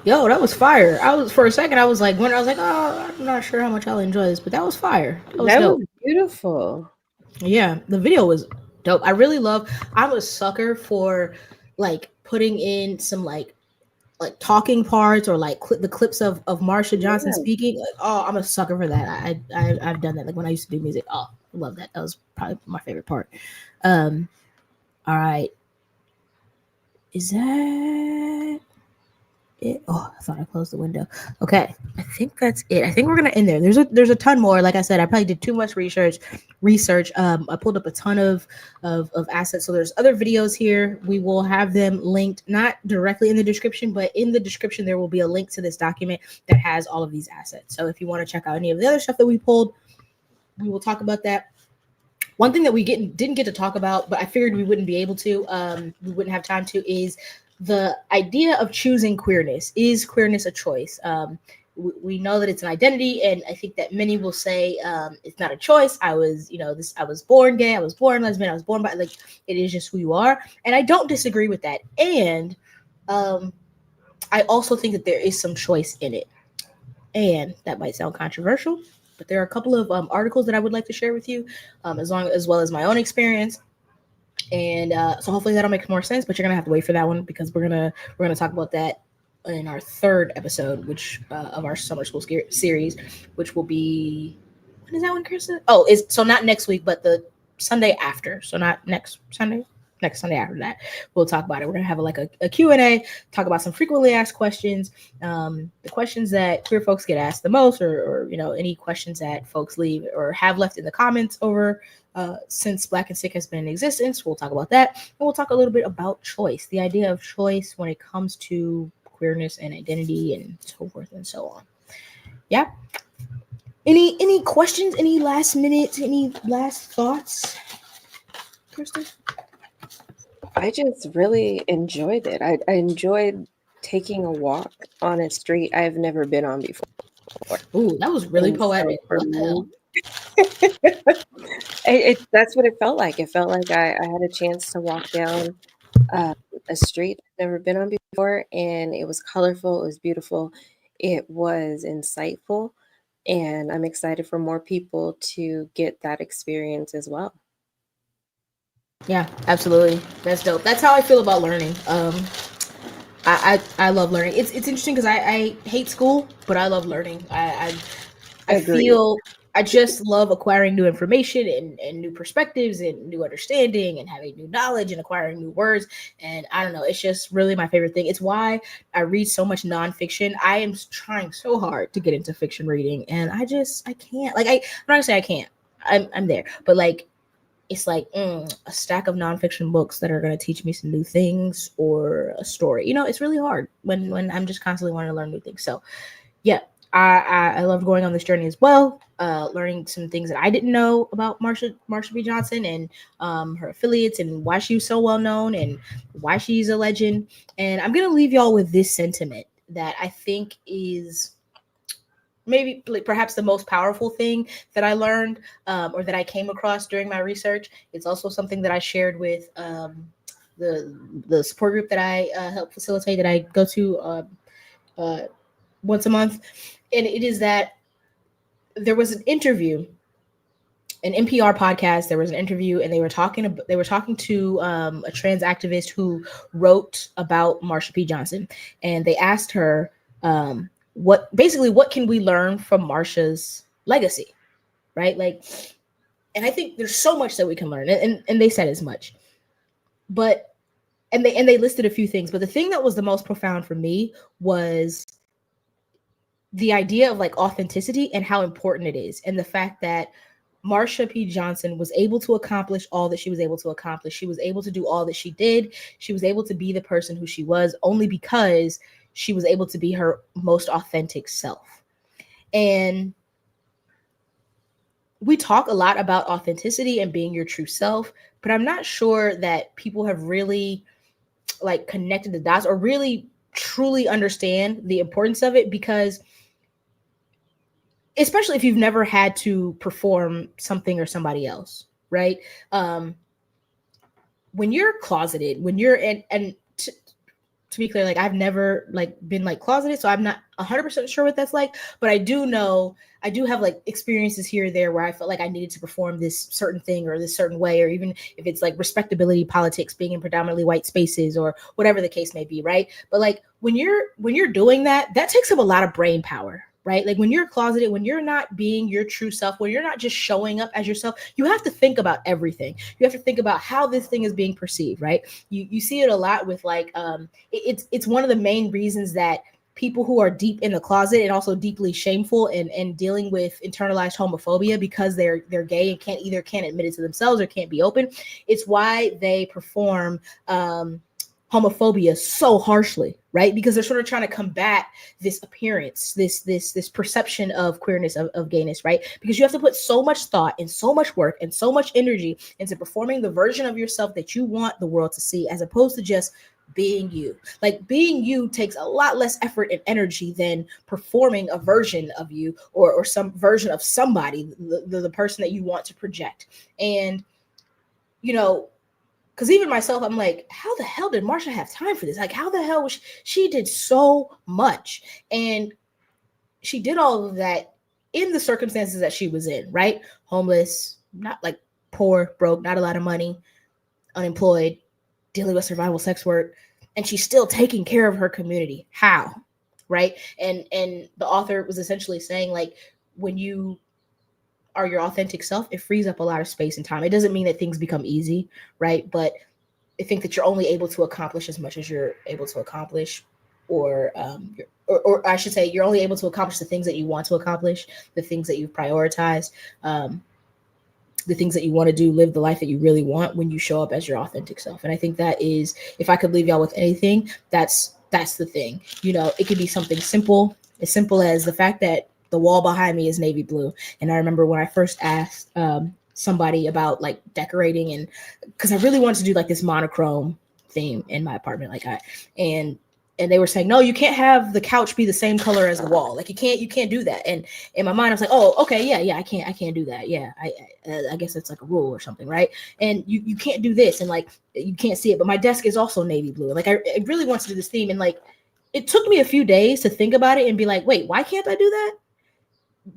Yo, that was fire. For a second I was like, oh, I'm not sure how much I'll enjoy this, but that was fire. That was beautiful. Yeah, the video was dope. I'm a sucker for like putting in some like talking parts or like the clips of Marsha Johnson speaking. Like, oh, I'm a sucker for that. I've done that like when I used to do music. Oh, I love that. That was probably my favorite part. All right. Is that it? Oh, I thought I closed the window. Okay, I think that's it. I think we're gonna end there. There's a ton more. Like I said, I probably did too much research. I pulled up a ton of assets. So there's other videos here. We will have them linked, not directly in the description, but in the description there will be a link to this document that has all of these assets. So if you want to check out any of the other stuff that we pulled, we will talk about that. One thing that we didn't get to talk about, but I figured we wouldn't be able to, we wouldn't have time to, is the idea of choosing queerness. Is queerness a choice? We know that it's an identity, and I think that many will say it's not a choice. I was born gay, I was born lesbian, I was born bi. Like, it is just who you are, and I don't disagree with that. And I also think that there is some choice in it. And that might sound controversial, but there are a couple of articles that I would like to share with you, as well as my own experience. And so hopefully that'll make more sense, but you're gonna have to wait for that one because we're gonna talk about that in our third episode, which of our summer school series, which will be, when is that one, Krista? Oh, it's so not next week, but the Sunday after. So not next Sunday after that, we'll talk about it. We're gonna have a Q&A, talk about some frequently asked questions, the questions that queer folks get asked the most, or any questions that folks leave or have left in the comments over since Black and Sikh has been in existence. We'll talk about that, and we'll talk a little bit about choice, the idea of choice when it comes to queerness and identity and so forth and so on. Yeah. Any questions? Any last minute? Any last thoughts, Kristen? I just really enjoyed it. I enjoyed taking a walk on a street I've never been on before. Ooh, that was really poetic. So for me, that's what it felt like. It felt like I had a chance to walk down a street I've never been on before, and it was colorful, it was beautiful, it was insightful, and I'm excited for more people to get that experience as well. Yeah, absolutely. That's dope. That's how I feel about learning. I love learning. It's interesting because I hate school, but I love learning. I feel I just love acquiring new information and new perspectives and new understanding and having new knowledge and acquiring new words. And I don't know, it's just really my favorite thing. It's why I read so much nonfiction. I am trying so hard to get into fiction reading, and I can't. I'm not gonna say I can't. I'm there, but it's a stack of nonfiction books that are going to teach me some new things or a story. It's really hard when I'm just constantly wanting to learn new things. So yeah, I loved going on this journey as well, learning some things that I didn't know about Marsha P. Johnson and her affiliates and why she was so well known and why she's a legend. And I'm going to leave y'all with this sentiment that I think is maybe perhaps the most powerful thing that I learned or that I came across during my research. It's also something that I shared with the support group that I help facilitate, that I go to once a month. And it is that there was an interview, an NPR podcast. There was an interview, and they were talking to a trans activist who wrote about Marsha P. Johnson, and they asked her, what can we learn from Marsha's legacy, right? And I think there's so much that we can learn, and they said as much, and they listed a few things, but the thing that was the most profound for me was the idea of authenticity and how important it is, and the fact that Marsha P. Johnson was able to accomplish all that she was able to accomplish. She was able to do all that she did. She was able to be the person who she was only because she was able to be her most authentic self. And we talk a lot about authenticity and being your true self, but I'm not sure that people have really connected the dots or really truly understand the importance of it, because especially if you've never had to perform something or somebody else, right? When you're closeted, when you're to be clear, I've never been closeted, so I'm not 100% sure what that's like, but I do know, I do have experiences here or there where I felt like I needed to perform this certain thing or this certain way, or even if it's respectability politics, being in predominantly white spaces or whatever the case may be, right? But when you're doing that takes up a lot of brain power, right? When you're closeted, when you're not being your true self, when you're not just showing up as yourself, you have to think about everything. You have to think about how this thing is being perceived, right? You see it a lot with it's one of the main reasons that people who are deep in the closet and also deeply shameful and dealing with internalized homophobia because they're gay and can't admit it to themselves or can't be open. It's why they perform homophobia so harshly, right? Because they're sort of trying to combat this appearance, this perception of queerness, of gayness, right? Because you have to put so much thought and so much work and so much energy into performing the version of yourself that you want the world to see, as opposed to just being you. Being you takes a lot less effort and energy than performing a version of you or some version of somebody, the person that you want to project. And, because even myself, I'm like, how the hell did Marsha have time for this? Like, how the hell was she did so much, and she did all of that in the circumstances that she was in, right? Homeless, not like poor, broke, not a lot of money, unemployed, dealing with survival sex work, and she's still taking care of her community. How? Right? And the author was essentially saying, like, when you are your authentic self, it frees up a lot of space and time. It doesn't mean that things become easy, right? But I think that you're only able to accomplish as much as you're able to accomplish, or I should say, you're only able to accomplish the things that you want to accomplish, the things that you've prioritized, the things that you want to do, live the life that you really want when you show up as your authentic self. And I think that is, if I could leave y'all with anything, that's the thing. You know, it could be something simple, as simple as the fact that the wall behind me is navy blue. And I remember when I first asked somebody about like decorating, and because I really wanted to do like this monochrome theme in my apartment, and they were saying, no, you can't have the couch be the same color as the wall. Like you can't do that. And in my mind, I was like, oh, okay, yeah, I can't do that. Yeah, I guess it's like a rule or something, right? And you can't do this, and like you can't see it. But my desk is also navy blue. Like I really want to do this theme, and like it took me a few days to think about it and be like, wait, why can't I do that?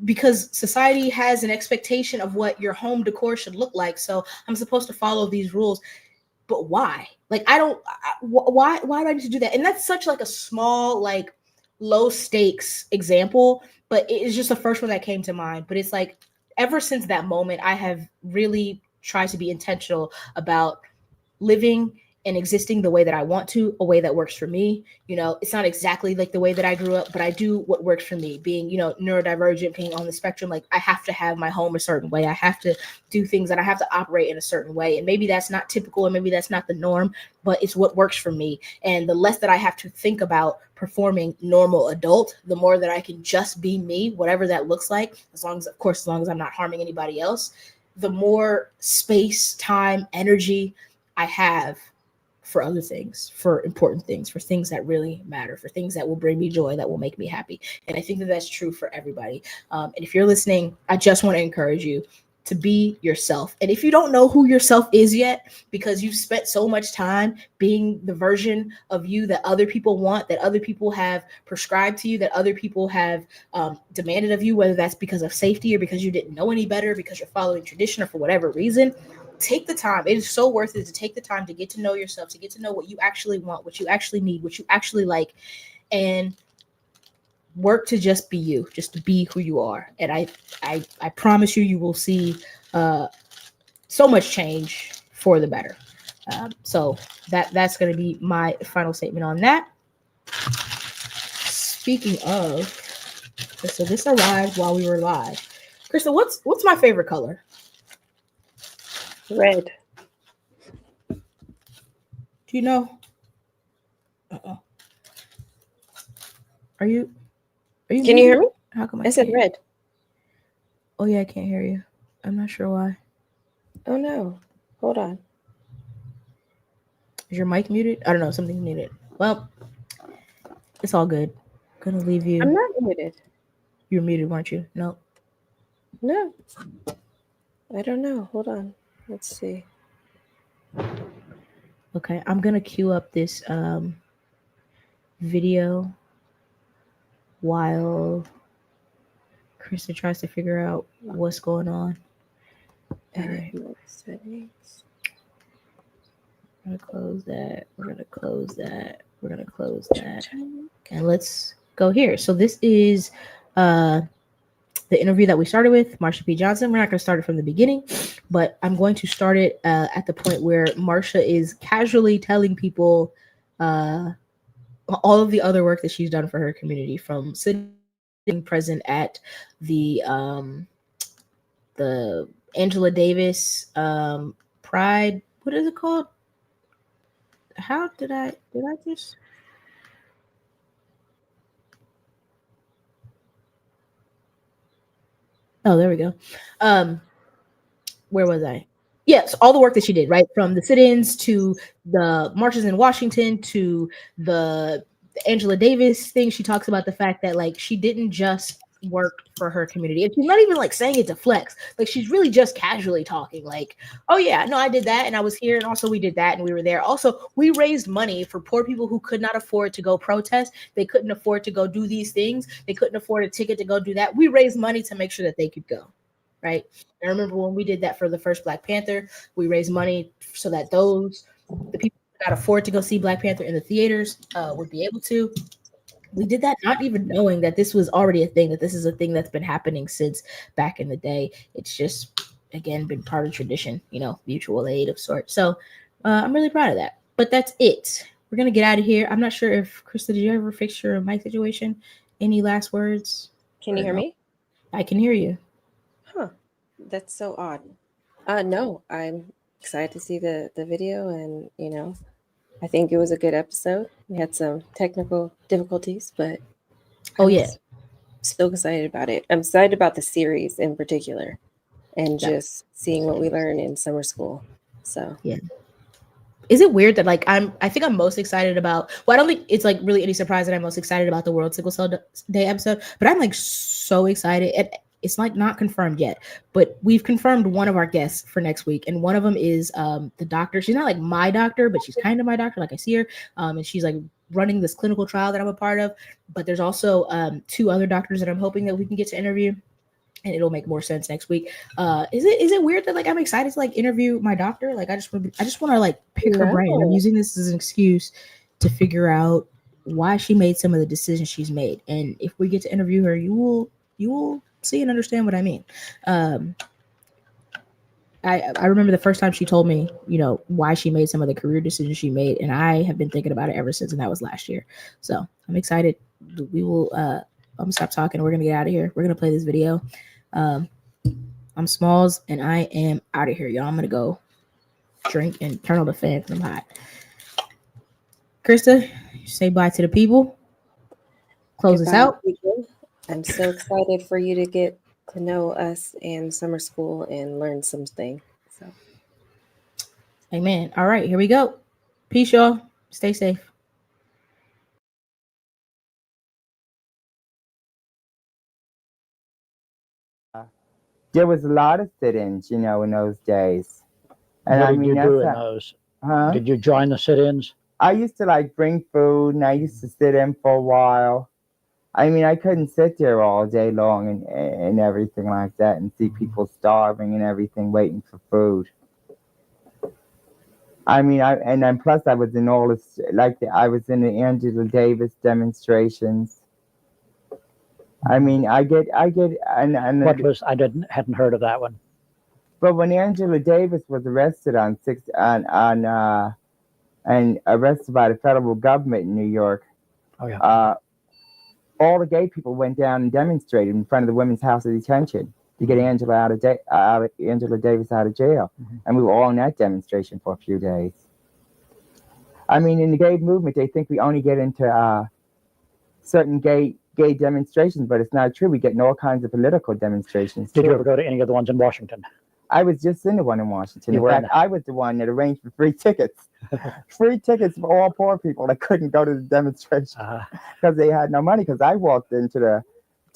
Because society has an expectation of what your home decor should look like. So I'm supposed to follow these rules. But why? Like, why do I need to do that? And that's such like a small, like low stakes example, but it's just the first one that came to mind. But it's like, ever since that moment, I have really tried to be intentional about living and existing the way that I want to, a way that works for me. You know, it's not exactly like the way that I grew up, but I do what works for me. Being, you know, neurodivergent, being on the spectrum, like I have to have my home a certain way. I have to do things and I have to operate in a certain way. And maybe that's not typical, and maybe that's not the norm, but it's what works for me. And the less that I have to think about performing normal adult, the more that I can just be me, whatever that looks like, as long as I'm not harming anybody else, the more space, time, energy I have for other things, for important things, for things that really matter, for things that will bring me joy, that will make me happy. And I think that that's true for everybody. And if you're listening, I just want to encourage you to be yourself. And if you don't know who yourself is yet, because you've spent so much time being the version of you that other people want, that other people have prescribed to you, that other people have demanded of you, whether that's because of safety or because you didn't know any better, because you're following tradition, or for whatever reason, take the time. It is so worth it to take the time to get to know yourself, to get to know what you actually want, what you actually need, what you actually like, and work to just be you, just to be who you are. And I promise you will see so much change for the better. So that's going to be my final statement on that. Speaking of, so this arrived while we were live. Krista, what's my favorite color? Red. Do you know? Uh-oh. Are you? Can you hear me? How come I said red. Oh yeah, I can't hear you. I'm not sure why. Oh no. Hold on. Is your mic muted? I don't know. Something's muted. Well, it's all good. Gonna leave you. I'm not muted. You were muted, weren't you? No. No. I don't know. Hold on. Let's see. Okay, I'm gonna queue up this video while Krista tries to figure out what's going on. Edit mode settings. We're gonna close that. We're gonna close that. We're gonna close that. And let's go here. So this is the interview that we started with Marsha P. Johnson. We're not going to start it from the beginning, but I'm going to start it at the point where Marsha is casually telling people all of the other work that she's done for her community, from sitting present at the Angela Davis Pride. What is it called? How did I just? Oh, there we go. Where was I? Yes, all the work that she did, right? From the sit-ins to the marches in Washington to the Angela Davis thing. She talks about the fact that like she didn't just work for her community. And she's not even like saying it to flex. Like she's really just casually talking like, oh yeah, no, I did that and I was here and also we did that and we were there. Also, we raised money for poor people who could not afford to go protest. They couldn't afford to go do these things. They couldn't afford a ticket to go do that. We raised money to make sure that they could go. Right. I remember when we did that for the first Black Panther, we raised money so that the people who could not afford to go see Black Panther in the theaters would be able to. We did that not even knowing that this was already a thing, that this is a thing that's been happening since back in the day. It's just, again, been part of tradition, mutual aid of sorts. So I'm really proud of that. But that's it. We're going to get out of here. I'm not sure if, Krista, did you ever fix your mic situation? Any last words? Can you hear me? I can hear you. Huh. That's so odd. No, I'm excited to see the video and, I think it was a good episode. We had some technical difficulties, but still excited about it. I'm excited about the series in particular and just seeing what we learn in summer school. So yeah. Is it weird that I think I'm most excited about, I don't think it's really any surprise that I'm most excited about the World Sickle Cell Day episode, but I'm so excited. It's not confirmed yet, but we've confirmed one of our guests for next week. And one of them is the doctor. She's not my doctor, but she's kind of my doctor. I see her and she's running this clinical trial that I'm a part of. But there's also 2 other doctors that I'm hoping that we can get to interview. And it'll make more sense next week. Is it weird that I'm excited to interview my doctor? I just want to pick her brain. I'm using this as an excuse to figure out why she made some of the decisions she's made. And if we get to interview her, you will see and understand what I mean. I remember the first time she told me, why she made some of the career decisions she made, and I have been thinking about it ever since, and that was last year. So I'm excited. We will. I'm gonna stop talking. We're gonna get out of here. We're gonna play this video. I'm Smalls, and I am out of here, y'all. I'm gonna go drink and turn on the fan because I'm hot. Krista, say bye to the people. Close us out. People. I'm so excited for you to get to know us in summer school and learn something. So, amen. All right, here we go. Peace, y'all. Stay safe. There was a lot of sit-ins, in those days. And what did you do in those? Huh? Did you join the sit-ins? I used to bring food, and I used to sit in for a while. I couldn't sit there all day long and everything like that and see people starving and everything waiting for food. And then plus I was in all this, I was in the Angela Davis demonstrations. And What was, hadn't heard of that one. But when Angela Davis was arrested and arrested by the federal government in New York, all the gay people went down and demonstrated in front of the Women's House of Detention to get Angela Davis out of jail. Mm-hmm. And we were all in that demonstration for a few days. In the gay movement, they think we only get into certain gay demonstrations, but it's not true. We get in all kinds of political demonstrations. Did you ever go to any of the ones in Washington? I was just in the one in Washington. In fact, I was the one that arranged for free tickets. Free tickets for all poor people that couldn't go to the demonstration because they had no money. Because I walked into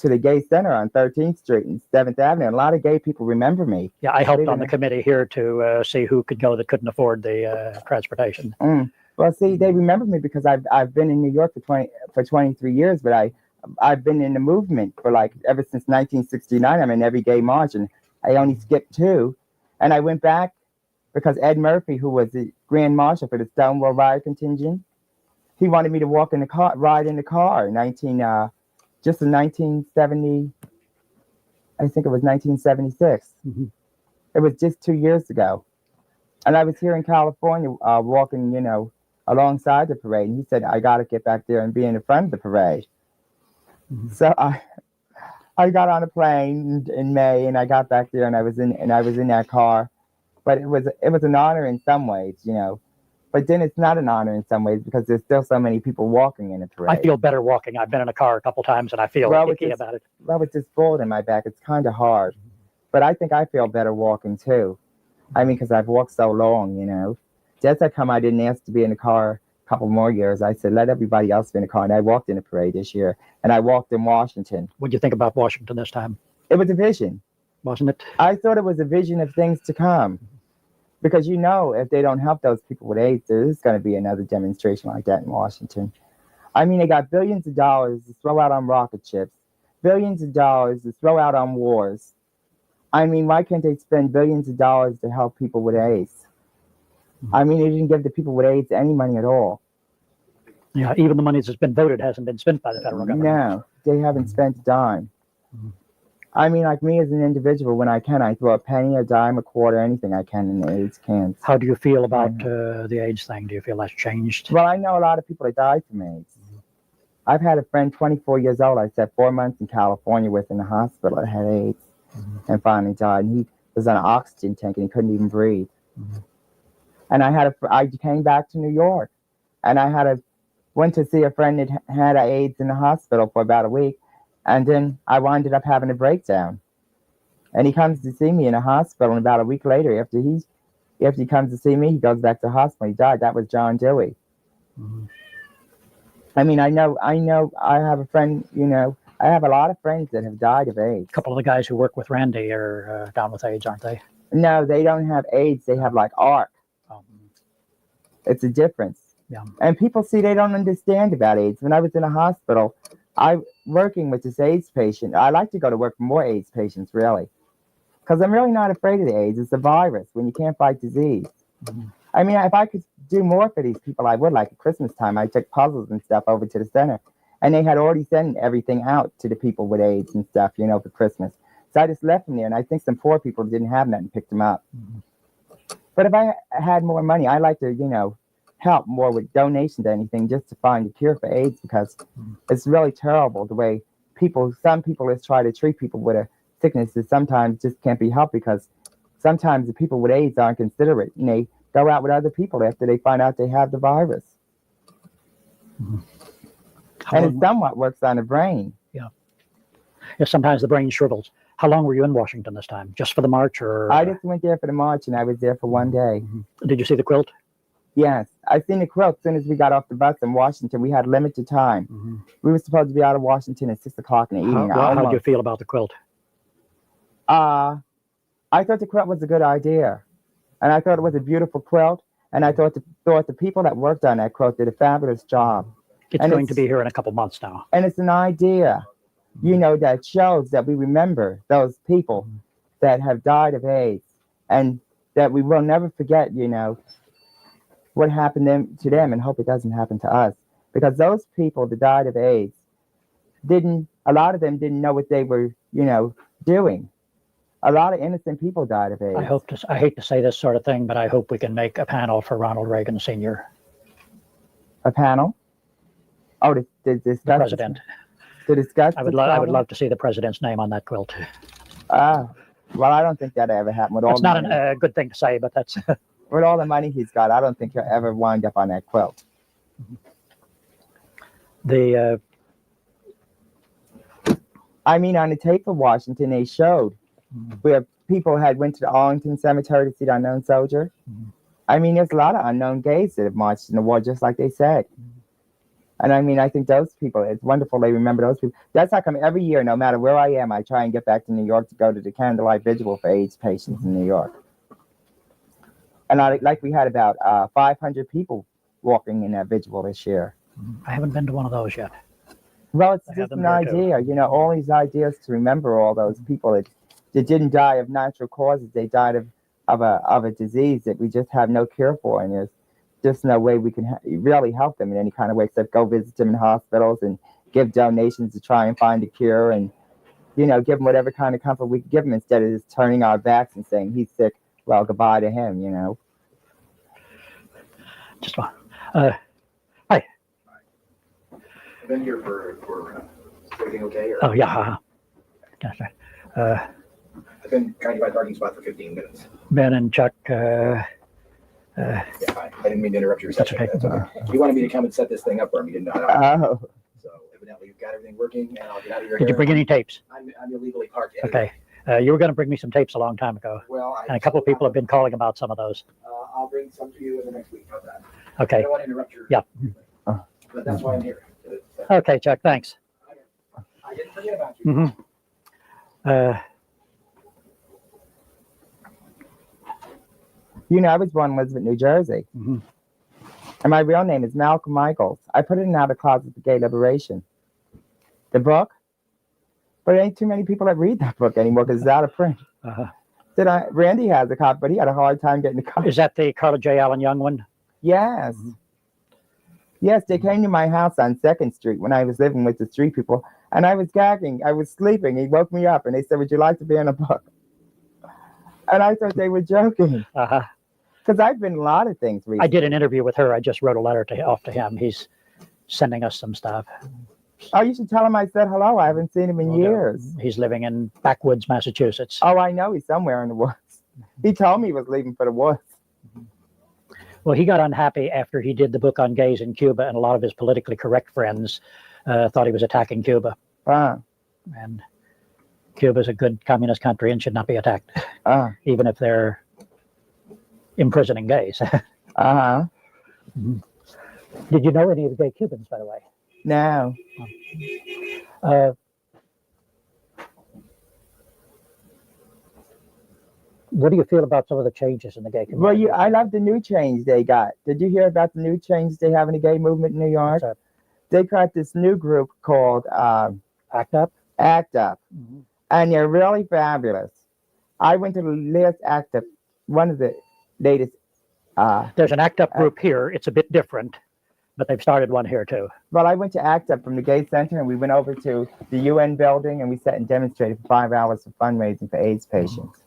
the gay center on 13th Street and 7th Avenue. And a lot of gay people remember me. Yeah, I helped on the committee here to see who could go that couldn't afford the transportation. Well, see, they remember me because I've been in New York for 23 years, but I've been in the movement for ever since 1969. I'm in every gay march, and I only skipped 2. And I went back because Ed Murphy, who was the Grand Marshal for the Stonewall riot contingent, he wanted me to ride in the car in 1970. I think it was 1976. Mm-hmm. It was just 2 years ago. And I was here in California walking, alongside the parade. And he said, I got to get back there and be in the front of the parade. Mm-hmm. So I got on a plane in May, and I got back there, and I was in that car. But it was an honor in some ways, But then it's not an honor in some ways because there's still so many people walking in the parade. I feel better walking. I've been in a car a couple times, and I feel icky about it. Well, with this bullet in my back, it's kind of hard. But I think I feel better walking too. Because I've walked so long, Just how come I didn't ask to be in the car a couple more years, I said, let everybody else be in a car. And I walked in a parade this year, and I walked in Washington. What do you think about Washington this time? It was a vision. Wasn't it? I thought it was a vision of things to come. Because if they don't help those people with AIDS, there's going to be another demonstration like that in Washington. I mean, they got billions of dollars to throw out on rocket ships, billions of dollars to throw out on wars. I mean, why can't they spend billions of dollars to help people with AIDS? I mean, they didn't give the people with AIDS any money at all. Yeah, even the money that's been voted hasn't been spent by the federal government. No, they haven't spent a dime. I mean, like me as an individual, when I can, I throw a penny, a dime, a quarter, anything I can in the AIDS cans. How do you feel about the AIDS thing? Do you feel that's changed? Well, I know a lot of people that died from AIDS. I've had a friend, 24 years old, I spent 4 months in California with in the hospital that had AIDS and finally died. And he was on an oxygen tank and he couldn't even breathe. And I came back to New York, and I went to see a friend that had AIDS in the hospital for about a week, and then I wound up having a breakdown. And he comes to see me in the hospital, and about a week later, after he comes to see me, he goes back to the hospital. He died. That was John Dewey. I mean, I know. I have a friend. I have a lot of friends that have died of AIDS. A couple of the guys who work with Randy are down with AIDS, aren't they? No, they don't have AIDS. They have like ARC. It's a difference. Yeah. And people they don't understand about AIDS. When I was in a hospital, working with this AIDS patient. I like to go to work for more AIDS patients, really. Because I'm really not afraid of the AIDS. It's a virus when you can't fight disease. I mean, if I could do more for these people, I would. Like at Christmas time, I took puzzles and stuff over to the center. And they had already sent everything out to the people with AIDS and stuff, for Christmas. So I just left them there. And I think some poor people didn't have nothing picked them up. But if I had more money, I like to, help more with donations or anything just to find a cure for AIDS, because it's really terrible the way some people just try to treat people with a sickness that sometimes just can't be helped, because sometimes the people with AIDS aren't considerate and they go out with other people after they find out they have the virus. And it somewhat works on the brain. Yeah. Sometimes the brain shrivels. How long were you in Washington this time? Just for the march, or? I just went there for the march, and I was there for one day. Did you see the quilt? Yes, I seen the quilt as soon as we got off the bus in Washington. We had limited time. We were supposed to be out of Washington at 6 o'clock in the evening. How did you feel about the quilt? I thought the quilt was a good idea, and I thought it was a beautiful quilt, and I thought the people that worked on that quilt did a fabulous job. It's going to be here in a couple months now. And it's an idea, that shows that we remember those people that have died of AIDS, and that we will never forget, what happened to them, and hope it doesn't happen to us. Because those people that died of AIDS a lot of them didn't know what they were, doing. A lot of innocent people died of AIDS. I hate to say this sort of thing, but I hope we can make a panel for Ronald Reagan Sr. A panel? Oh, to discuss the president. To discuss. I would love to see the president's name on that quilt. Well, I don't think that'll ever happen. It's not a good thing to say, but that's. With all the money he's got, I don't think he'll ever wind up on that quilt. I mean, on the tape of Washington, they showed where people went to the Arlington Cemetery to see the unknown soldier. I mean, there's a lot of unknown gays that have marched in the war, just like they said. And I mean, I think those people, it's wonderful they remember those people. That's how come every year, no matter where I am, I try and get back to New York to go to the candlelight vigil for AIDS patients in New York. And we had about 500 people walking in that vigil this year. I haven't been to one of those yet. Well, it's just an idea, all these ideas to remember all those people that didn't die of natural causes. They died of a disease that we just have no cure for, and there's just no way we can really help them in any kind of way except go visit them in hospitals and give donations to try and find a cure, and give them whatever kind of comfort we can give them instead of just turning our backs and saying he's sick. Well, goodbye to him, Just one. Hi. I've been here for everything okay? Oh, yeah. Gotcha. I've been trying to find a parking spot for 15 minutes. Ben and Chuck. Yeah, I didn't mean to interrupt your reception. That's okay. You wanted me to come and set this thing up for me, didn't I? Oh. So evidently you've got everything working, and I'll get out of your hair. Did you bring any tapes? I'm illegally parked. Okay. You were going to bring me some tapes a long time ago. Well, and a couple of people have been calling about some of those. I'll bring some to you in the next week. How's that? Okay. I don't want to interrupt your. Yeah. But that's why I'm here. Okay, Chuck. Thanks. I didn't forget about you. Mm-hmm. You know, I was born in Elizabeth, New Jersey. Mm-hmm. And my real name is Malcolm Michaels. I put it in Out of Closet for Gay Liberation. The book? But it ain't too many people that read that book anymore because it's out of print. Randy has a copy, but he had a hard time getting a copy. Is that the Carla J. Allen Young one? Yes. Yes, they came to my house on 2nd Street when I was living with the street people, and I was gagging. I was sleeping. He woke me up, and they said, would you like to be in a book? And I thought they were joking. Because I've been in a lot of things recently. I did an interview with her. I just wrote a letter off to him. He's sending us some stuff. Oh, you should tell him I said hello. I haven't seen him in years. He's living in backwoods, Massachusetts. Oh, I know. He's somewhere in the woods. He told me he was leaving for the woods. Well, he got unhappy after he did the book on gays in Cuba, and a lot of his politically correct friends thought he was attacking Cuba. And Cuba's a good communist country and should not be attacked, even if they're imprisoning gays. Did you know any of the gay Cubans, by the way? No. What do you feel about some of the changes in the gay community? Well, I love the new change they got. Did you hear about the new change they have in the gay movement in New York? They got this new group called ACT UP. ACT UP. And they're really fabulous. I went to the last ACT UP, one of the latest. There's an ACT UP group here. It's a bit different, but they've started one here too. Well, I went to ACT UP from the Gay Center, and we went over to the UN building, and we sat and demonstrated for 5 hours for fundraising for AIDS patients.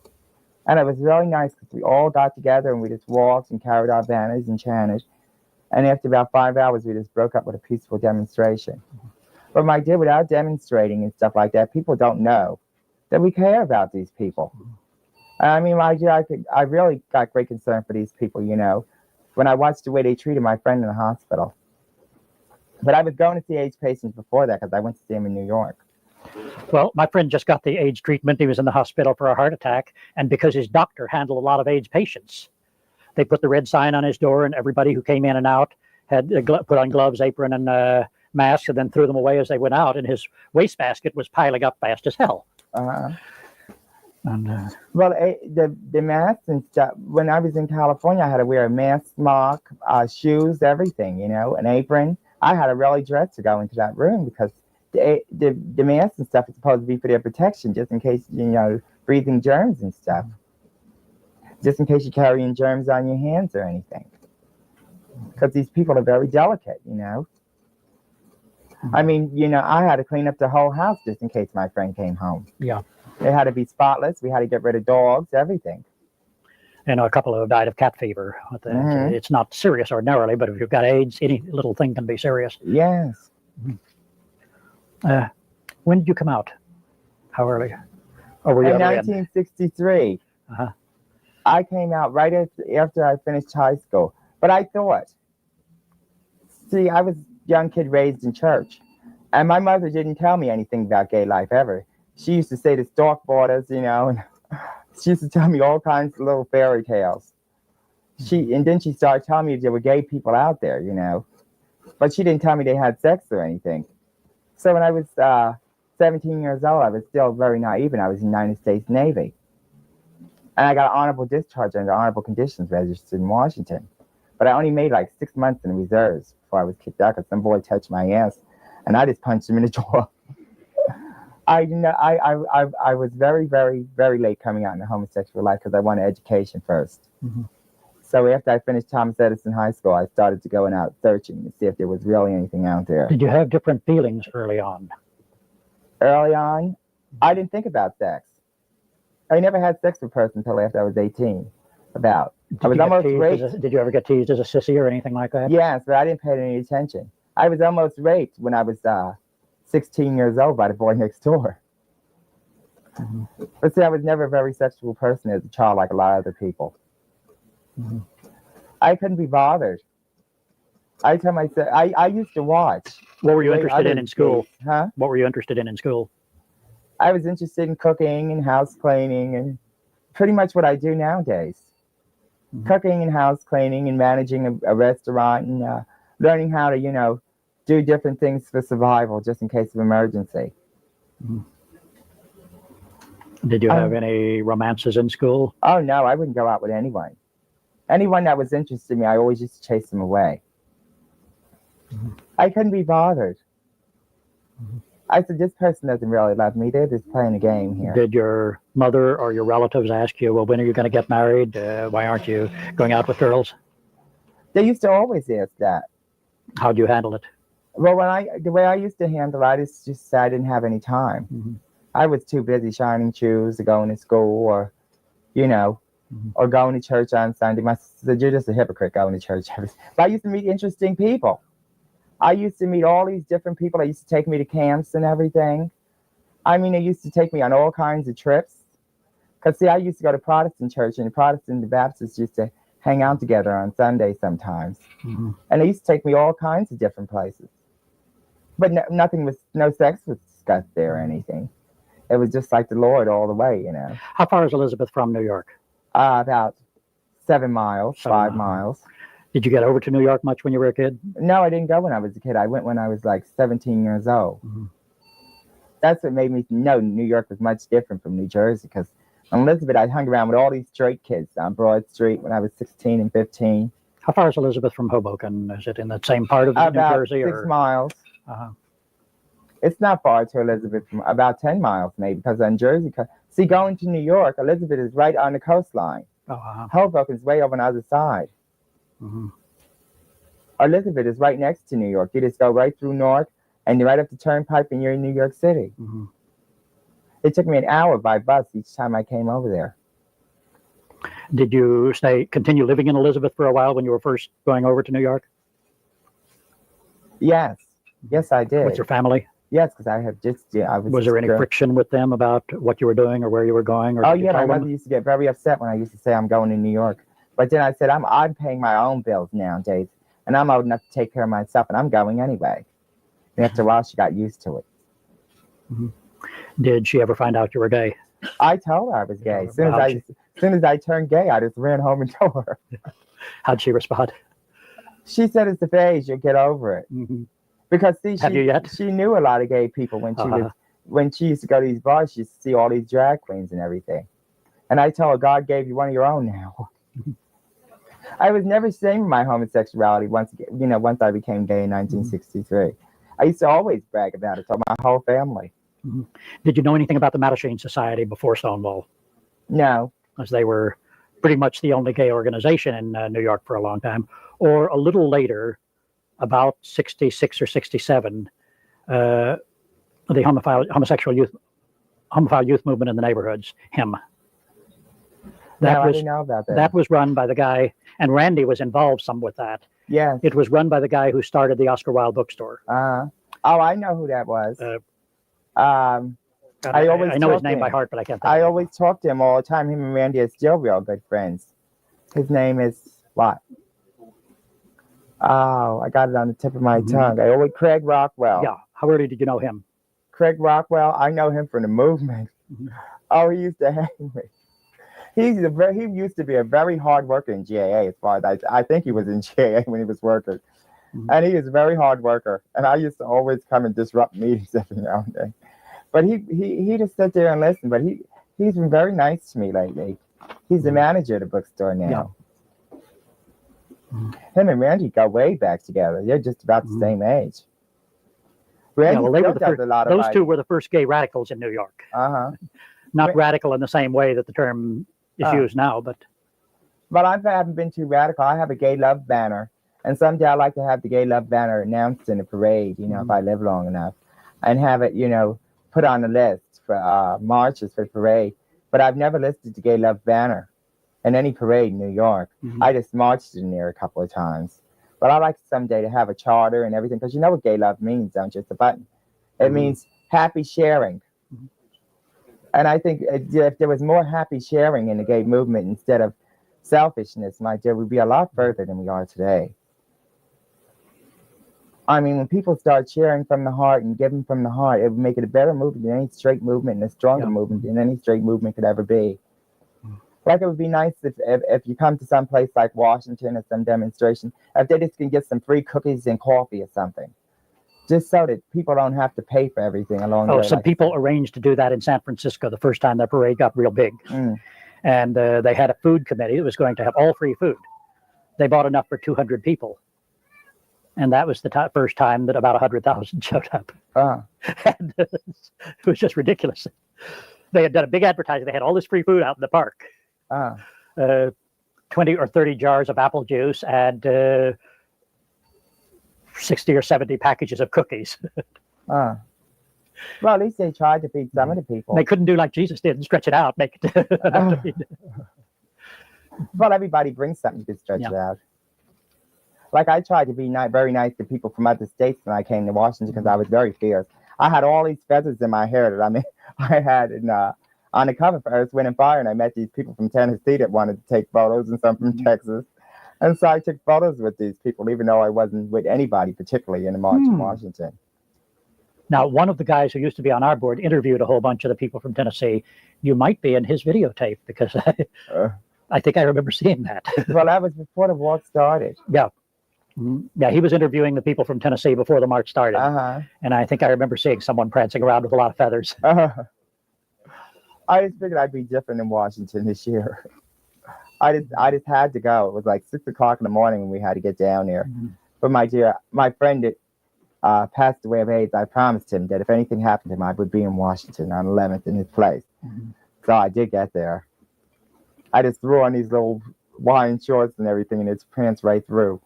And it was really nice because we all got together and we just walked and carried our banners and chanted. And after about 5 hours, we just broke up with a peaceful demonstration. But my dear, without demonstrating and stuff like that, people don't know that we care about these people. I mean, my dear, I really got great concern for these people, you know, when I watched the way they treated my friend in the hospital. But I was going to see AIDS patients before that because I went to see him in New York. Well, my friend just got the AIDS treatment. He was in the hospital for a heart attack. And because his doctor handled a lot of AIDS patients, they put the red sign on his door, and everybody who came in and out had put on gloves, apron, and mask, and then threw them away as they went out. And his wastebasket was piling up fast as hell. Well, the masks and stuff, when I was in California, I had to wear a mask, smock, shoes, everything, you know, an apron. I had to really dress to go into that room because the masks and stuff is supposed to be for their protection, just in case, you know, breathing germs and stuff. Just in case you're carrying germs on your hands or anything. Because these people are very delicate, you know. I mean, you know, I had to clean up the whole house just in case my friend came home. Yeah. It had to be spotless. We had to get rid of dogs, everything. You know, a couple have died of cat fever. It's not serious ordinarily, but if you've got AIDS, any little thing can be serious. Yes. When did you come out? How early? Or were you in 1963. I came out right after I finished high school. But I thought, see, I was a young kid raised in church. And my mother didn't tell me anything about gay life ever. She used to say the stalk borders, you know, and she used to tell me all kinds of little fairy tales. And then she started telling me there were gay people out there, you know. But she didn't tell me they had sex or anything. So when I was 17 years old, I was still very naive, and I was in the United States Navy. And I got an honorable discharge under honorable conditions registered in Washington. But I only made like 6 months in the reserves before I was kicked out because some boy touched my ass, and I just punched him in the jaw. I was very, very, very late coming out in the homosexual life because I wanted education first. So after I finished Thomas Edison High School, I started to going out searching to see if there was really anything out there. Did you have different feelings early on? Early on, I didn't think about sex. I never had sex with a person until after I was 18. I was almost raped. Did you ever get teased as a sissy or anything like that? Yes, but I didn't pay any attention. I was almost raped when I was 16 years old by the boy next door. But see, I was never a very sexual person as a child like a lot of other people. I couldn't be bothered. I tell myself, I used to watch. What were you interested in school? Huh? What were you interested in school? I was interested in cooking and house cleaning and pretty much what I do nowadays. cooking and house cleaning and managing a restaurant and learning how to, do different things for survival just in case of emergency. Did you have any romances in school? Oh, no, I wouldn't go out with anyone. Anyone that was interested in me, I always used to chase them away. I couldn't be bothered. I said, this person doesn't really love me. They're just playing a game here. Did your mother or your relatives ask you, well, when are you going to get married? Why aren't you going out with girls? They used to always ask that. How'd you handle it? Well, the way I used to handle it is just say I didn't have any time. I was too busy shining shoes or going to school or, or going to church on Sunday. My sister said, you're just a hypocrite going to church. But I used to meet interesting people. I used to meet all these different people. They used to take me to camps and everything. I mean, they used to take me on all kinds of trips. Because, see, I used to go to Protestant church, and the Protestants and the Baptists used to hang out together on Sunday sometimes. And they used to take me all kinds of different places. But no sex was discussed there or anything. It was just like the Lord all the way, How far is Elizabeth from New York? About 7 miles, 5 miles. Did you get over to New York much when you were a kid? No, I didn't go when I was a kid. I went when I was like 17 years old. That's what made me know New York was much different from New Jersey, because in Elizabeth, I hung around with all these straight kids on Broad Street when I was 16 and 15. How far is Elizabeth from Hoboken? Is it in the same part of New Jersey? About 6 miles. It's not far to Elizabeth, about 10 miles maybe, because on Jersey, see, going to New York, Elizabeth is right on the coastline. Hoboken's way over on the other side. Elizabeth is right next to New York. You just go right through Newark and you're right up the turnpike and you're in New York City. It took me an hour by bus each time I came over there. Did you continue living in Elizabeth for a while when you were first going over to New York? Yes. Yes, I did. With your family? Yes, because I have just, Was there any friction with them about what you were doing or where you were going? Or oh, yeah, my mother used to get very upset when I used to say I'm going to New York. But then I said, I'm paying my own bills nowadays, and I'm old enough to take care of myself, and I'm going anyway. And after a while, she got used to it. Did she ever find out you were gay? I told her I was gay. As soon as I turned gay, I just ran home and told her. How'd she respond? She said, it's the phase, you'll get over it. Because, see, she knew a lot of gay people when she used to go to these bars. She used to see all these drag queens and everything. And I told her, God gave you one of your own now. I was never ashamed of my homosexuality once I became gay in 1963. I used to always brag about it to my whole family. Did you know anything about the Mattachine Society before Stonewall? No. As they were pretty much the only gay organization in New York for a long time. Or a little later, about 66 or 67, the homophile youth movement in the neighborhoods, HIM. I didn't know about that. That was run by the guy, and Randy was involved some with that. Yes. It was run by the guy who started the Oscar Wilde bookstore. Oh, I know who that was. I know his name by heart, but I can't think I always talk to him all the time. Him and Randy are still real good friends. His name is what? Oh, I got it on the tip of my tongue. Craig Rockwell. Yeah. How early did you know him? Craig Rockwell, I know him from the movement. Oh, he used to hang me. He used to be a very hard worker in GAA, as far as I think he was in GAA when he was working. And he is a very hard worker. And I used to always come and disrupt meetings every now and then. But he just sit there and listen. But he's been very nice to me lately. He's the manager of the bookstore now. Him and Randy go way back together. They're just about the same age. Randy those two were the first gay radicals in New York. Not radical in the same way that the term is used now, but I haven't been too radical. I have a gay love banner, and someday I'd like to have the gay love banner announced in a parade, if I live long enough, and have it, put on the list for marches for the parade. But I've never listed the gay love banner in any parade in New York. I just marched in there a couple of times. But I'd like someday to have a charter and everything, because you know what gay love means, don't you? It's a button. It means happy sharing. And I think if there was more happy sharing in the gay movement instead of selfishness, my dear, we'd be a lot further than we are today. I mean, when people start sharing from the heart and giving from the heart, it would make it a better movement than any straight movement and a stronger movement than any straight movement could ever be. Like it would be nice if you come to some place like Washington or some demonstration, if they just can get some free cookies and coffee or something, just so that people don't have to pay for everything along the way. Some people arranged to do that in San Francisco the first time their parade got real big. And they had a food committee that was going to have all free food. They bought enough for 200 people. And that was the first time that about 100,000 showed up. And it was just ridiculous. They had done a big advertising. They had all this free food out in the park. 20 or 30 jars of apple juice and 60 or 70 packages of cookies. Well, at least they tried to feed some of the people. They couldn't do like Jesus did and stretch it out, make it enough to feed. Well, everybody brings something to stretch it out. Like I tried to be very nice to people from other states when I came to Washington because I was very fierce. I had all these feathers in my hair that I had on the cover for Earth, Wind, and Fire, and I met these people from Tennessee that wanted to take photos and some from Texas. And so I took photos with these people, even though I wasn't with anybody particularly in the March in Washington. Now, one of the guys who used to be on our board interviewed a whole bunch of the people from Tennessee. You might be in his videotape because I think I remember seeing that. Well, that was before the war started. Yeah. Yeah, he was interviewing the people from Tennessee before the march started. And I think I remember seeing someone prancing around with a lot of feathers. I just figured I'd be different in Washington this year. I just had to go. It was like 6 o'clock in the morning when we had to get down there. But my friend that passed away of AIDS, I promised him that if anything happened to him, I would be in Washington on 11th in his place. So I did get there. I just threw on these little Hawaiian shorts and everything, and it's pants right through.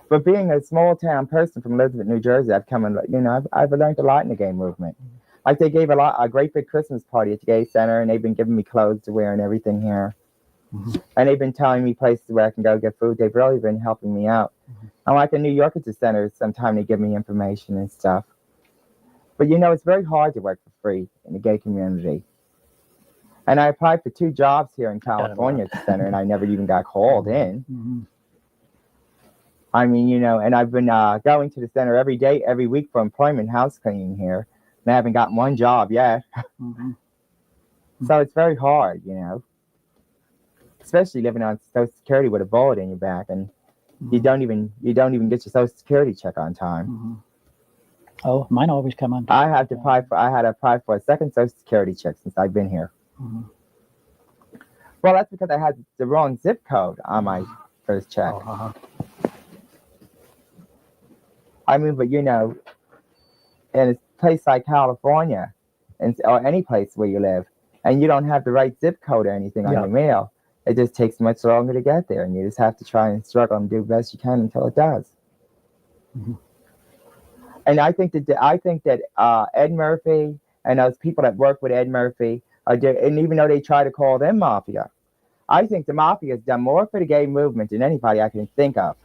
But being a small town person from Elizabeth, New Jersey, I've learned a lot in the gay movement. Like they gave a great big Christmas party at the Gay Center, and they've been giving me clothes to wear and everything here. And they've been telling me places where I can go get food. They've really been helping me out. And like in New York at the center, sometimes they give me information and stuff. But it's very hard to work for free in the gay community. And I applied for 2 jobs here in California at the center, and I never even got called in. I mean, and I've been going to the center every day, every week for employment house cleaning here. And I haven't gotten one job yet. So it's very hard, especially living on Social Security with a bullet in your back, and you don't even get your Social Security check on time. Oh, mine always come on time. I had to apply for a second Social Security check since I've been here. Well, that's because I had the wrong zip code on my first check. I mean, but in a place like California, or any place where you live, and you don't have the right zip code or anything on your mail, it just takes much longer to get there, and you just have to try and struggle and do the best you can until it does. And I think that Ed Murphy and those people that work with Ed Murphy, and even though they try to call them mafia, I think the mafia has done more for the gay movement than anybody I can think of.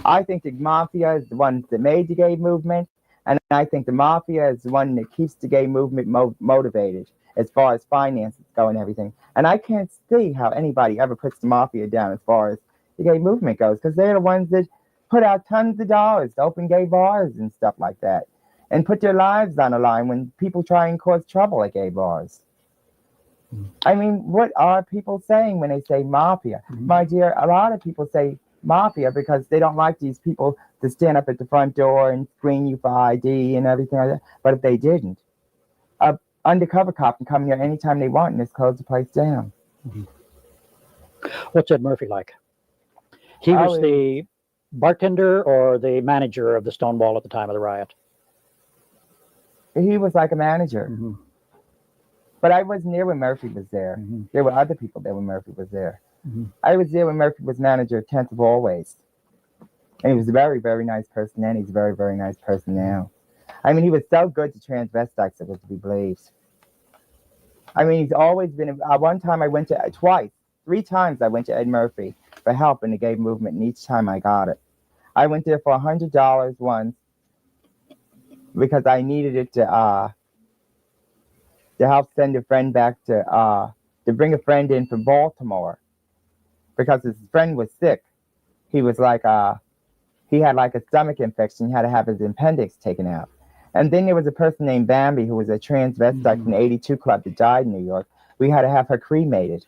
I think the mafia is the one that made the gay movement, and I think the mafia is the one that keeps the gay movement motivated as far as finances go and everything. And I can't see how anybody ever puts the mafia down as far as the gay movement goes, because they're the ones that put out tons of dollars to open gay bars and stuff like that, and put their lives on the line when people try and cause trouble at gay bars. I mean, what are people saying when they say mafia? My dear, a lot of people say mafia because they don't like these people to stand up at the front door and screen you for ID and everything like that. But if they didn't, an undercover cop can come here anytime they want and just close the place down. What's Ed Murphy like? He was the bartender or the manager of the Stonewall at the time of the riot? He was like a manager. But I wasn't there when Murphy was there. There were other people there when Murphy was there. I was there when Murphy was manager of 10th of Always. And he was a very, very nice person then. He's a very, very nice person now. I mean, he was so good to transvestites, it was to be believed. I mean, he's always been, one time I went to, 3 times I went to Ed Murphy for help in the gay movement, and each time I got it. I went there for $100 once because I needed it to help send a friend back to bring a friend in from Baltimore because his friend was sick. He was like, he had like a stomach infection. He had to have his appendix taken out. And then there was a person named Bambi who was a transvestite from the 82 Club that died in New York. we had to have her cremated.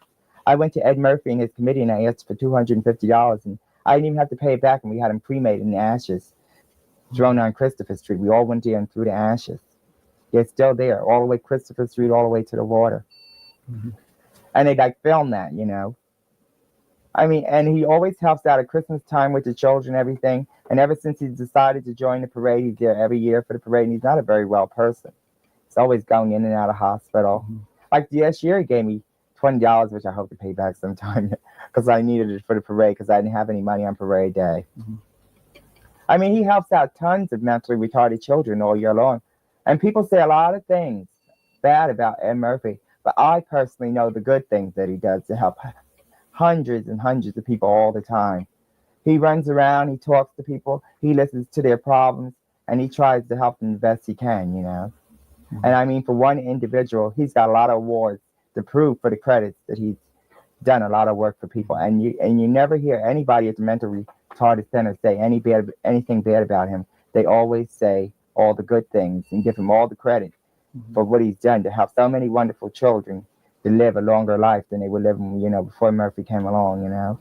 I went to Ed Murphy and his committee and I asked for $250 and I didn't even have to pay it back, and we had him cremated in the ashes, thrown on Christopher Street. We all went there and threw the ashes. They're still there, all the way Christopher Street, all the way to the water. And they like filmed that, you know. I mean, and he always helps out at Christmas time with the children and everything. And ever since he decided to join the parade, he's there every year for the parade. And he's not a very well person. He's always going in and out of hospital. Like this year, he gave me $20, which I hope to pay back sometime because I needed it for the parade because I didn't have any money on parade day. I mean, he helps out tons of mentally retarded children all year long. And people say a lot of things bad about Ed Murphy, but I personally know the good things that he does to help hundreds and hundreds of people all the time. He runs around, he talks to people, he listens to their problems, and he tries to help them the best he can, you know. And I mean, for one individual, he's got a lot of awards to prove for the credits that he's done a lot of work for people. And you never hear anybody at the mental retarded center say anything bad about him. They always say all the good things and give him all the credit for what he's done to help so many wonderful children to live a longer life than they were living, you know, before Murphy came along, you know.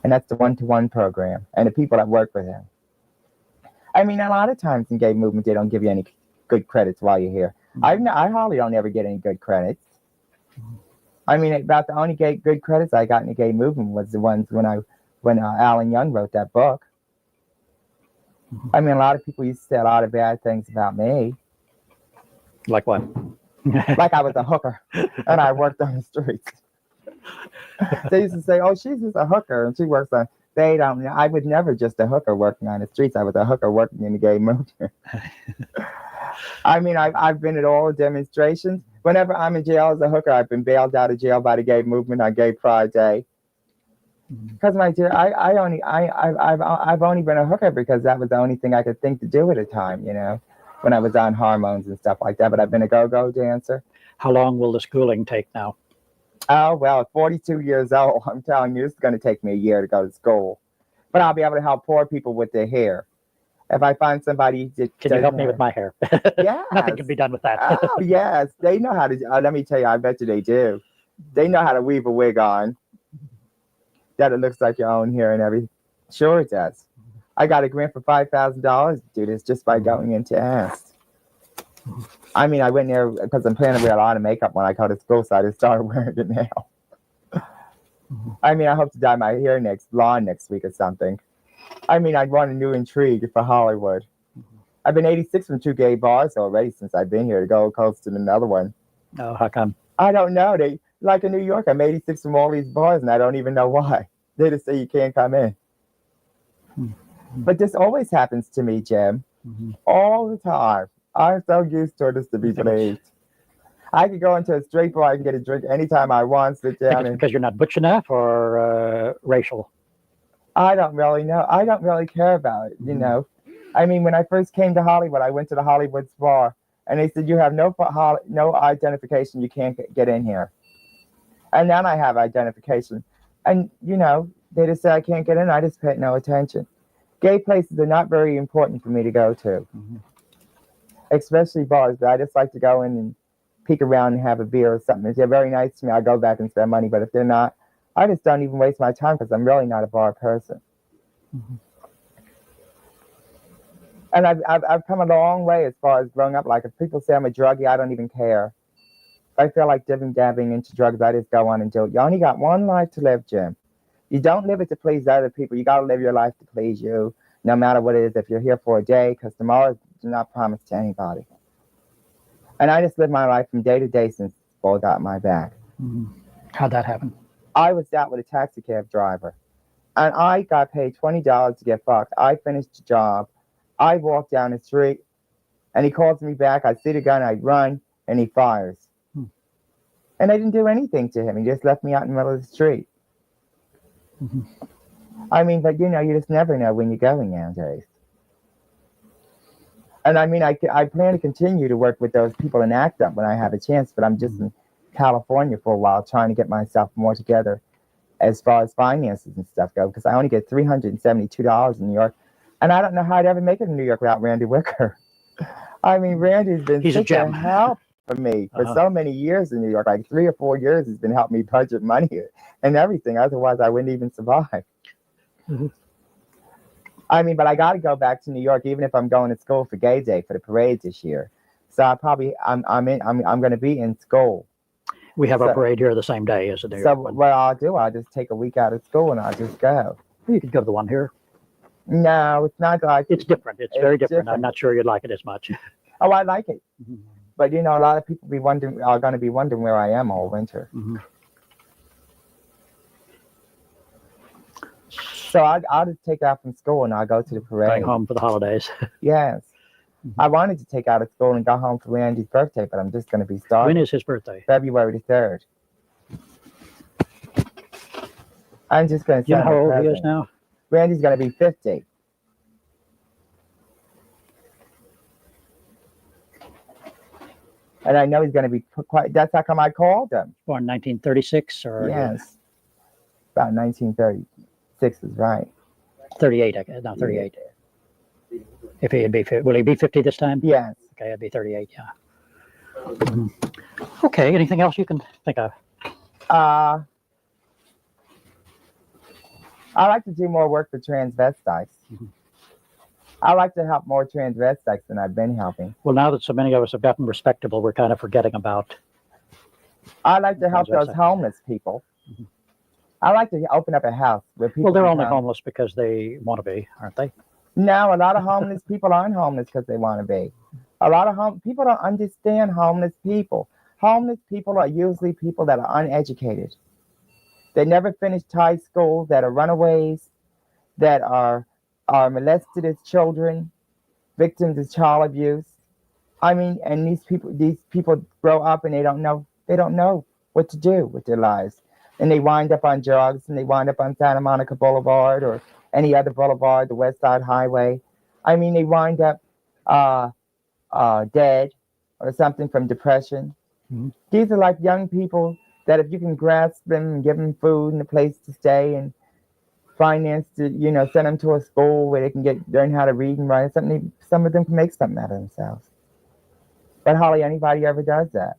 And that's the one-to-one program and the people that work with him. I mean, a lot of times in gay movement, they don't give you any good credits while you're here. I hardly don't ever get any good credits. I mean, about the only good credits I got in the gay movement was the ones when Alan Young wrote that book. I mean, a lot of people used to say a lot of bad things about me. Like what? Like I was a hooker and I worked on the streets. They used to say, oh, she's just a hooker and she works on, they don't know. I was never just a hooker working on the streets. I was a hooker working in the gay movement. I mean, I've been at all the demonstrations. Whenever I'm in jail as a hooker, I've been bailed out of jail by the gay movement on Gay Pride Day. Because my dear, I've only been a hooker because that was the only thing I could think to do at a time, you know, when I was on hormones and stuff like that. But I've been a go-go dancer. How long will the schooling take now? Oh, well, at 42 years old, I'm telling you, it's going to take me a year to go to school. But I'll be able to help poor people with their hair. If I find somebody that can you help me with my hair? Yeah. Nothing can be done with that. Oh, yes. They know how to, let me tell you, I bet you they do. They know how to weave a wig on that it looks like your own hair and everything. Sure it does. I got a grant for $5,000 to do this just by going into Ask. I mean, I went there because I'm planning to wear a lot of makeup when I go to school, so I just started wearing it now. I mean, I hope to dye my hair blonde next week or something. I mean, I'd want a new intrigue for Hollywood. I've been 86 from 2 gay bars already since I've been here, to Gold Coast and another one. Oh, how come? I don't know. They like in New York, I'm 86 from all these bars, and I don't even know why. They just say you can't come in. But this always happens to me, Jim. All the time. I'm so used to this to be believed. I could go into a straight bar, I can get a drink anytime I want, sit down. Because you're not butch enough or racial? I don't really know. I don't really care about it, you know. I mean, when I first came to Hollywood, I went to the Hollywood bar, and they said, you have no identification, you can't get in here. And then I have identification. And, you know, they just say I can't get in. I just paid no attention. Gay places are not very important for me to go to, especially bars. But I just like to go in and peek around and have a beer or something. If they're very nice to me, I go back and spend money. But if they're not, I just don't even waste my time because I'm really not a bar person. And I've come a long way as far as growing up. Like if people say I'm a druggie, I don't even care. If I feel like dabbing into drugs, I just go on and do it. You only got one life to live, Jim. You don't live it to please other people. You got to live your life to please you, no matter what it is. If you're here for a day, because tomorrow is not promised to anybody. And I just live my life from day to day since Paul got my back. How'd that happen? I was out with a taxi cab driver, and I got paid $20 to get fucked. I finished the job. I walked down the street, and he calls me back. I see the gun, I run, and he fires. And I didn't do anything to him. He just left me out in the middle of the street. I mean, but you know, you just never know when you're going nowadays. And I mean, I plan to continue to work with those people and act up when I have a chance, but I'm just in California for a while trying to get myself more together as far as finances and stuff go, because I only get $372 in New York. And I don't know how I'd ever make it in New York without Randy Wicker. I mean, Randy's been such a help for me for so many years in New York. Like 3 or 4 years, it's been helping me budget money and everything. Otherwise, I wouldn't even survive. I mean, but I got to go back to New York, even if I'm going to school for Gay Day for the parade this year. So I'm going to be in school. We have a parade here the same day as the New So York one. what I'll do, I'll just take a week out of school and I'll just go. You could go to the one here. No, it's not like it's different. It's very different. I'm not sure you'd like it as much. Oh, I like it. But you know, a lot of people are going to be wondering where I am all winter. So I'll just take out from school and I'll go to the parade. Going home for the holidays. Yes. I wanted to take out of school and go home for Randy's birthday, but I'm just going to be starting. When is his birthday? February the 3rd. I'm just going to. You know how old he is now? Randy's going to be 50. And I know he's going to be quite. That's how come I called him. Born 1936 or yes, about 1936 is right. 38. No, 38. If he'd be, will he be 50 this time? Yes. Okay, it'd be 38. Yeah. Okay. Anything else you can think of? I like to do more work for transvestites. I like to help more transvestites than I've been helping. Well, now that so many of us have gotten respectable, we're kind of forgetting about. I like to help those homeless people. I like to open up a house where people. Well, they're only homeless because they want to be, aren't they? No, a lot of homeless people aren't homeless because they want to be. A lot of people don't understand homeless people. Homeless people are usually people that are uneducated. They never finished high school, that are runaways, that are molested as children, victims of child abuse. I mean, and these people grow up and they don't know what to do with their lives. And they wind up on drugs and they wind up on Santa Monica Boulevard or any other boulevard, the West Side Highway. I mean, they wind up dead or something from depression. These are like young people that if you can grasp them and give them food and a place to stay and finance to, send them to a school where they can learn how to read and write, some of them can make something out of themselves. But hardly anybody ever does that.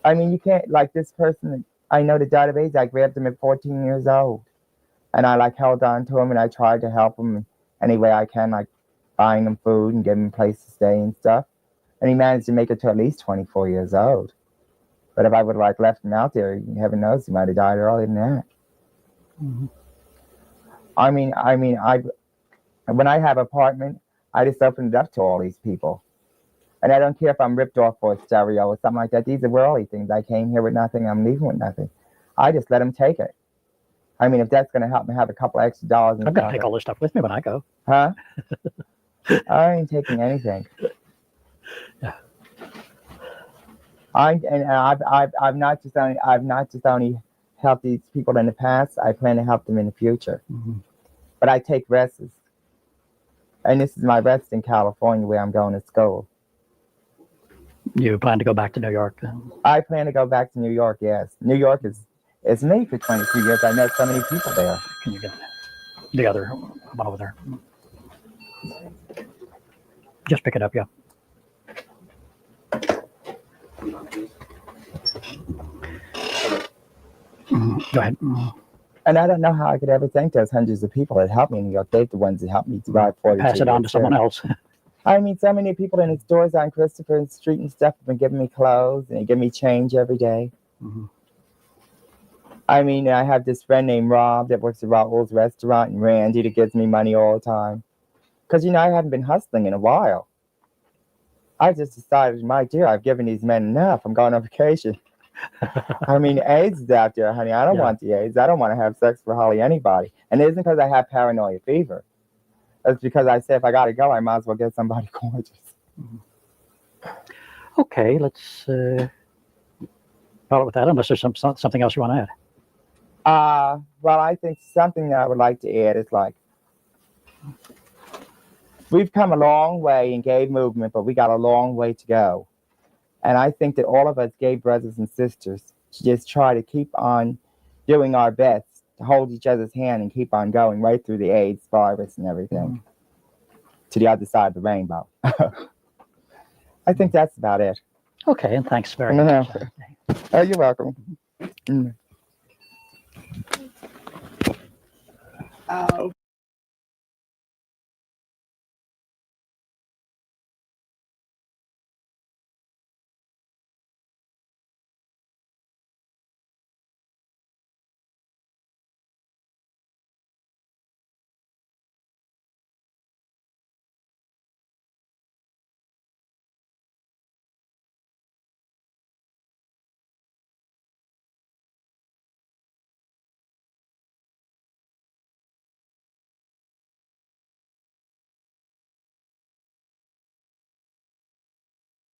I mean, you can't, like this person, I know that died of AIDS, I grabbed him at 14 years old. And I held on to him and I tried to help him any way I can, like buying him food and giving him a place to stay and stuff. And he managed to make it to at least 24 years old. But if I would have left him out there, heaven knows he might have died earlier than that. I mean, when I have an apartment, I just open it up to all these people. And I don't care if I'm ripped off for a stereo or something like that. These are worldly things. I came here with nothing. I'm leaving with nothing. I just let them take it. I mean, if that's going to help me have a couple extra dollars. I'm going to take all this stuff with me when I go. Huh? I ain't taking anything. Yeah. I've not just only helped these people in the past. I plan to help them in the future. But I take rests, and this is my rest in California where I'm going to school. You plan to go back to New York then? I plan to go back to New York. Yes, New York is me for 22 years. I met so many people there. Can you get the other one over there? Just pick it up, yeah. Go ahead. And I don't know how I could ever thank those hundreds of people that helped me in New York. They're the ones that helped me to ride 42 Pass it on to someone else. I mean, so many people in the stores on Christopher Street and stuff have been giving me clothes and they give me change every day. I mean, I have this friend named Rob that works at Raoul's restaurant and Randy that gives me money all the time. Because, I haven't been hustling in a while. I just decided, my dear, I've given these men enough. I'm going on vacation. I mean, AIDS is out there, honey. I don't want the AIDS. I don't want to have sex with hardly anybody. And it isn't because I have paranoia fever. It's because I say if I got to go, I might as well get somebody gorgeous. Okay, let's follow with that, unless there's something else you want to add. Well, I think something that I would like to add is we've come a long way in gay movement, but we got a long way to go. And I think that all of us gay brothers and sisters should just try to keep on doing our best to hold each other's hand and keep on going right through the AIDS virus and everything to the other side of the rainbow. I think that's about it. Okay, and thanks very much. Oh, you're welcome. Oh,